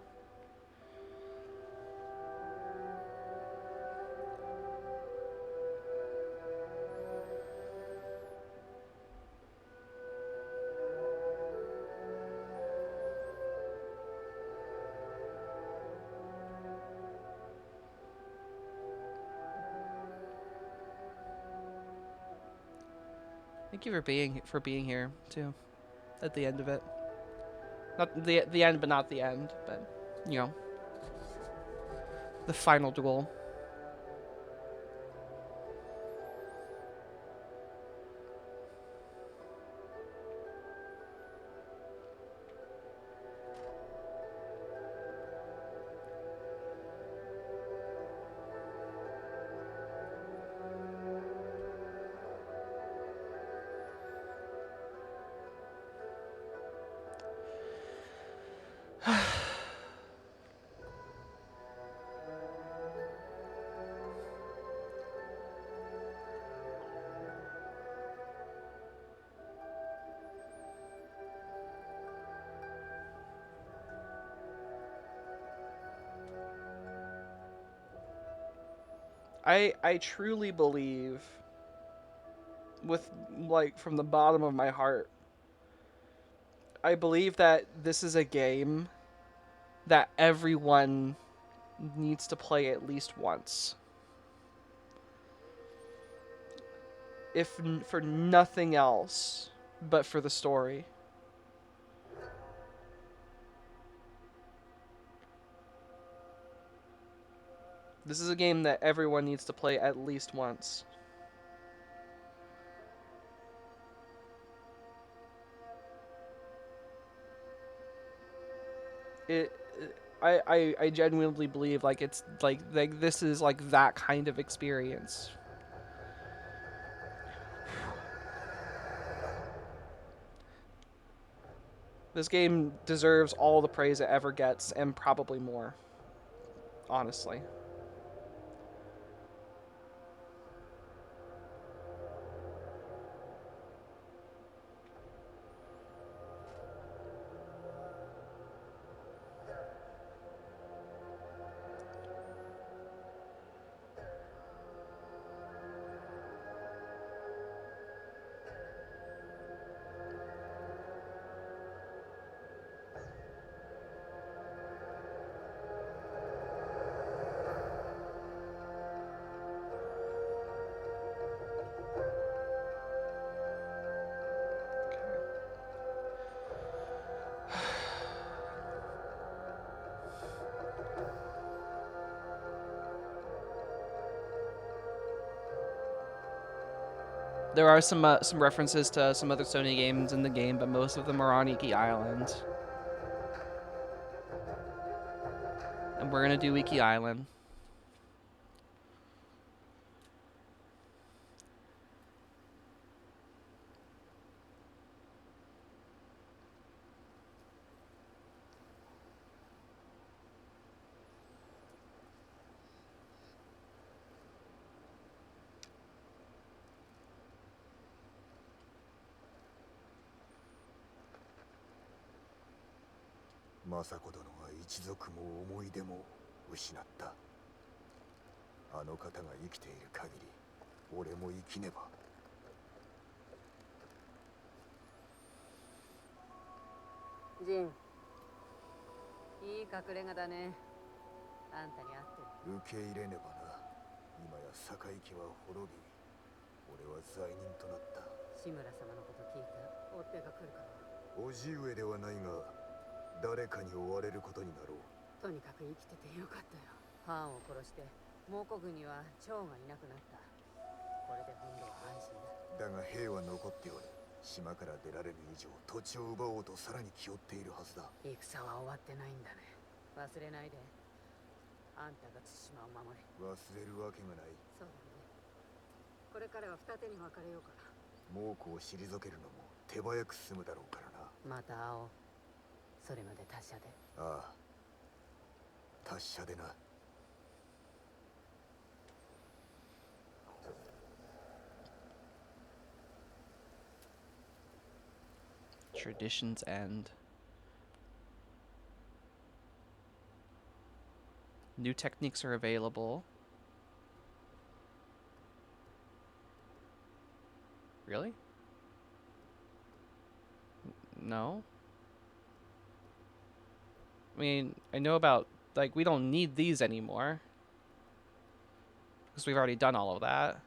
Thank you for being here too, at the end of it. Not the end, but not the end. But you know, the final duel. I truly believe, with like from the bottom of my heart, I believe that this is a game that everyone needs to play at least once. If for nothing else but for the story. This is a game that everyone needs to play at least once. It I genuinely believe like it's like this is like that kind of experience. This game deserves all the praise it ever gets and probably more. Honestly. There are some references to some other Sony games in the game, but most of them are on Iki Island. And we're gonna do Iki Island.政子殿は一族も思い出も失った。あの方が生きている限り俺も生きねば。ジン、いい隠れ家だね。あんたに合ってる。受け入れねばな。堺家は滅び、俺は罪人となった。志村様のこと聞いた。追っ手が来るかな。叔父上ではないが、誰かに追われることになろう。とにかく生きててよかったよ。ハーンを殺して蒙古軍には長がいなくなった。これで本土は安心だ。だが兵は残っており、島から出られる以上土地を奪おうとさらに気負っているはずだ。戦は終わってないんだね。忘れないで。あんたが対馬を守れ。忘れるわけがない。そうだね。これからは二手に分かれようか。猛虎を退けるのも手早く済むだろうからな。また会おう。それまで達者で。ああ、達者でな。Traditions end. New techniques are available. Really? No? I mean, I know about, like, we don't need these anymore. Because we've already done all of that.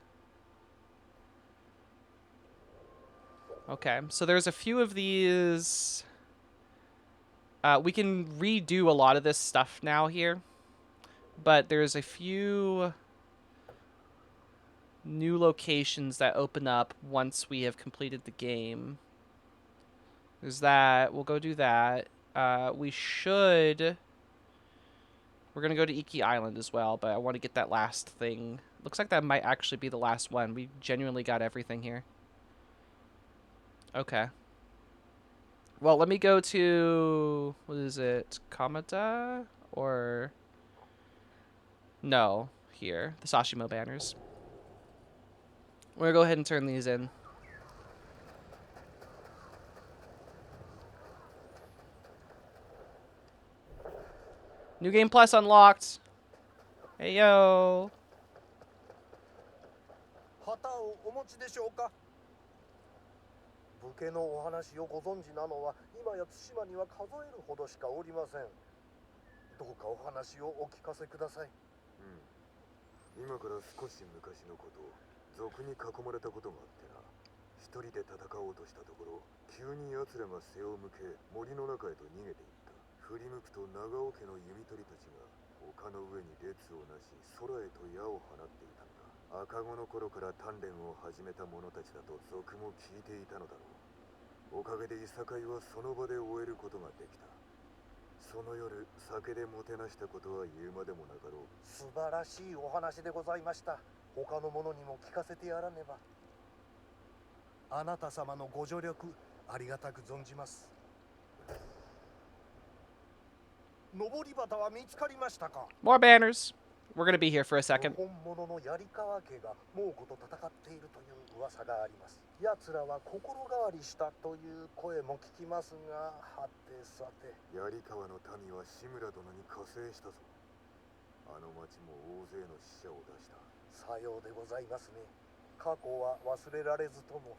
Okay, so there's a few of these. We can redo a lot of this stuff now here. But there's a few new locations that open up once we have completed the game. There's that. We'll go do that. We should... We're going to go to Iki Island as well, but I want to get that last thing. Looks like that might actually be the last one. We genuinely got everything here. Okay. Well, let me go to... What is it? Kamada? Or... No. Here. The Sashimo banners. We're going to go ahead and turn these in. New Game Plus unlocked. Hey, yo. 旗をお持ちでしょうか。武家のお話をご存知なのは今や対馬には数えるほどしかおりません。どうかお話をお聞かせください。今から少し昔のこと、賊に囲まれたことがあってな。一人で戦おうとしたところ、急に奴らが背を向け森の中へと逃げていった。振り向くと長尾家の弓取りたちが丘の上に列をなし空へと矢を放っていたんだ。赤子の頃から鍛錬を始めた者たちだと賊も聞いていたのだろう。おかげでいさかいはその場で終えることができた。その夜、酒でもてなしたことは言うまでもなかろう。素晴らしいお話でございました。他の者にも聞かせてやらねば。あなた様のご助力ありがたく存じます。登り旗は見つかりましたか？ More banners. We're going to be here for a second. 本物の槍川家が蒙古と戦っているという噂があります。奴らは心変わりしたという声も聞きますが、はてさて。槍川の民は志村殿に加勢したぞ。あの町も大勢の死者を出した。さようでございますね。過去は忘れられずとも、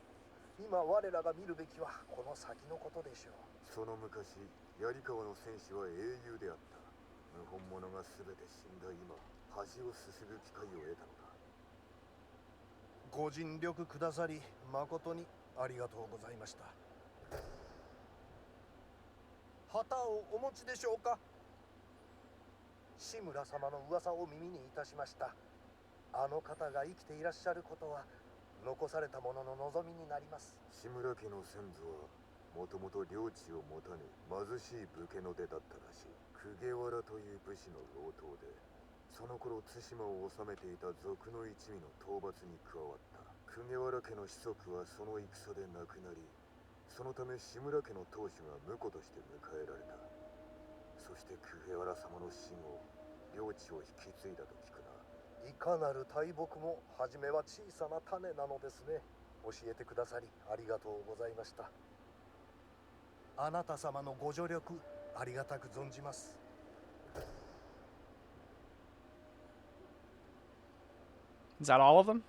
今我らが見るべきはこの先のことでしょう。その昔、槍川の戦士は英雄であった。謀反者が全て死んだ今、恥をすすぐ機会を得たのだ。ご尽力くださり誠にありがとうございました。旗をお持ちでしょうか？志村様の噂を耳にいたしました。あの方が生きていらっしゃることは残された者の望みになります。志村家の先祖はもともと領地を持たぬ貧しい武家の出だったらしい。公家原という武士の老頭で、その頃対馬を治めていた賊の一味の討伐に加わった。公家原家の子息はその戦で亡くなり、そのため志村家の当主が婿として迎えられた。そして公家原様の死後、領地を引き継いだと聞くな。いかなる大木も初めは小さな種なのですね。教えてくださりありがとうございました。あなた様のご助力ありがたく存じます。Is that all of them?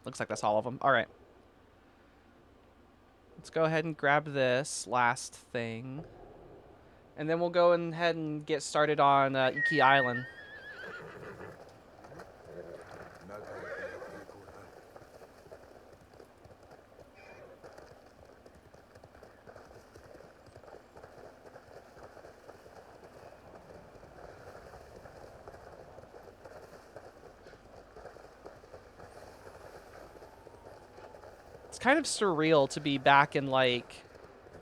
Looks like that's all of them. All right. Let's go ahead and grab this last thing. And then we'll go ahead and get started on Iki Island. 中へ kind of surreal to be back in, like,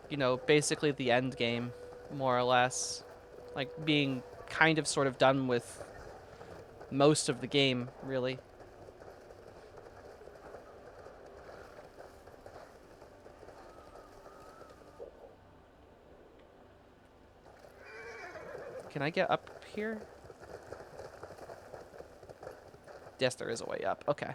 you know, basically the end game, more or less. Like, being kind of sort of done with most of the game, really. Can I get up here? Yes, there is a way up. Okay.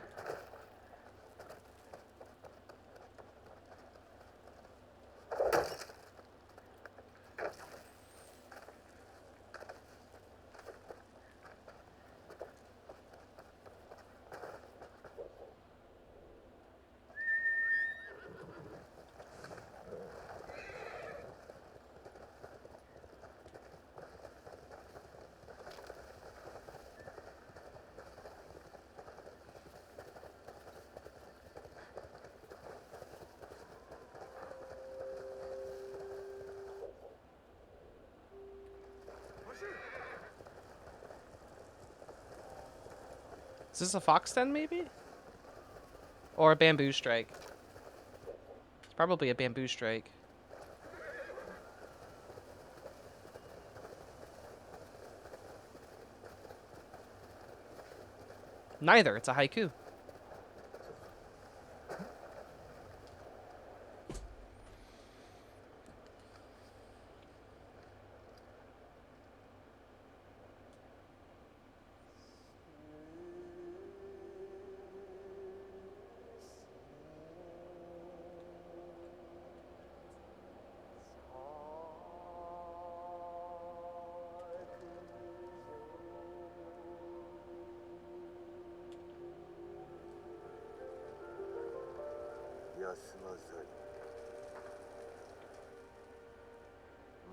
Is this a fox den, maybe? Or a bamboo strike? It's probably a bamboo strike. Neither. It's a haiku.休まざり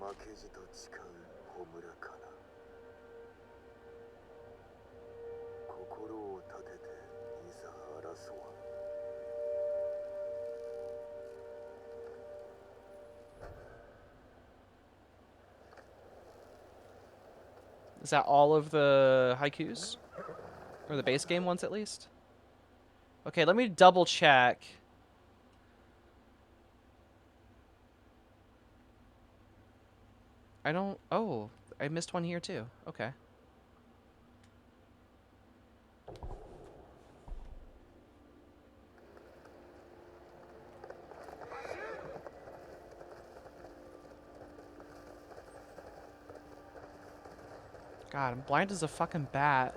負けじと誓う弔かな心を立てていざ争わ Is that all of the haikus? Or the base game ones, at least? Okay, let me double check. I don't... Oh, I missed one here, too. Okay. God, I'm blind as a fucking bat.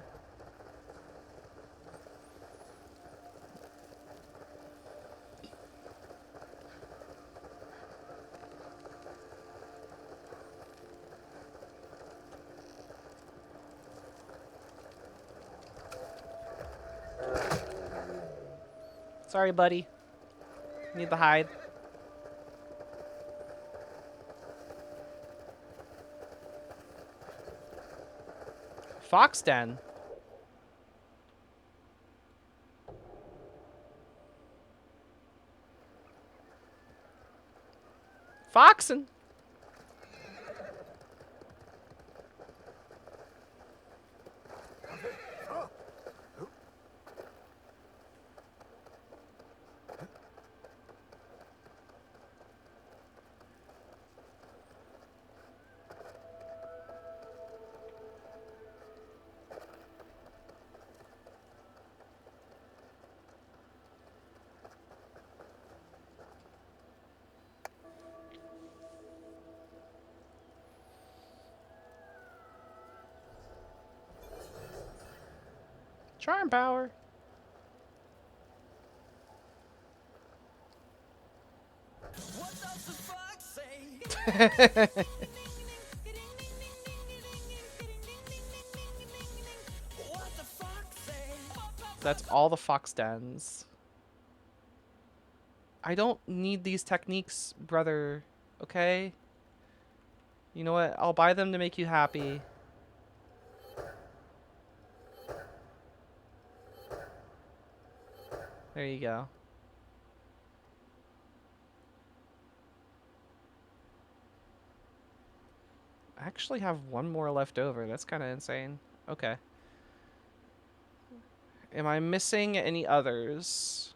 Sorry, buddy. Need the hide. Fox den. Foxen. Charm power. What does the fox say? What the fox say? That's all the fox dens. I don't need these techniques, brother. Okay? You know what? I'll buy them to make you happy. There you go. I actually have one more left over. That's kind of insane. Okay. Am I missing any others?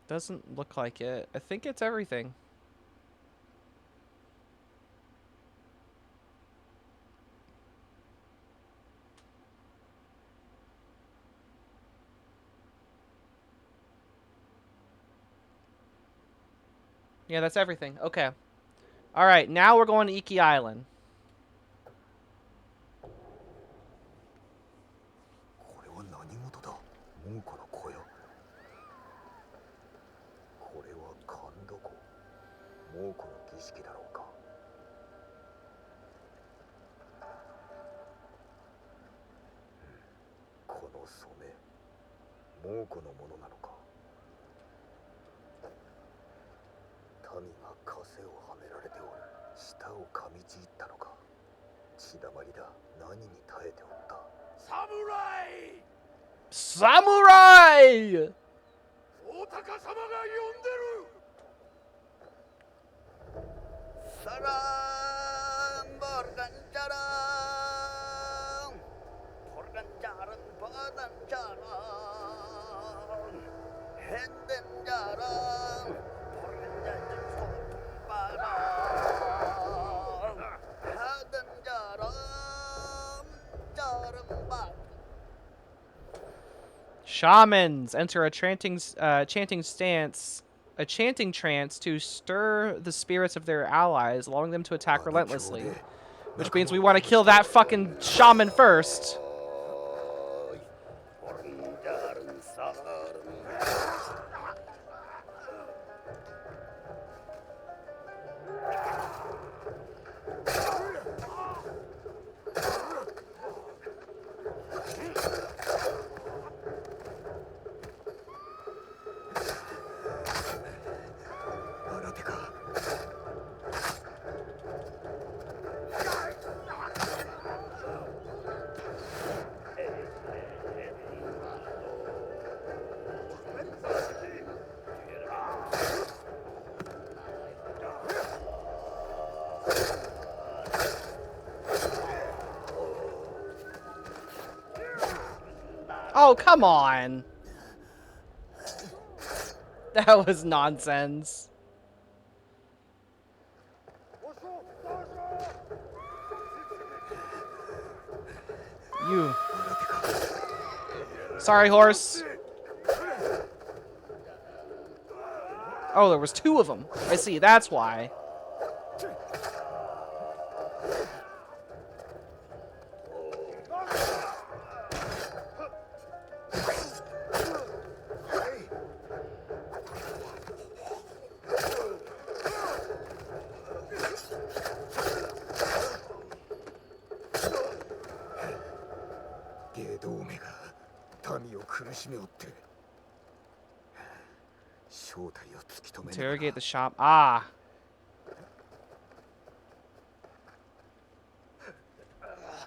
Doesn't look like it. I think it's everything. Yeah, that's everything. Okay. All right, now we're going to Iki Island. これは何事だ。猛虎の小屋。これは神床。猛虎の儀式だろうか。この染め、猛虎のものなのか。民が枷をはめられておる。舌を噛みちぎったのか。血だまりだ。何に耐えておった。サムライ。サムライ。大高様が呼んでる。Salam berganjaran, berganjaran, berganjaran, henden jaran, berganjaran sotumbaran, henden jaran, jaran bak. Shamans enter a chanting trance to stir the spirits of their allies, allowing them to attack relentlessly. Which means we want to kill that fucking shaman first. Berganjaran salam. Oh, come on. That was nonsense. You. Sorry, horse. Oh, there was two of them. I see, that's why. Interrogate the shop. Ah.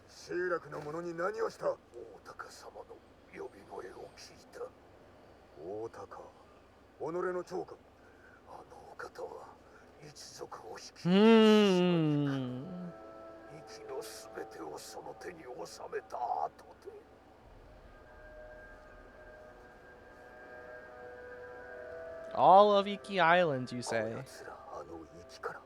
集落の者に何をした。大高様の呼び声を聞いた。大高、己の長官。あのお方は一族を率いて息のすべてをその手に収めた後で。All of Iki Island, you say? こやつらあの息から。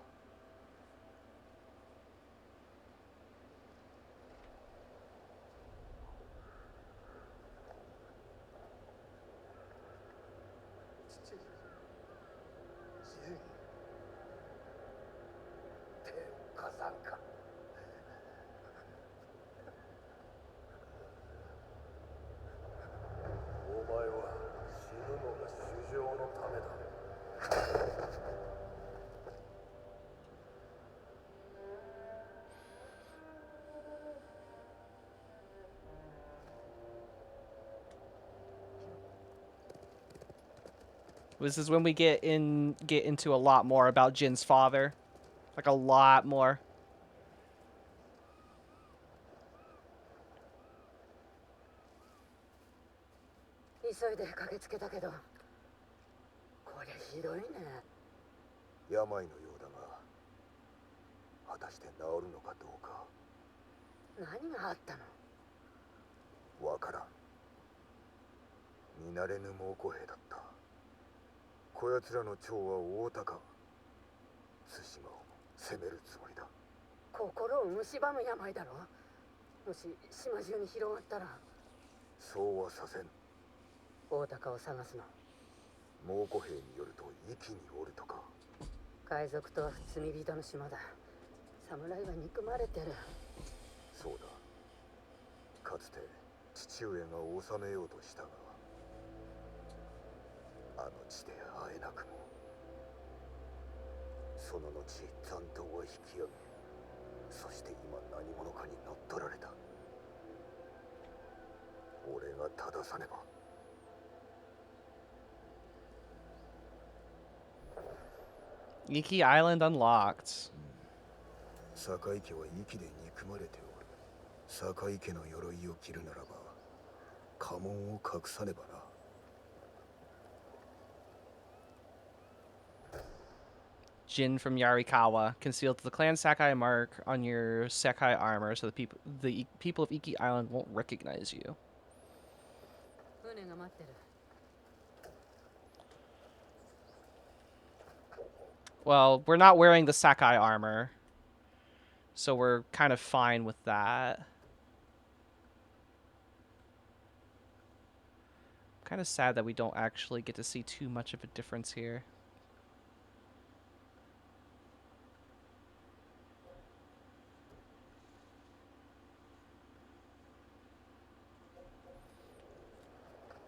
This is when we get into a lot more about Jin's father. Like a lot more. 急いで駆けつけたけど、こりゃひどいね。病のようだが、果たして治るのかどうか。何があったの？わからん。見慣れぬ猛虎兵だった。こやつらの長は大高対馬を攻めるつもりだ。心を蝕む病だろ。もし島中に広がったら。そうはさせん。大高を探すの。蒙古兵によると壱岐におるとか。海賊と罪人の島だ。侍は憎まれてる。そうだ。かつて父上が治めようとしたが、あの地で会えなくも。その後残党は引き上げ、そして今何者かに乗っ取られた。俺が正さねば。Iki Island unlocked. 坂井家は息で憎まれておる。坂井家の鎧を着るならば家紋を隠さねばな。Jin from Yarikawa concealed the clan Sakai mark on your Sakai armor, so the people of Iki Island won't recognize you. 船が待ってる。 Well, we're not wearing the Sakai armor, so we're kind of fine with that. Kind of sad that we don't actually get to see too much of a difference here.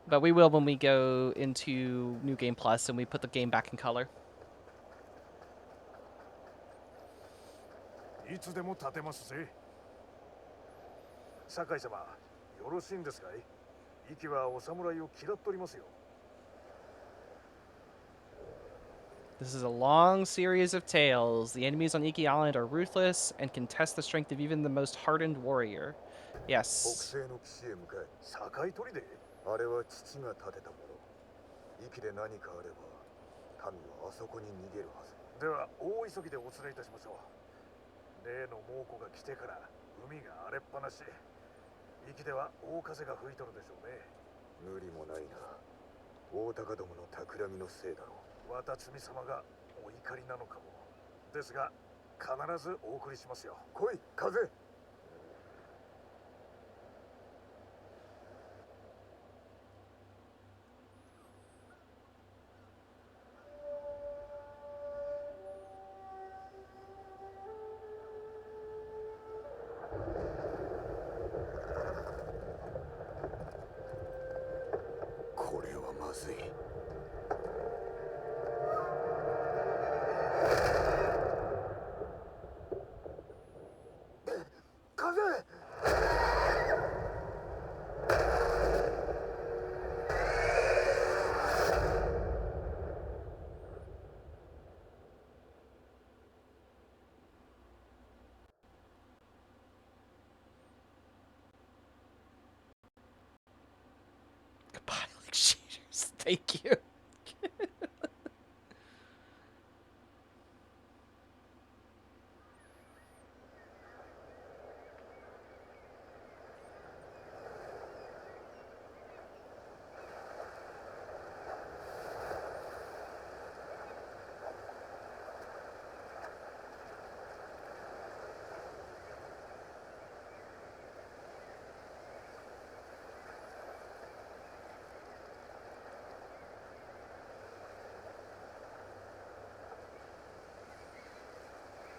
But we will when we go into New Game Plus and we put the game back in color. いつでも立てますぜ。酒井様、よろしいんですかい？息はお侍を嫌っとりますよ。 This is a long series of tales. The enemies on Iki Island are ruthless and can test the strength of even the most hardened warrior. 北 Yes. 西の岸へ向かえ。酒井砦？あれは父が建てたもの。息で何かあれば民はあそこに逃げるはず。では大急ぎでお連れいたしましょう。例の猛虎が来てから海が荒れっぱなし。息では大風が吹いとるでしょうね。無理もないな。大高どもの企みのせいだろう。渡積様がお怒りなのかも。ですが必ずお送りしますよ。来い、風。これはまずい。風。Goodbye, like cheaters. Thank you.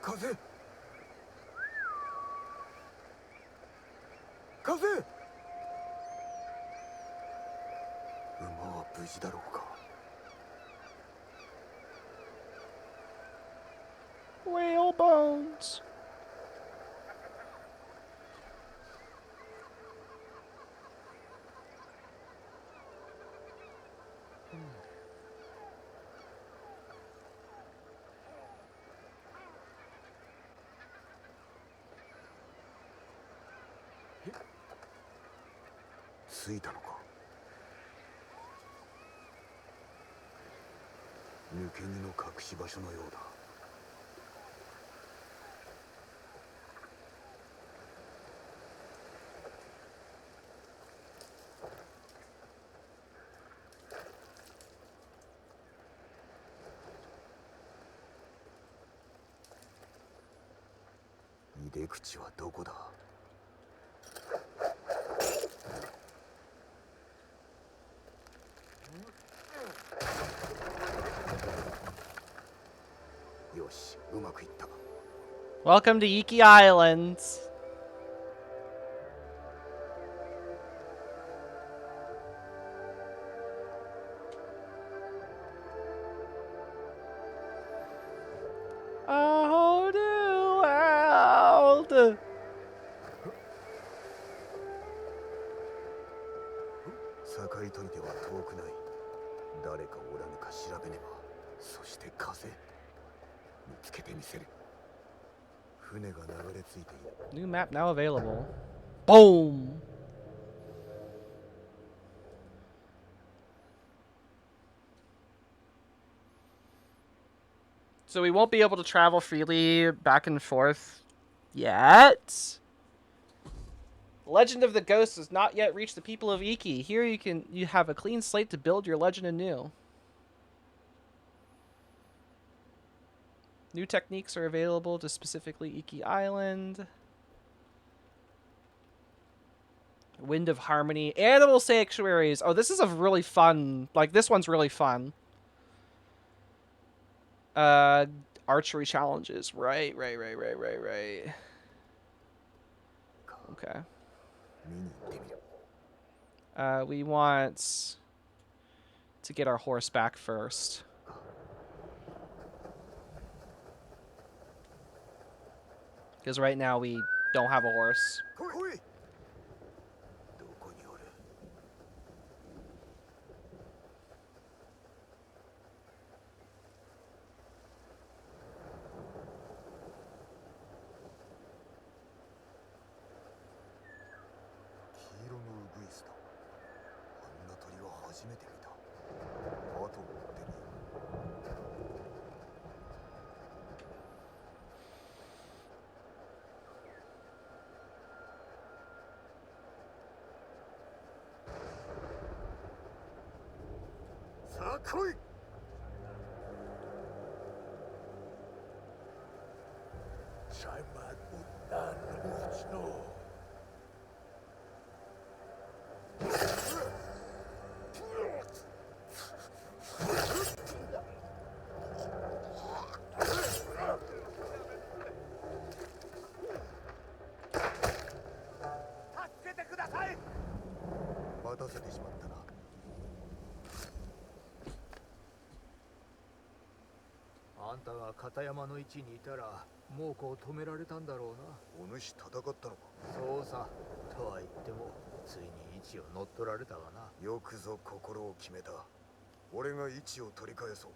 風。風。馬は無事だろうか。Whale bones. Eh? 着いたのか。抜け荷の隠し場所のようだ。出口はどこだ。よし、うまくいった。 Welcome to Iki Islands. A whole new world. 堺砦は遠くない。誰かおらぬか調べねば。そして風、見つけてみせる。船が流れ着いている。 New map now available. Boom. So we won't be able to travel freely back and forth yet. Legend of the Ghost has not yet reached the people of Iki. Here you have a clean slate to build your legend anew. New techniques are available to specifically Iki Island. Wind of Harmony. Animal Sanctuaries. Oh, this is a really fun... Like, this one's really fun. Archery challenges. Right. Okay. We want to get our horse back first. Because right now we don't have a horse. どこにおる。黄色のウグイスだ。あんな鳥は初めて見た。後を追ってみよう。さあ来い。Sangat hutan musno. Tasukete 待たせてしまったな。あんたが片山の位置にいたら猛虎を止められたんだろうな。お主戦ったのか。そうさ。とは言ってもついに位置を乗っ取られたがな。よくぞ心を決めた。俺が位置を取り返そう。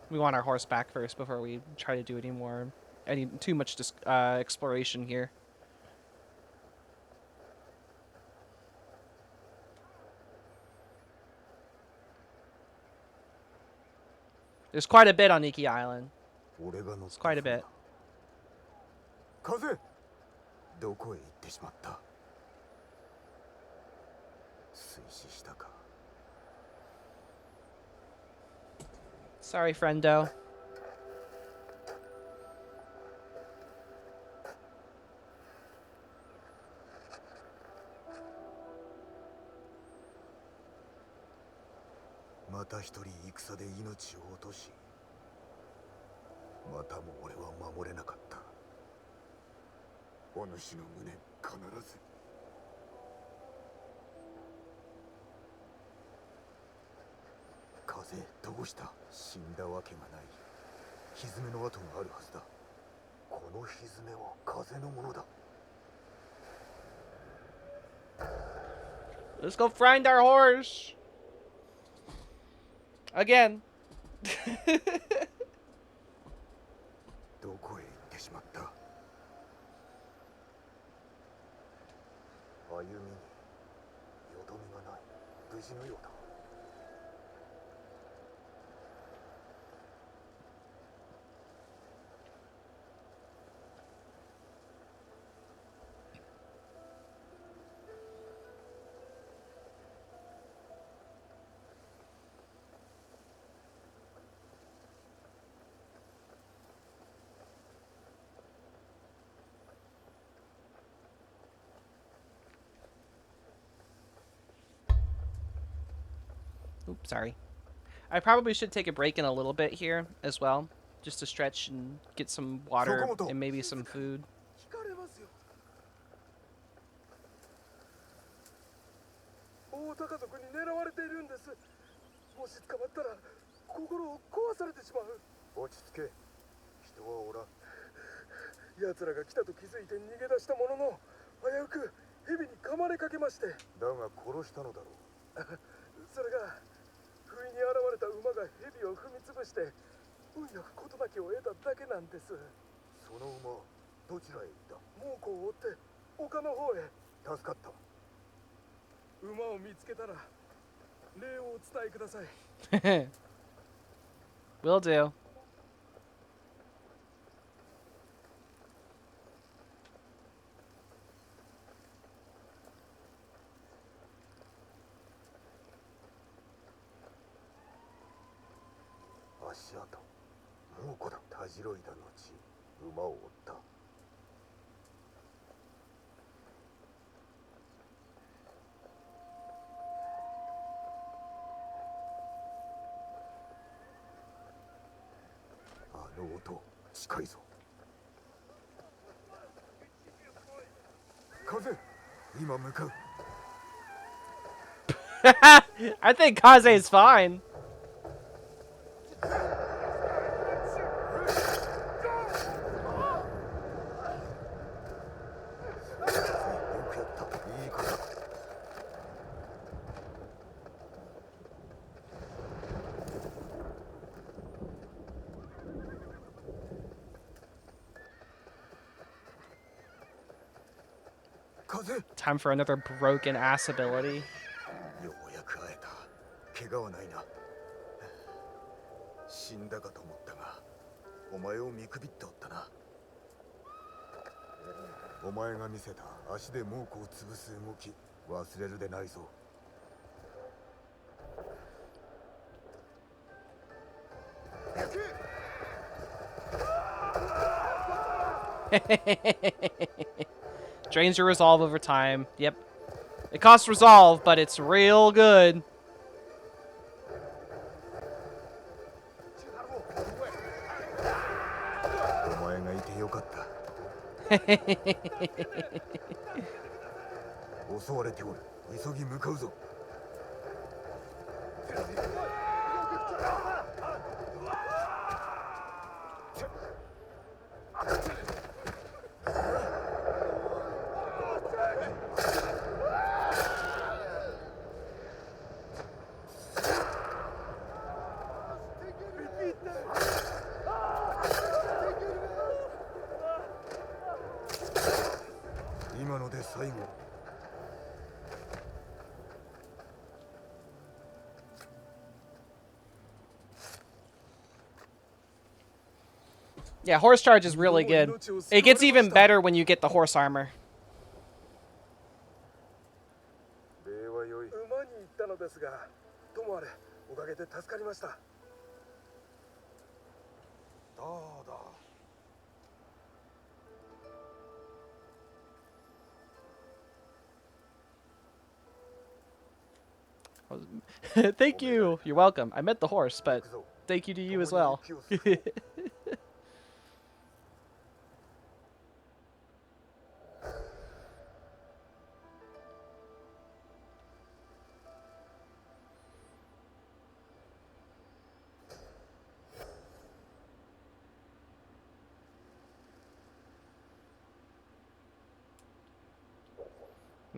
We want our horse back first before we try to do too much exploration here. There's quite a bit on Iki Island. 俺が乗っ It's quite a bit. 風、どこへ行ってしまった。水死したか。 Sorry, friendo. また一人戦で命を落とし、またも俺は守れなかった。お主の胸、必ず。風、どうした。死んだわけがない。蹄の跡があるはずだ。この蹄は風のものだ。 Let's go find our horse. Again. どこへ行ってしまった。歩みによどみがない。無事のようだ。 All Oops, sorry. I probably should take a break in a little bit here as well, just to stretch and get some water and maybe some food. 聞かれますよ。大高族に狙われているんです。もし捕まったら心を壊されてしまう。落ち着け。人はおらん。奴らが来たと気づいて逃げ出したものの、危うく蛇に噛まれかけまして。だが殺したのだろう。それが不意に現れた馬が蛇を踏みつぶして運よく事なきを得ただけなんです。その馬どちらへ行った？猛虎を追って丘の方へ。助かった。馬を見つけたら礼をお伝えください。Will do. 足跡。猛虎だ。たじろいだ後馬を追った。あの音近いぞ。風今向かう。I think Kaze is fine. よくやった。いい子だ。風。 Time for another broken ass ability. ようやく会えた。怪我はないな。死んだかと思ったが、お前を見くびっておったな。お前が見せた足で猛虎を潰す動き、忘れるでないぞ。Drains your resolve over time. Yep. It costs resolve, but it's real good. お前がいてよかった。襲われておる。急ぎ向かうぞ。今ので最後。 Yeah, horse charge is really good. It gets even better when you get the horse armor. 礼はよい。馬に行ったのですが、ともあれおかげで助かりました。どうだ。 Thank you. You're welcome. I meant the horse, but thank you to you as well.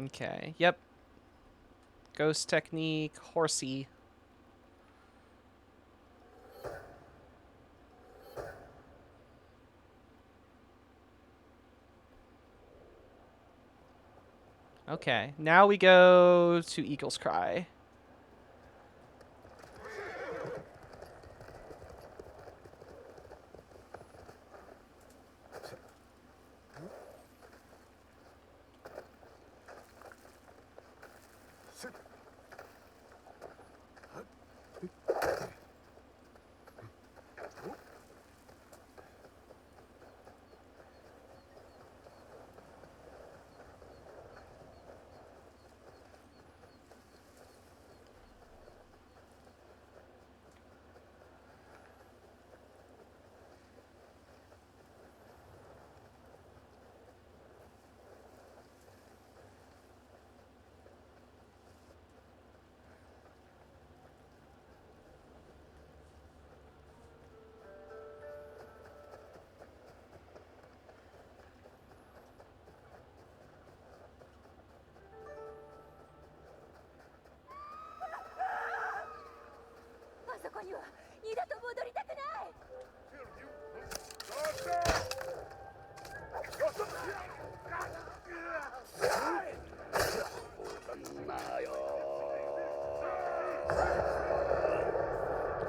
Okay. Yep. Ghost technique, horsey. Okay, now we go to Eagle's Cry.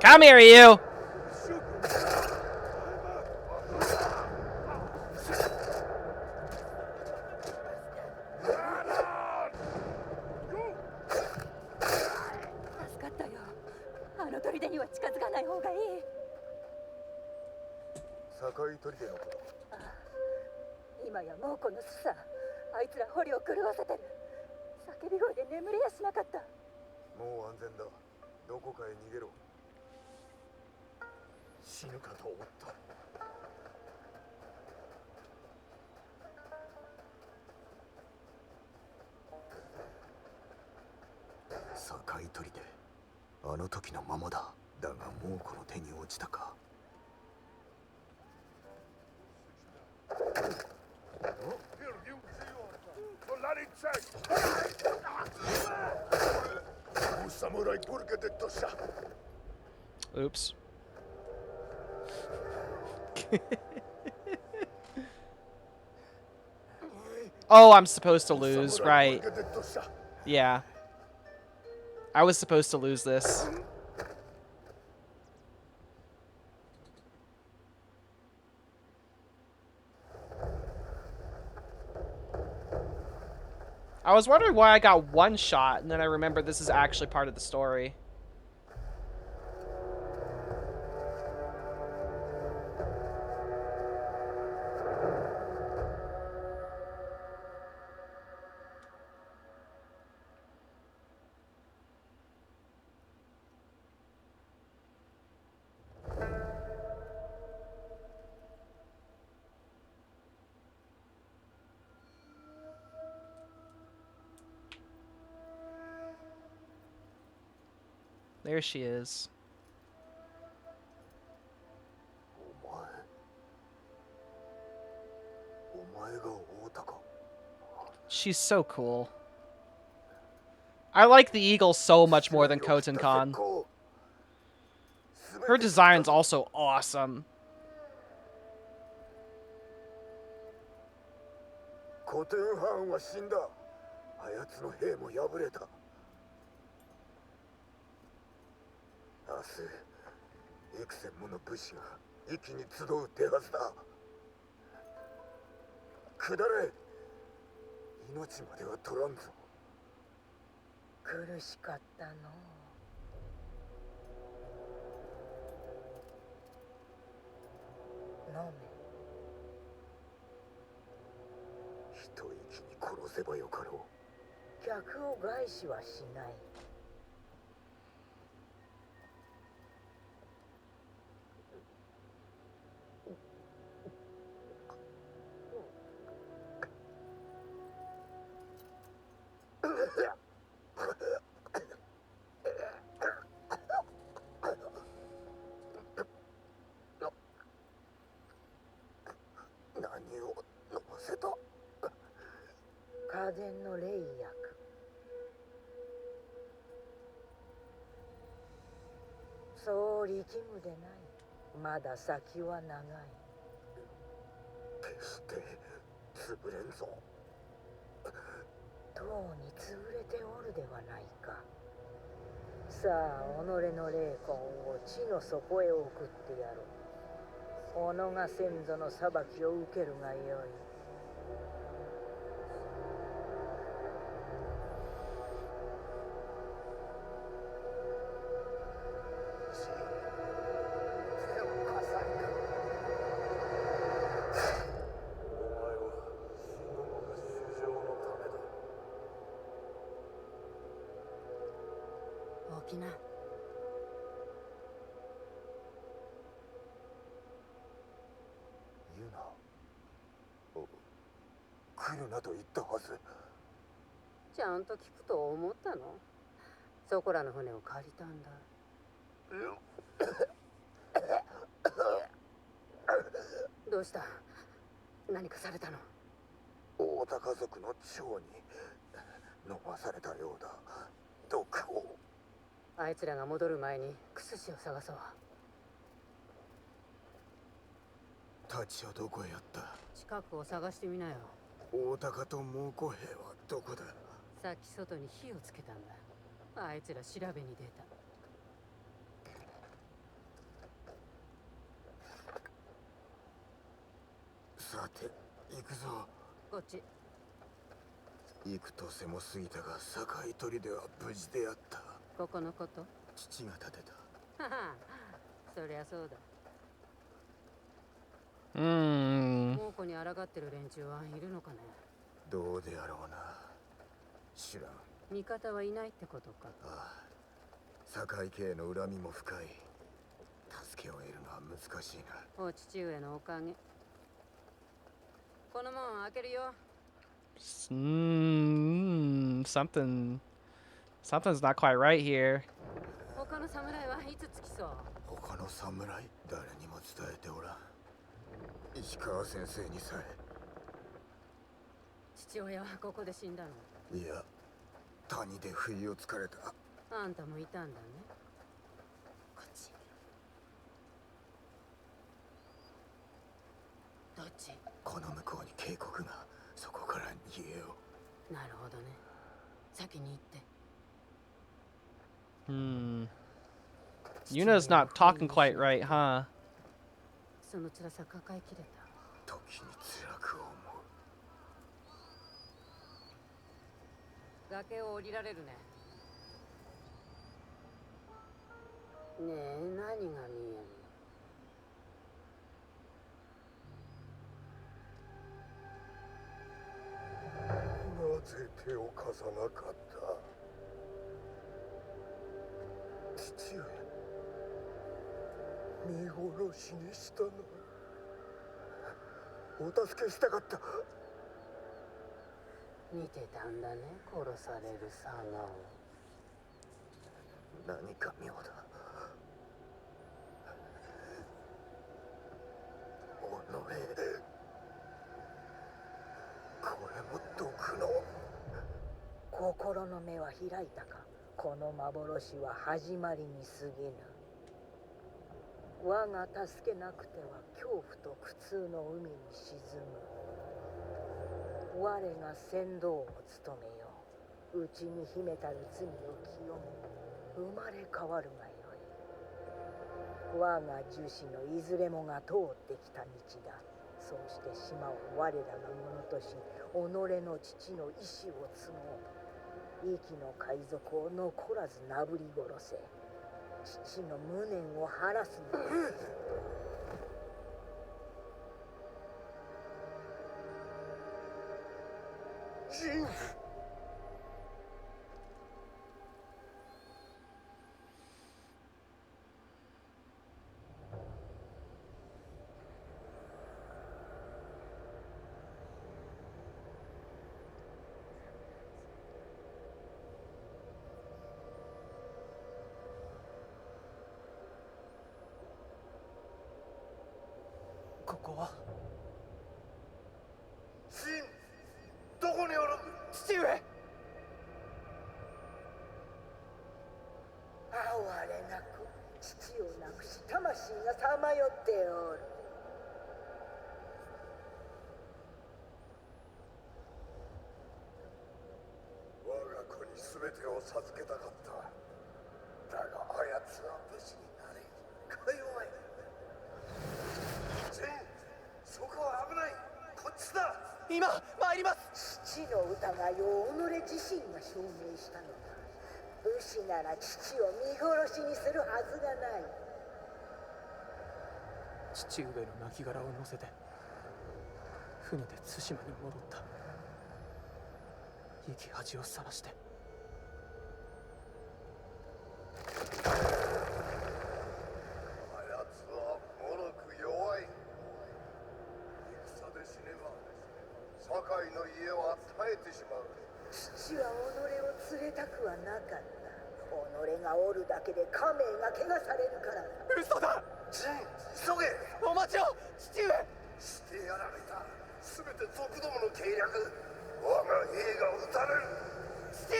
Come here, you!助かったよ。あの砦には近づかない方がいい。境砦のこと。今や猛虎の巣さ。あいつら捕虜を狂わせてる。叫び声で眠れやしなかった。もう安全だ。どこかへ逃げろ。死ぬかと思った。境砦、あの時のままだ。だがもうこの手に落ちたか。侍ポルケデッド社。 Oops. Oh, I'm supposed to lose, right? Yeah. I was supposed to lose this. I was wondering why I got one shot, and then I remembered this is actually part of the story. There she is. お前が太田か。 She's so cool. I like the eagle so much more than Koten Khan. Her design's also awesome. コテンハーンは死んだ。あやつの兵も敗れた。明日、幾千もの武士が一気に集う手はずだ。下れ。命までは取らんぞ。苦しかったの。飲め。一息に殺せばよかろう。客を害しはしない。何を飲ませた。家電の霊薬。そう力むでない。まだ先は長い。決して潰れんぞ。とうに潰れておるではないか。さあ、己の霊魂を地の底へ送ってやろう。己が先祖の裁きを受けるがよい。手を貸さんか。お前は死ぬのが衆生のためだ。起きな。ユナ。来るなと言ったはず。ちゃんと聞くと思ったの？そこらの船を借りたんだ。どうした？何かされたの？大田家族の長に飲まされたようだ。毒を。あいつらが戻る前にクスシを探そう。太刀はどこへやった。近くを探してみなよ。大高と猛虎兵はどこだ。さっき外に火をつけたんだ。あいつら調べに出た。さて行くぞ。こっち。幾年も過ぎたが堺砦は無事であった。ここのこと。父が建てた。ははそりゃそうだ。猛虎に抗ってる連中はいるのかね。どうであろうな。知らん。味方はいないってことか。ああ、堺家への恨みも深い。助けを得るのは難しいな。お父上のおかげ。この門開けるよ。Something's not quite right here. 他の侍はいつ着きそう？他の侍誰にも伝えておらん。石川先生にさえ。父親はここで死んだの？いや、谷で不意をつかれた。あんたもいたんだね。こっち。どっち？この向こうに渓谷が。そこから逃げよう。なるほどね。先に行って。Yuna's not talking quite right, huh? その辛さ抱えきれた。時に辛く思う。崖を降りられるね。ねえ、何が見える？なぜ手を貸さなかった？父上、見殺しにしたの。お助けしたかった。見てたんだね、殺される様を。何か妙だ。おのれ、これも毒の。心の目は開いたか。この幻は始まりに過ぎぬ。我が助けなくては恐怖と苦痛の海に沈む。我が船頭を務めよう。内に秘めたる罪を清め、生まれ変わるがよい。我が樹脂のいずれもが通ってきた道だ。そうして島を我らがものとし、己の父の意志を継ごう。息の海賊を残らずなぶり殺せ。父の無念を晴らすのです。ジン！ここはジン！どこにおる？父上。哀れなく父を亡くし魂がさまよっておる。我が子に全てを授けたかった。だがあやつは武士になれか弱い。ジン、そこは危ない。こっちだ。今参ります。父の疑いを己自身が証明したのだ。武士なら父を見殺しにするはずがない。父上の亡骸を乗せて船で対馬に戻った。生き恥をさらして。あやつは脆く弱い。戦で死ねば堺の家は絶えてしまう。父は己を連れたくはなかった。己がおるだけで家名が怪我されるからだ。嘘だ。ジン、急げ。お待ちを、父上。してやられた。全て賊どもの計略。我が兵が撃たれる。父上。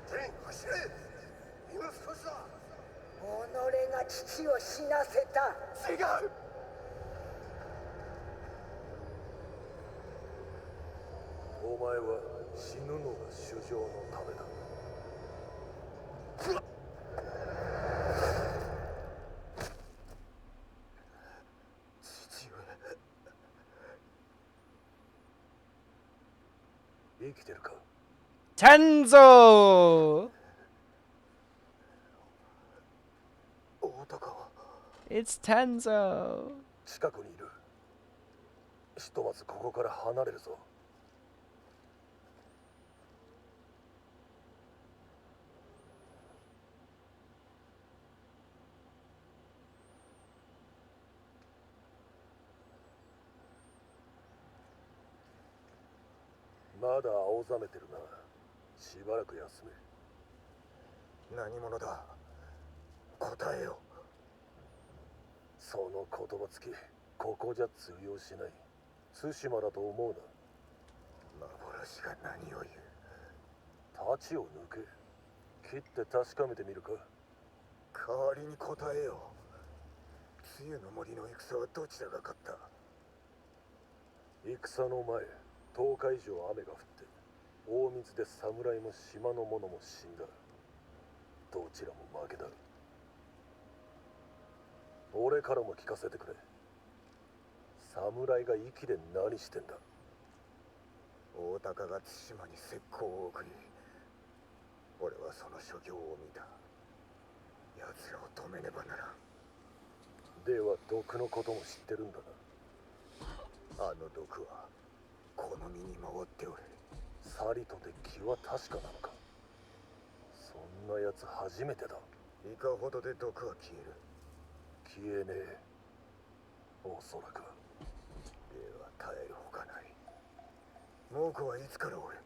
ジン、走れ。今少しだ。己が父を死なせた。違う。お前は死ぬのが主情のためだ。生きてるか？ Tenzo! 大高は It's Tenzo. 近くにいる。ひとまずここから離れるぞ。まだ青ざめてるな。しばらく休め。何者だ？答えよ。その言葉つき、ここじゃ通用しない。対馬だと思うな。幻が何を言う？太刀を抜け。切って確かめてみるか。代わりに答えよ。梅雨の森の戦はどちらが勝った？戦の前、10日以上雨が降って大水で侍も島の者も死んだ。どちらも負けだ。俺からも聞かせてくれ。侍が息で何してんだ？大高が対馬に石膏を送り、俺はその所業を見た。奴らを止めねばならん。では毒のことも知ってるんだな。あの毒はこの身に回っておる。さりとて気は確かなのか？そんなやつ初めてだ。いかほどで毒は消える？消えねえ。おそらく。では耐えるほかない。猛虎はいつからおる？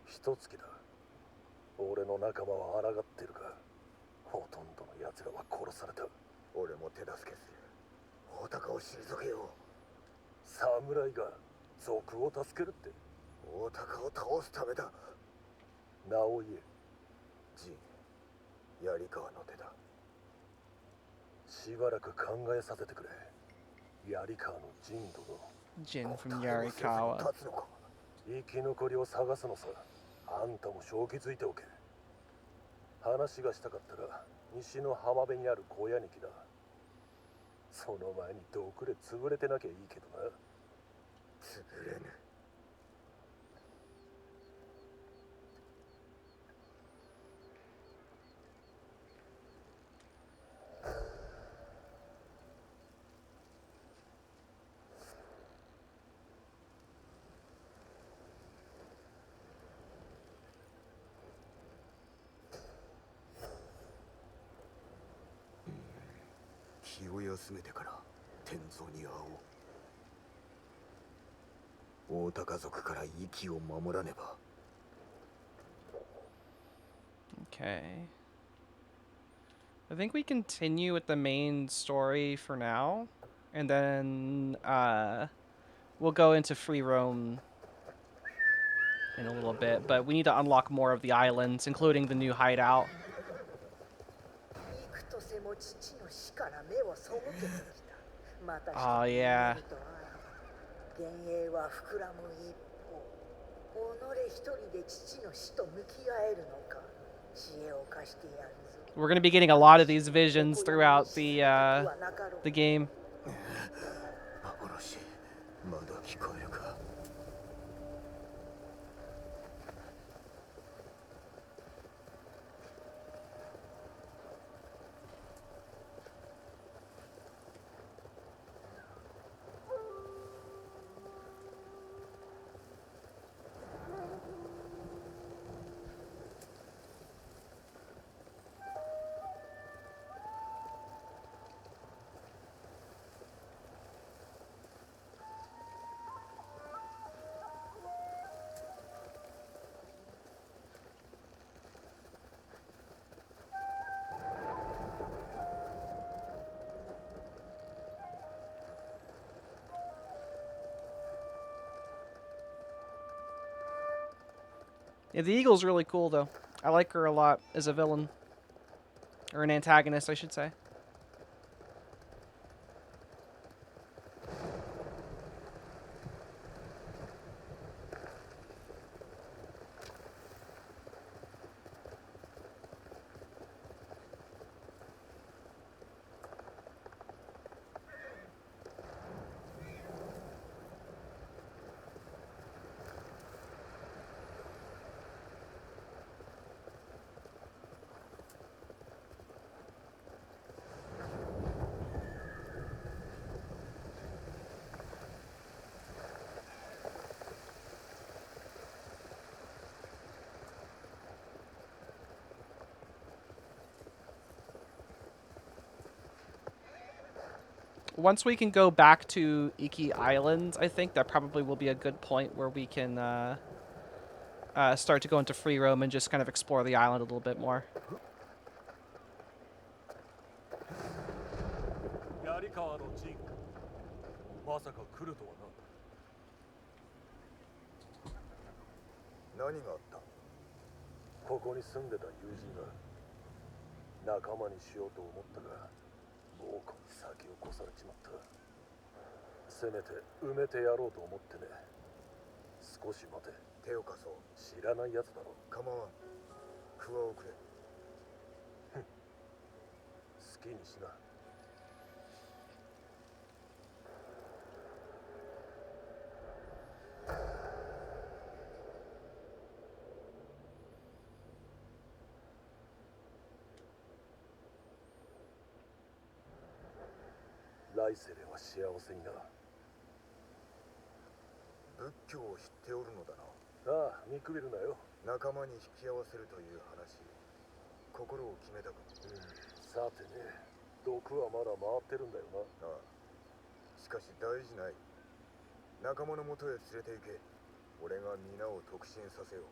一月だ。俺の仲間は抗ってるが、ほとんどの奴らは殺された。俺も手助けする。大高を退けよう。侍が賊を助けるって？大高を倒すためだ。名を言え。ジン、槍川の手だ。しばらく考えさせてくれ。槍川の陣殿。 Jin from 答えもせずに Yarikawa. 立つのか？生き残りを探すのさ。あんたも正気づいておけ。話がしたかったら西の浜辺にある小屋に来だ。その前に毒で潰れてなきゃいいけどな。潰れぬ。気を休めてから天蔵に会おう。大高族から息を守らねば。 Okay. I think we continue with the main story for now, and then we'll go into free roam in a little bit, but we need to unlock more of the islands, including the new hideout. 幾とせも父の死から目を背けてきた。また Oh yeah. 幻影は膨らむ一方、己一人で父の死と向き合えるのか。知恵を貸してやるぞ。 We're gonna be getting a lot of these visions throughout the game. 幻、まだ聞こえるか？Yeah, the eagle's really cool though. I like her a lot as a villain. Or an antagonist, I should say. once we can go back to Iki Island, I think that probably will be a good point where we can start to go into free roam and just kind of explore the island a little bit more. 槍川の陣まさか来るとは何があった？な。ここに住んでた友人が仲間にしようと思ったが猛虎に先を越されちまった。せめて埋めてやろうと思ってね。少し待て。手を貸そう。知らないやつだろ。構わん。クワをくれ。好きにしな。来世では幸せにな。仏教を知っておるのだな。ああ、見くびるなよ。仲間に引き合わせるという話、心を決めたか。さてね、毒はまだ回ってるんだよな。ああ。しかし大事ない。仲間のもとへ連れて行け。俺が皆を特進させよ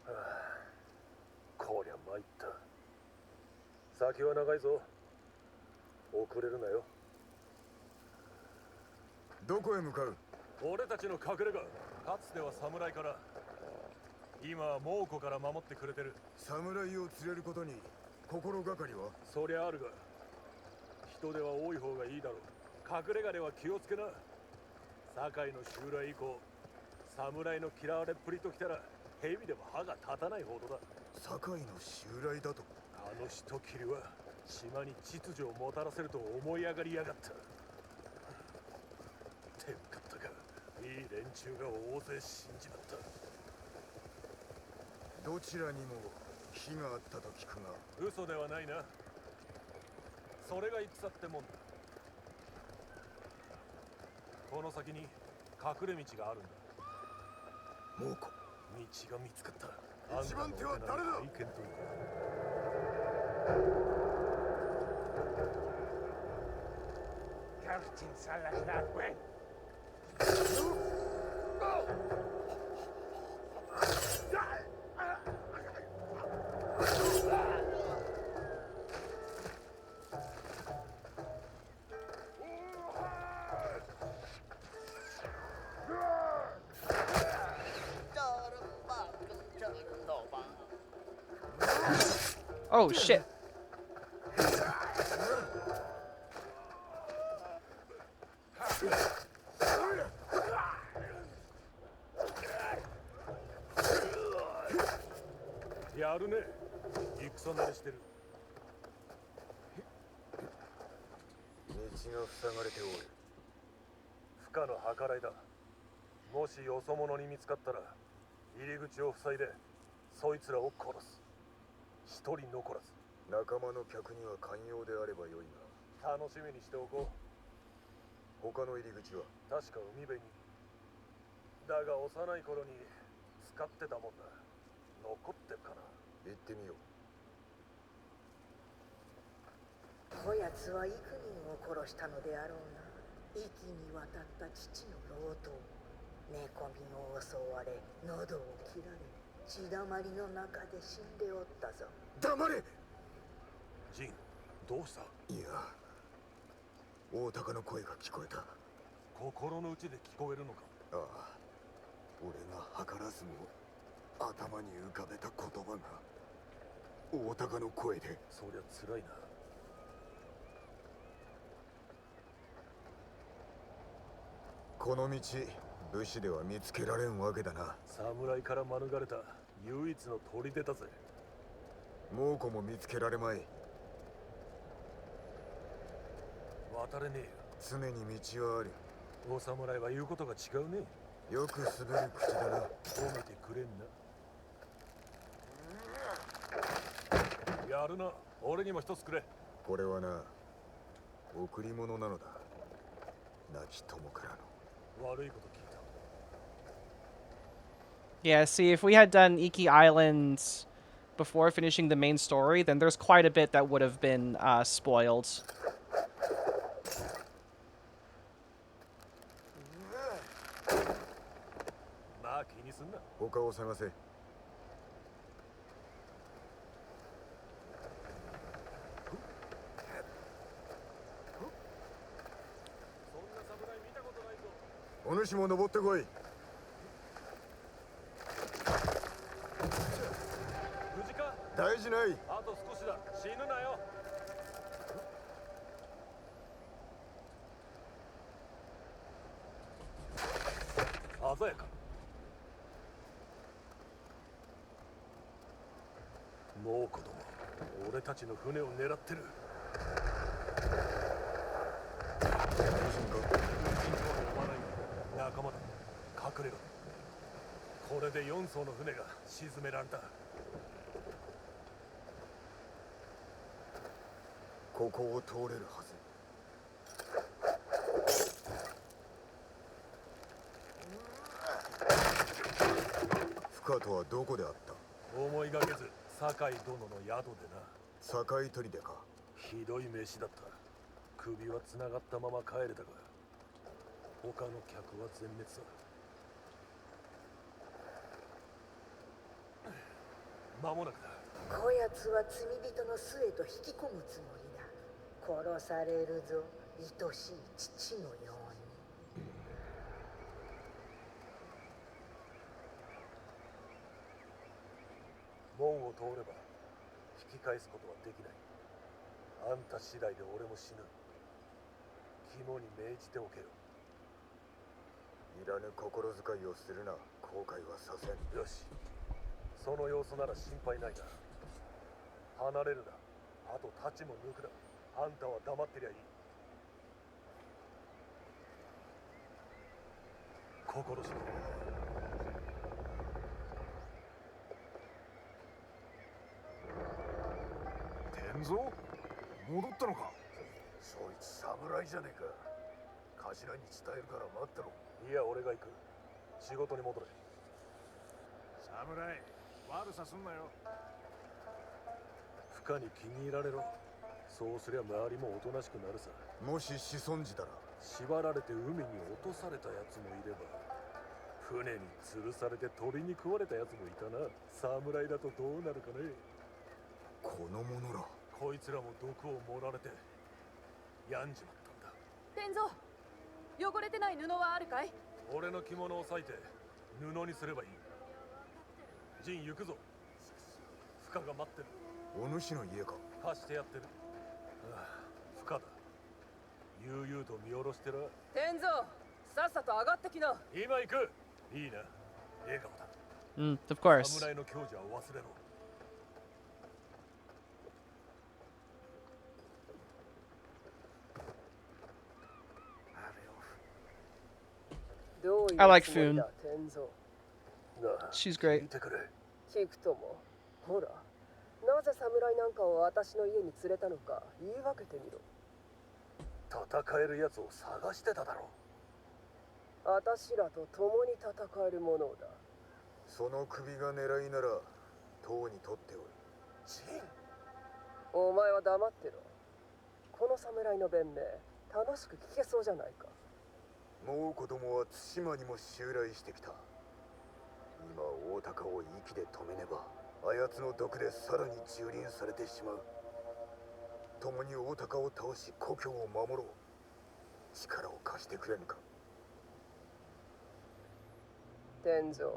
う。はあ、こりゃ参った。先は長いぞ。遅れるなよ。どこへ向かう？俺たちの隠れ家、かつては侍から、今は猛虎から守ってくれてる。侍を連れることに心がかりは？そりゃあるが、人手は多い方がいいだろう。隠れ家では気をつけな。堺の襲来以降、侍の嫌われっぷりときたら蛇でも歯が立たないほどだ。堺の襲来だと？あの人斬りは島に秩序をもたらせると思い上がりやがった。天かったか、いい連中が大勢死んじまった。どちらにも火があったと聞くが。嘘ではないな。それが戦ってもんだ。この先に隠れ道があるんだ。猛虎。道が見つかった。一番手は誰だ？意見というか。Captain Salazar, güey. ！Oh shit! やるね。戦慣れしてる。道が塞がれておる。不可の計らいだ。もしよそ者に見つかったら入り口を塞いでそいつらを殺す。一人残らず。仲間の客には寛容であればよい楽しみにしておこう。が、他の入り口は？確か海辺に。だが幼い頃に使ってたもんだ。残ってるかな。行ってみよう。こやつは幾人を殺したのであろうな。息に渡った父の老頭。寝込みを襲われ、喉を切られ、血だまりの中で死んでおったぞ。黙れ！ジン、どうした？いや、大鷹の声が聞こえた。心の内で聞こえるのか？ああ、俺が図らずも頭に浮かべた言葉が大鷹の声で。そりゃ辛いな。この道、武士では見つけられんわけだな。侍から免れた唯一の砦だぜ。猛虎も見つけられまい。渡れねえよ。常に道はある。お侍は言うことが違うね。よく滑る口だな。褒めてくれんな。やるな。俺にも一つくれ。これはな、贈り物なのだ。亡き友からの。悪いこと聞いた。 Yeah, see, if we had done Iki Island before finishing the main story, then there's quite a bit that would have been spoiled. あ気にすんな。他を探せ。そんな侍見たことないぞ。お主も登ってこい。無事か？大事ない。あと少しだ。死ぬなよ。鮮やか。もう子供、俺たちの船を狙ってる。大丈夫か？仲間だ。隠れろ。これで4艘の船が沈められた。ここを通れるはず。深とはどこであった？思いがけず酒井殿の宿でな。堺砦か。ひどい飯だった。首はつながったまま帰れたが、他の客は全滅だ。間もなくだ。こやつは罪人の末と引き込むつもりだ。殺されるぞ、愛しい父のように。門を通れば引き返すことはできない。あんた次第で俺も死ぬ。肝に銘じておけよ。いらぬ心遣いをするな。後悔はさせん。よし、その様子なら心配ないな。離れるな。あと太刀も抜くな。あんたは黙ってりゃいい。心しろ。天蔵？戻ったのか？そいつ侍じゃねえか。頭に伝えるから待ってろ。いや、俺が行く。仕事に戻れ。侍、悪さすんなよ。負荷に気に入られろ。そうすりゃ周りもおとなしくなるさ。もし子孫児だら。縛られて海に落とされたやつもいれば、船に吊るされて鳥に食われたやつもいたな。侍だとどうなるかね。この者ら。こいつらも毒を盛られて病んじまったんだ。天蔵、汚れてない布はあるかい？俺の着物を裂いて布にすればいい。陣行くぞ。負荷が待ってる。お主の家か？貸してやってる。ああ、負荷だ。悠々と見下ろしてら。天蔵、さっさと上がってきな。今行く。いいな。笑顔だ。Of course. 侍の矜持は忘れろ。どういう I like つもり Foon. だ、天蔵。なあ、 She's 聞 great. いてくれ。聞くとも。ほら、なぜ侍なんかを私の家に連れたのか言い分けてみろ。戦えるやつを探してただろ私らと共に戦えるものだ。その首が狙いなら党にとっておる。ジン。お前は黙ってろ。この侍の弁明、楽しく聞けそうじゃないか。もう子供は対馬にも襲来してきた。今大高を息で止めねば、あやつの毒でさらに蹂躙されてしまう。共に大高を倒し故郷を守ろう。力を貸してくれぬか。天蔵、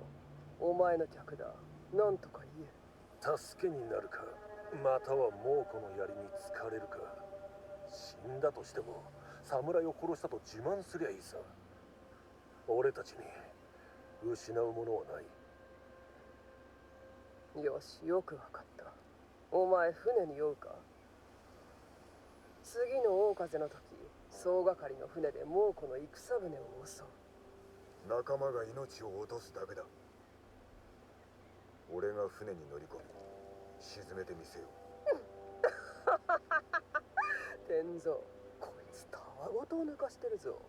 お前の客だ。なんとか言え。助けになるか、または猛虎の槍に疲れるか。死んだとしても侍を殺したと自慢すりゃいいさ。俺たちに失うものはない。よし、よくわかった。お前船に酔うか？次の大風の時、総がかりの船で猛虎の戦船を襲う。仲間が命を落とすだけだ。俺が船に乗り込み沈めてみせよう。天蔵、こいつたわごとを抜かしてるぞ。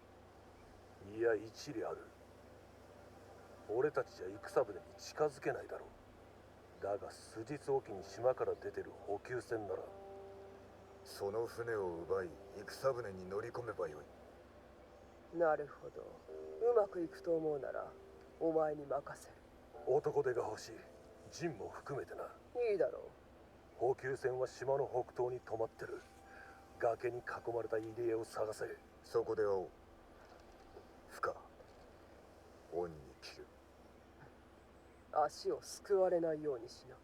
いや、一理ある。俺たちじゃ戦船に近づけないだろう。だが数日おきに島から出てる補給船なら。その船を奪い戦船に乗り込めばよい。なるほど。うまくいくと思うなら、お前に任せる。男手が欲しい。陣も含めてな。いいだろ補給船は島の北東に止まってる。崖に囲まれた入り江を探せ。そこで会おう。不可。恩に切る。う。足をすくわれないようにしな。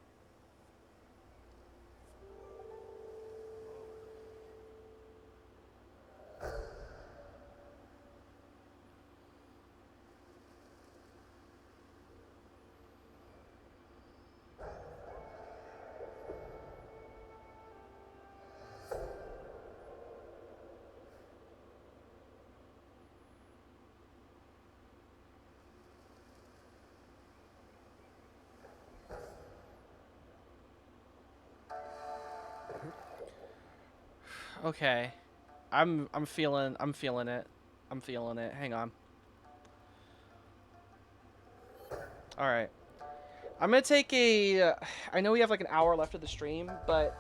Okay. I'm feeling it. I'm feeling it. Hang on. All right. I'm going to take a I know we have like an hour left of the stream, but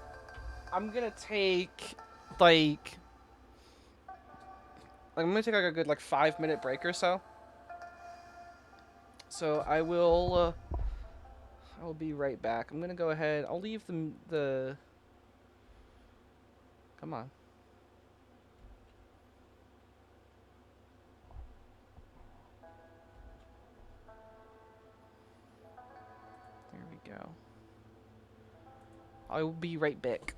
I'm going to take like I'm going to take like a good like 5-minute break or so. So I will be right back. I'm going to go ahead. I'll leave the Come on. There we go. I will be right back.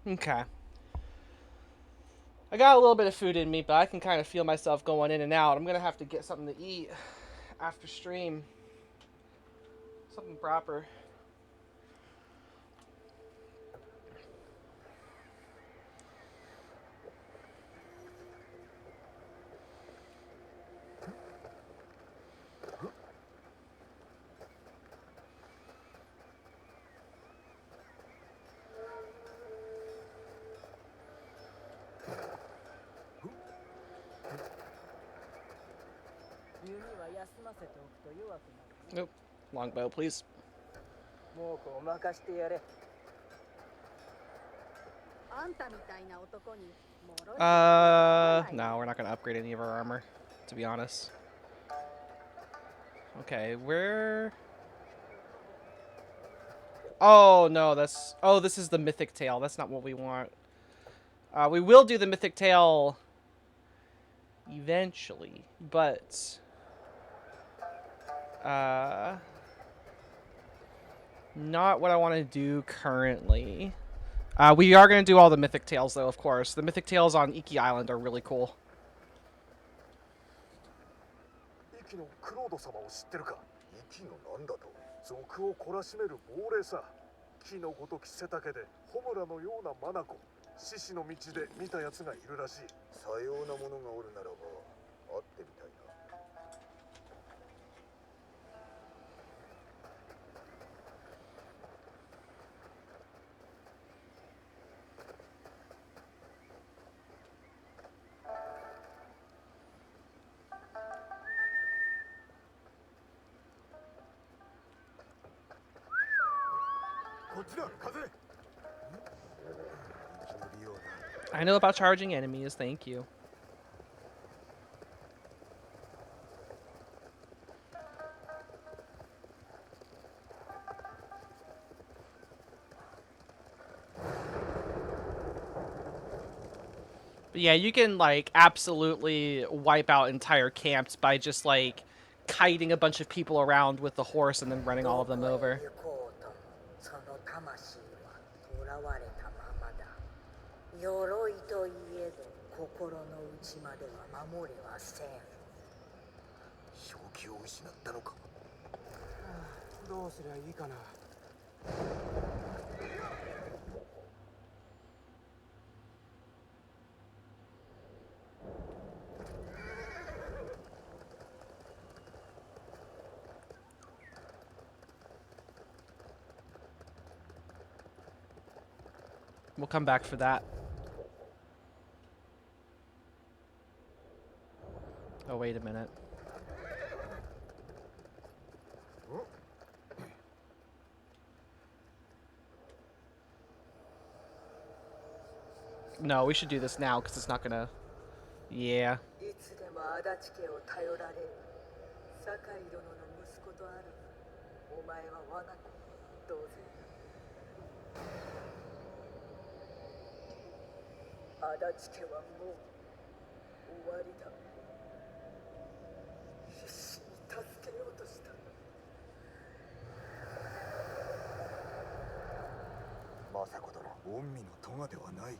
Okay. I got a little bit of food in me, but I can kind of feel myself going in and out. I'm gonna have to get something to eat after stream. Something proper. Nope. Longbow, please. もうごまかしてやれ。あんたみたいな男に脆い No, we're not gonna upgrade any of our armor, to be honest. Okay, where... Oh, no, that's... Oh, this is the Mythic Tail. That's not what we want. We will do the Mythic Tail eventually, but... Not what I want to do currently. We are going to do all the Mythic Tales, though, of course. The Mythic Tales on Iki Island are really cool. 息のクロード様を知ってるか？息のなんだと？賊を懲らしめる亡霊さ。木のごとき背丈でホムラのような眼獅子の道で見たやつがいるらしい。さようなものがおるならば会ってみたいな。こっちだ、風。I know about charging enemies, thank you. But yeah, you can, like, absolutely wipe out entire camps by just, like, kiting a bunch of people around with the horse and then running all of them over. その魂は囚われたままだ。鎧といえど心の内までは守れはせん。正気を失ったのか。どうすりゃいいかな。We'll come back for that. Oh, wait a minute. No, we should do this now because it's not gonna... Yeah. いつでも足立家を頼られる。酒井殿の息子とある。お前は我が子。どうぞ。足立家はもう終わりだ。必死に助けようとした。政子殿、御身の咎ではない。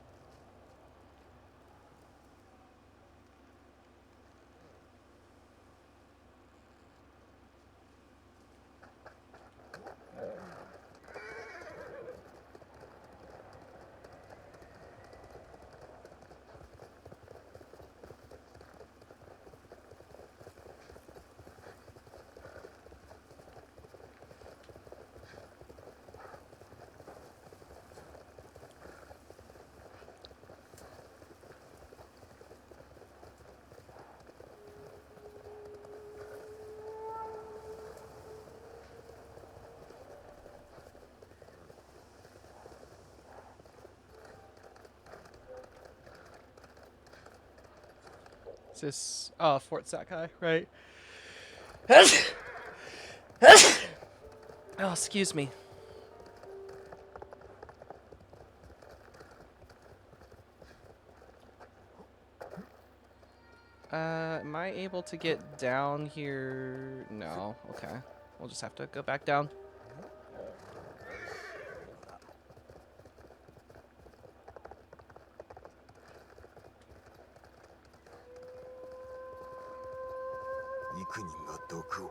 Is this... Fort Sakai, right? Oh, excuse me. Am I able to get down here? No. Okay. We'll just have to go back down. 毒を。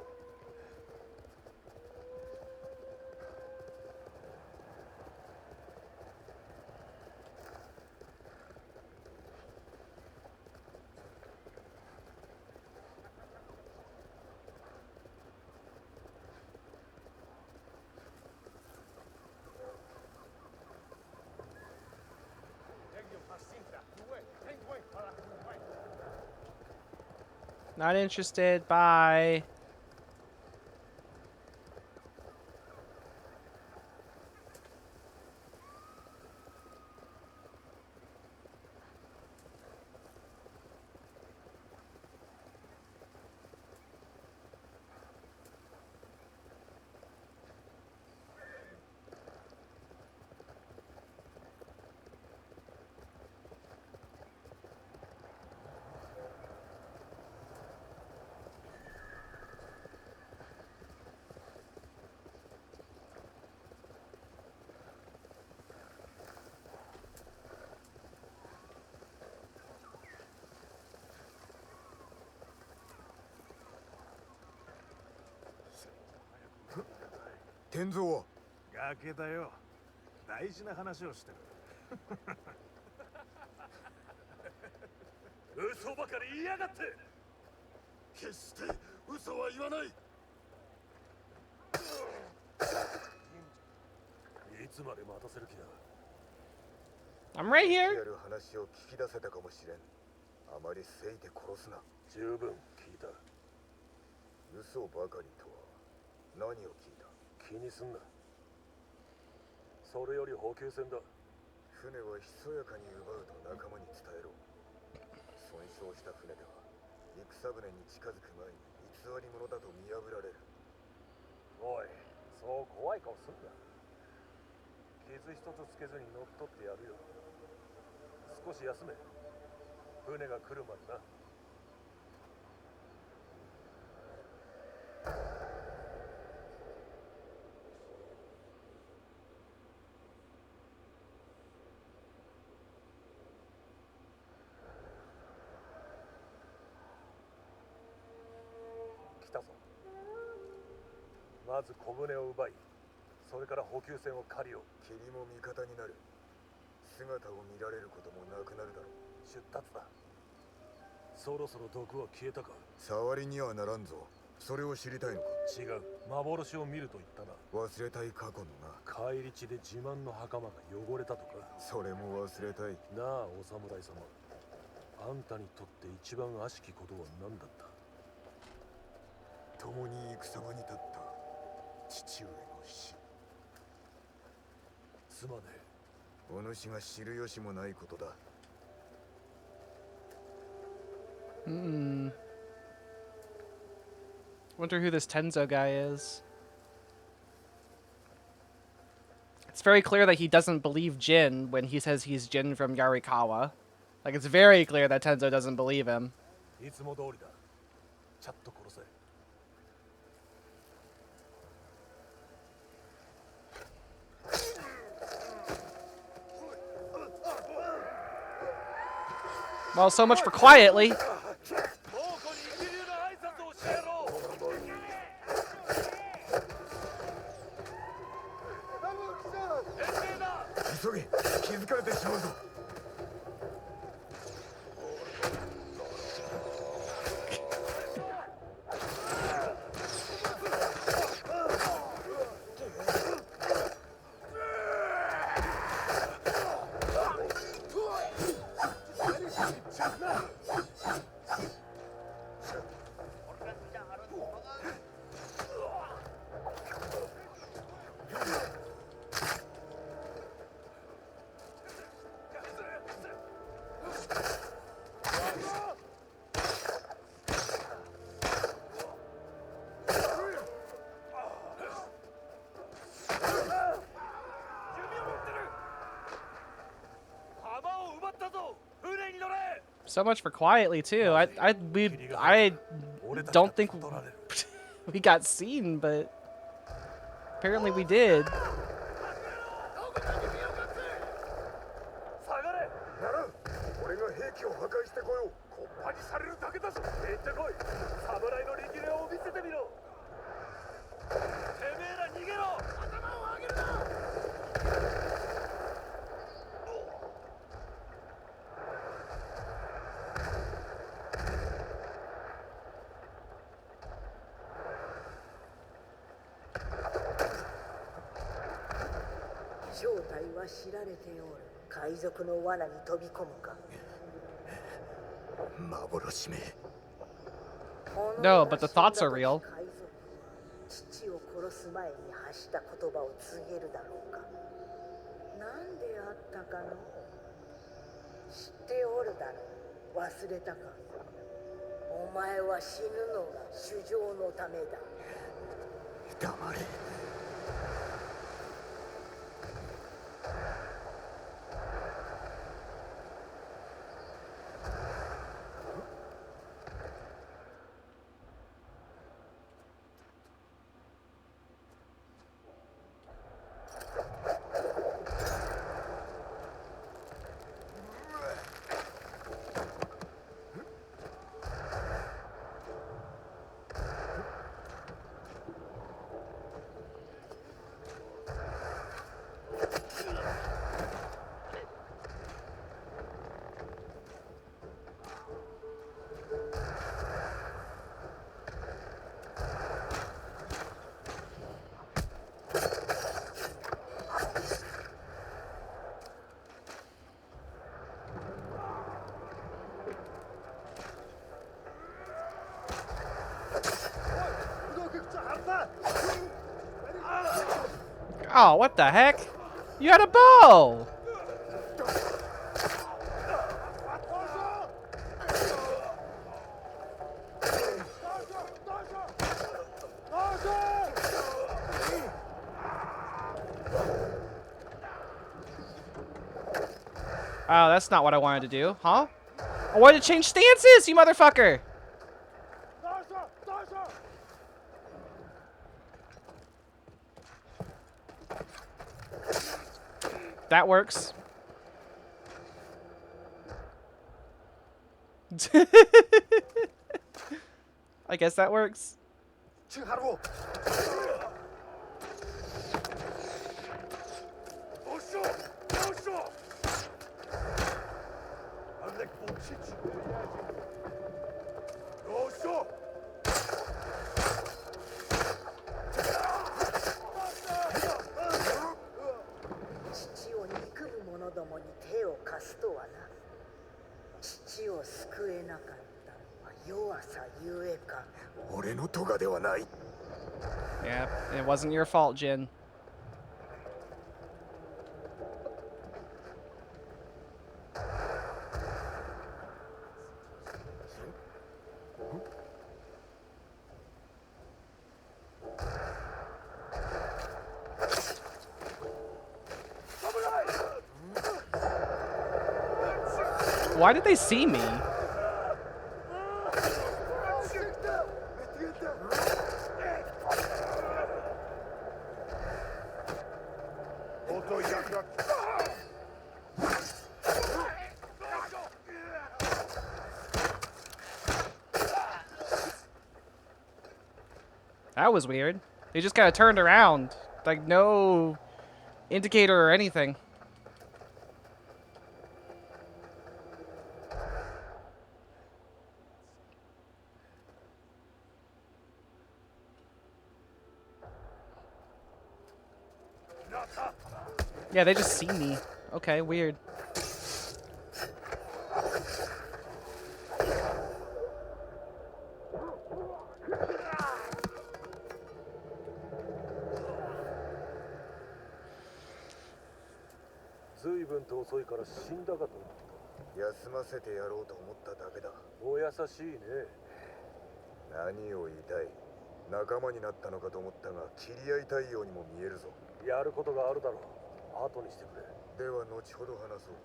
Not interested. Bye.天蔵は崖だよ。大事な話をしてる。嘘ばかり言いやがって。決して嘘は言わない。いつまで待たせる気だ。 I'm right や here. る話を聞き出せたかもしれん。あまりせいて殺すな。十分聞いた。嘘ばかりとは何を聞いた。気にすんな。それより補給船だ。船はひそやかに奪うと仲間に伝えろ。損傷した船では戦船に近づく前に偽り者だと見破られる。おい、そう怖い顔すんな。傷一つつけずに乗っ取ってやるよ。少し休め。船が来るまでな。来たぞ。まず小舟を奪い、それから補給船を借りよう。霧も味方になる。姿を見られることもなくなるだろう。出立だ。そろそろ毒は消えたか。触りにはならんぞ。それを知りたいのか。違う。幻を見ると言ったな。忘れたい過去のな。返り血で自慢の袴が汚れたとか。それも忘れたい。なあ、お侍様。あんたにとって一番悪しきことは何だった。共に戦場に立った父上の死。すまねお主が知る由もないことだ。Hmm. Wonder who this Tenzo guy is. It's very clear that he doesn't believe Jin when he says he's Jin from Yarikawa. Like, it's very clear that Tenzo doesn't believe him. え。いつも通りだ。ちゃっと殺せ。Well, so much for quietly. 猛虎に一流の挨拶をしてやろう。急げ、気づかれてしまうぞ。So much for quietly too. I don't think we got seen, but apparently we did. ならん。俺が兵器を破壊してこよう。こっぱにされるだけだぞ。行ってこい。侍の力量を見せてみろ。てめえら逃げろ。頭を上げるな。正体は知られておる。海賊の罠に飛び込むか。幻め。 No, but the thoughts are real. 海賊は父を殺す前に発した言葉を告げるだろうか。なんであったかの。知っておるだろう。忘れたか。お前は死ぬのが主情のためだ。黙れ。Oh, what the heck? You had a bow! Oh, that's not what I wanted to do, huh? I wanted to change stances, you motherfucker! That works. I guess that works. Go! 父を憎む者どもに手を貸すとはな。父を救えなかったのは弱さゆえか。俺の咎ではない。 Yeah, it wasn't your fault, Jin. Why did they see me? That was weird. They just kind of turned around. Like, no indicator or anything. Yeah, they just see me. Okay, weird.休ませてやろうと思っただけだ。お優しいね。何を言いたい。仲間になったのかと思ったが、切り合いたいようにも見えるぞ。やることがあるだろう。後にしてくれ。では後ほど話そう。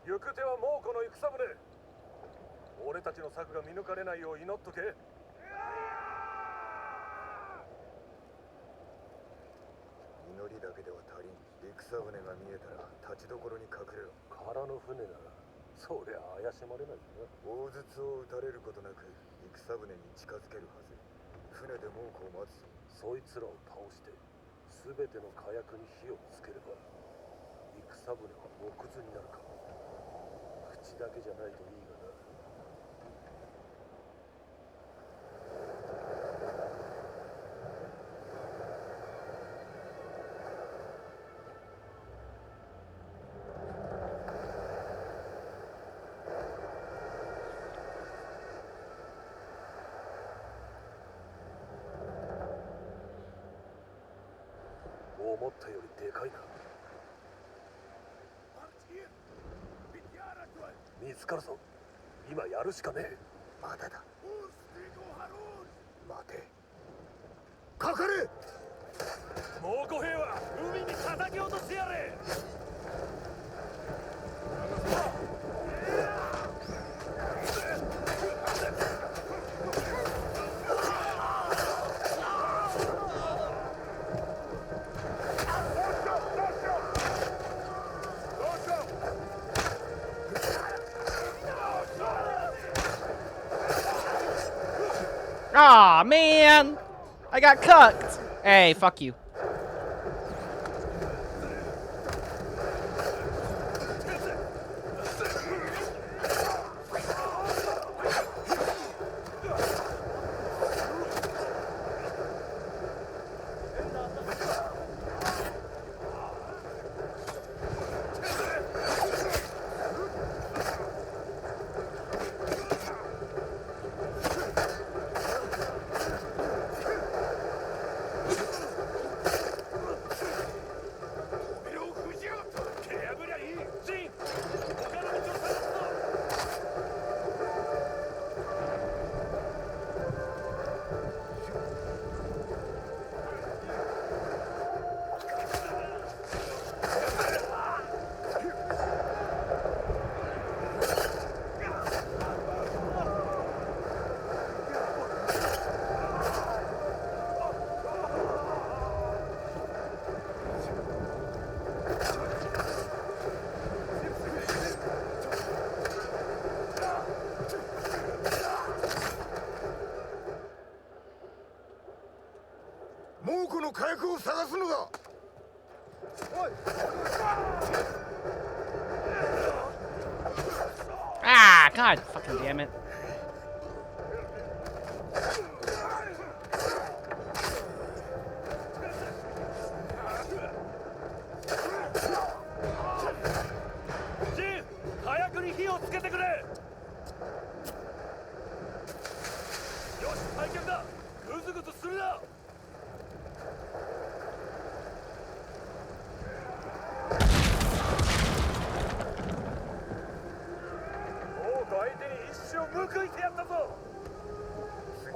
行く手はもうこの戦船。俺たちの策が見抜かれないよう祈っとけ。祈りだけでは足りん。戦船が見えたら立ちどころに隠れろ。空の船ならそりゃ怪しまれないな。大筒を撃たれることなく戦船に近づけるはず。船で猛虎を待つ。そいつらを倒して全ての火薬に火をつければ戦船は木図になるか。口だけじゃないといいがな。思ったよりでかいな。見つかるぞ。今やるしかねえ。まだだ。待て。かかれ。猛虎兵は海に叩き落としてやれ。Aw, man! I got cucked! Hey, fuck you.猛虎の火薬を探すのだ。Ah, god fucking damn it.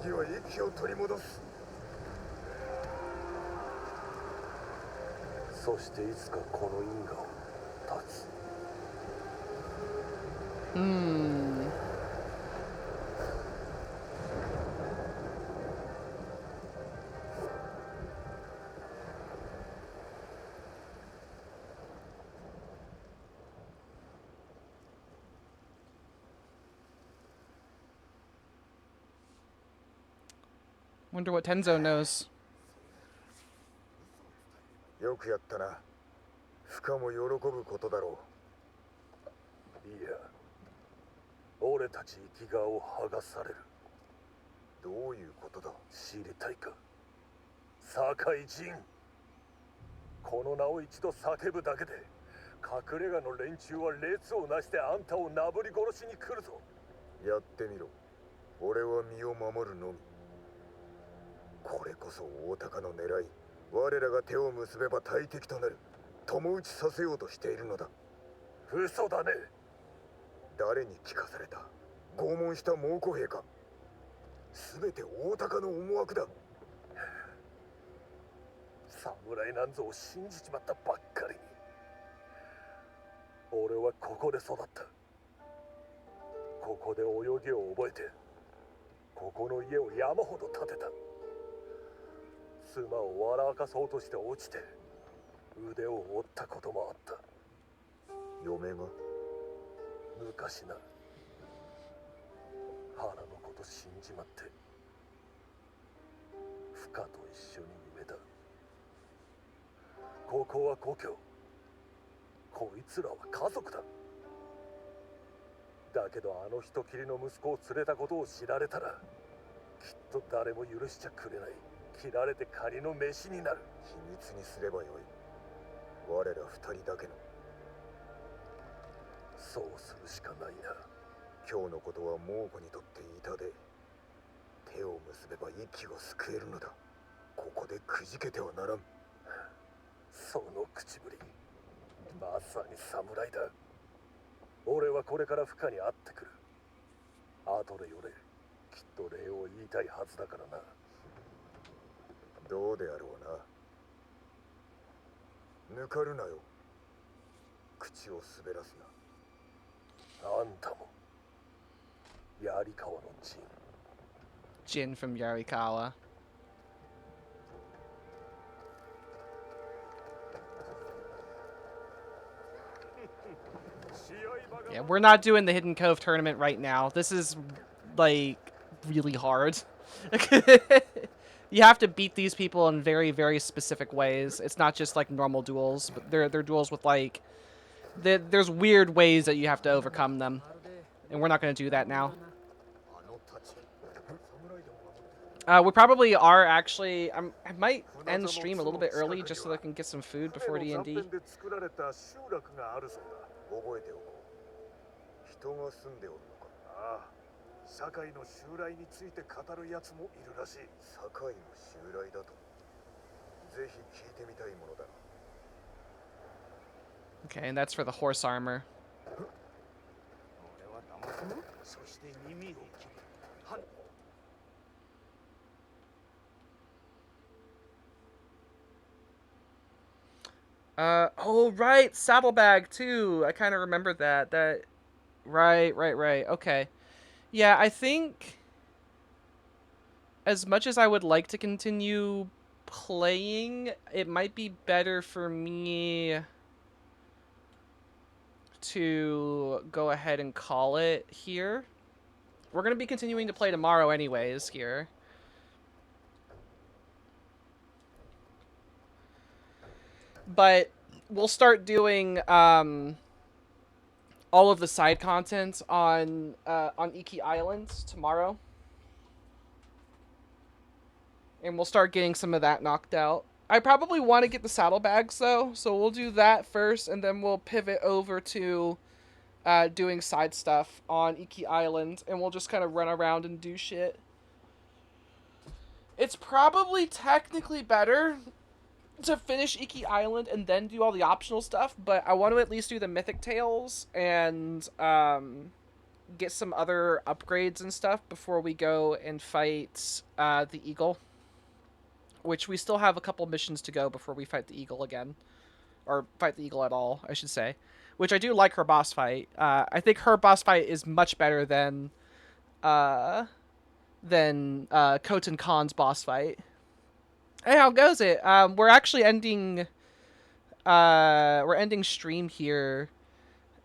次は息を取り戻す。そしていつかこの因果を断つ。Wonder what Tenzo knows. よくやったな。不可も喜ぶことだろう。いや、俺たち生きがを剥がされる。どういうことだ。知りたいか。堺人。この名を一度叫ぶだけで隠れ家の連中は列をなしてあんたをなぶり殺しに来るぞ。やってみろ。俺は身を守るのみ。これこそ大鷹の狙い。我らが手を結べば大敵となる。共打ちさせようとしているのだ。嘘だね。誰に聞かされた。拷問した猛虎兵か。全て大鷹の思惑だ。侍なんぞを信じちまったばっかりに。俺はここで育った。ここで泳ぎを覚えて、ここの家を山ほど建てた。妻を笑かそうとして落ちて腕を折ったこともあった。嫁が昔な、花のこと死んじまってフカと一緒に埋めた。ここは故郷、こいつらは家族だ。だけどあの人きりの息子を連れたことを知られたら、きっと誰も許しちゃくれない。切られて仮の飯になる。秘密にすればよい。我ら二人だけの。そうするしかないな。今日のことは猛虎にとって痛で、手を結べば息を救えるのだ。ここでくじけてはならん。その口ぶり、まさに侍だ。俺はこれからフカに会ってくる。後でよれ、きっと礼を言いたいはずだからな。どうであろうな。抜かるなよ。口を滑らすな。あんたも槍川の陣。 Jin from Yarikawa. Yeah, we're not doing the Hidden Cove tournament right now. This is, like, really hard. You have to beat these people in very, very specific ways. It's not just, like, normal duels, but they're duels with, like... There's weird ways that you have to overcome them. And we're not going to do that now. We probably are actually... I might end stream a little bit early just so that I can get some food before D&D. 人が住んでおるのか。ああ、堺の襲来について語るやつもいるらしい。堺の襲来だと。ぜひ聞いてみたいものだ。Okay, and that's for the horse armor. 俺は騙す。そして耳を切る。Oh, right, saddlebag, too. I kind of remember that. Right. Okay. Yeah, I think... As much as I would like to continue playing, it might be better for me to go ahead and call it here. We're going to be continuing to play tomorrow anyways here. But we'll start doing all of the side content on Iki Island tomorrow. And we'll start getting some of that knocked out. I probably want to get the saddlebags though, so we'll do that first, and then we'll pivot over to doing side stuff on Iki Island, and we'll just kind of run around and do shit. It's probably technically better to finish Iki Island and then do all the optional stuff, but I want to at least do the Mythic Tales and get some other upgrades and stuff before we go and fight the Eagle. Which we still have a couple missions to go before we fight the Eagle again. Or fight the Eagle at all, I should say. Which I do like her boss fight. I think her boss fight is much better than Khoten Khan's boss fight. Hey, how goes it? We're actually ending stream here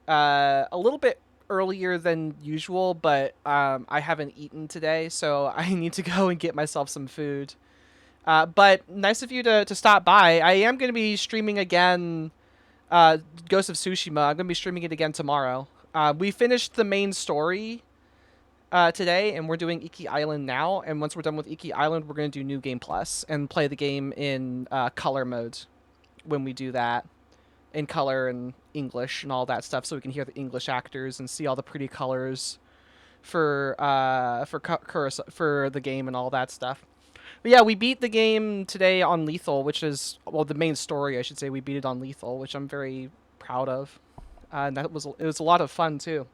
a little bit earlier than usual, but I haven't eaten today, so I need to go and get myself some food. But nice of you to stop by. I am going to be streaming again Ghost of Tsushima. I'm going to be streaming it again tomorrow. We finished the main story today, and we're doing Iki Island now. And once we're done with Iki Island, we're going to do New Game Plus and play the game in color mode when we do that. In color and English and all that stuff, so we can hear the English actors and see all the pretty colors for the game and all that stuff. But yeah, we beat the game today on Lethal, which is, well, the main story, I should say. We beat it on Lethal, which I'm very proud of. And it was a lot of fun too.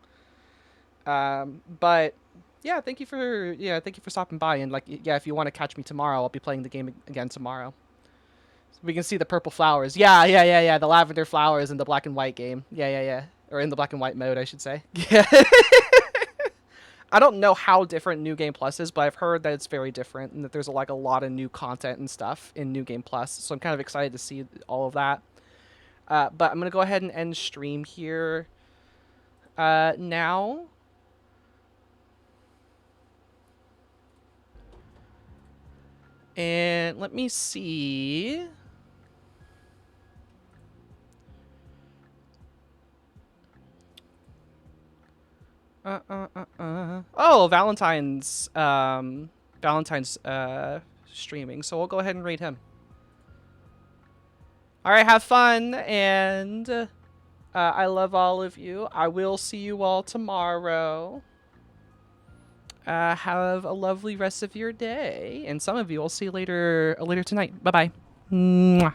But yeah, thank you for stopping by. And like, yeah, if you want to catch me tomorrow, I'll be playing the game again tomorrow. So we can see the purple flowers. Yeah. The lavender flowers in the black and white game. Yeah. Or in the black and white mode, I should say. Yeah. I don't know how different New Game Plus is, but I've heard that it's very different and that there's like a lot of new content and stuff in New Game Plus. So I'm kind of excited to see all of that. But I'm going to go ahead and end stream here. Now, and let me see. Oh, Valentine's streaming. So we'll go ahead and raid him. All right, have fun, and I love all of you. I will see you all tomorrow. Have a lovely rest of your day, and some of you I'll see later tonight. Bye bye.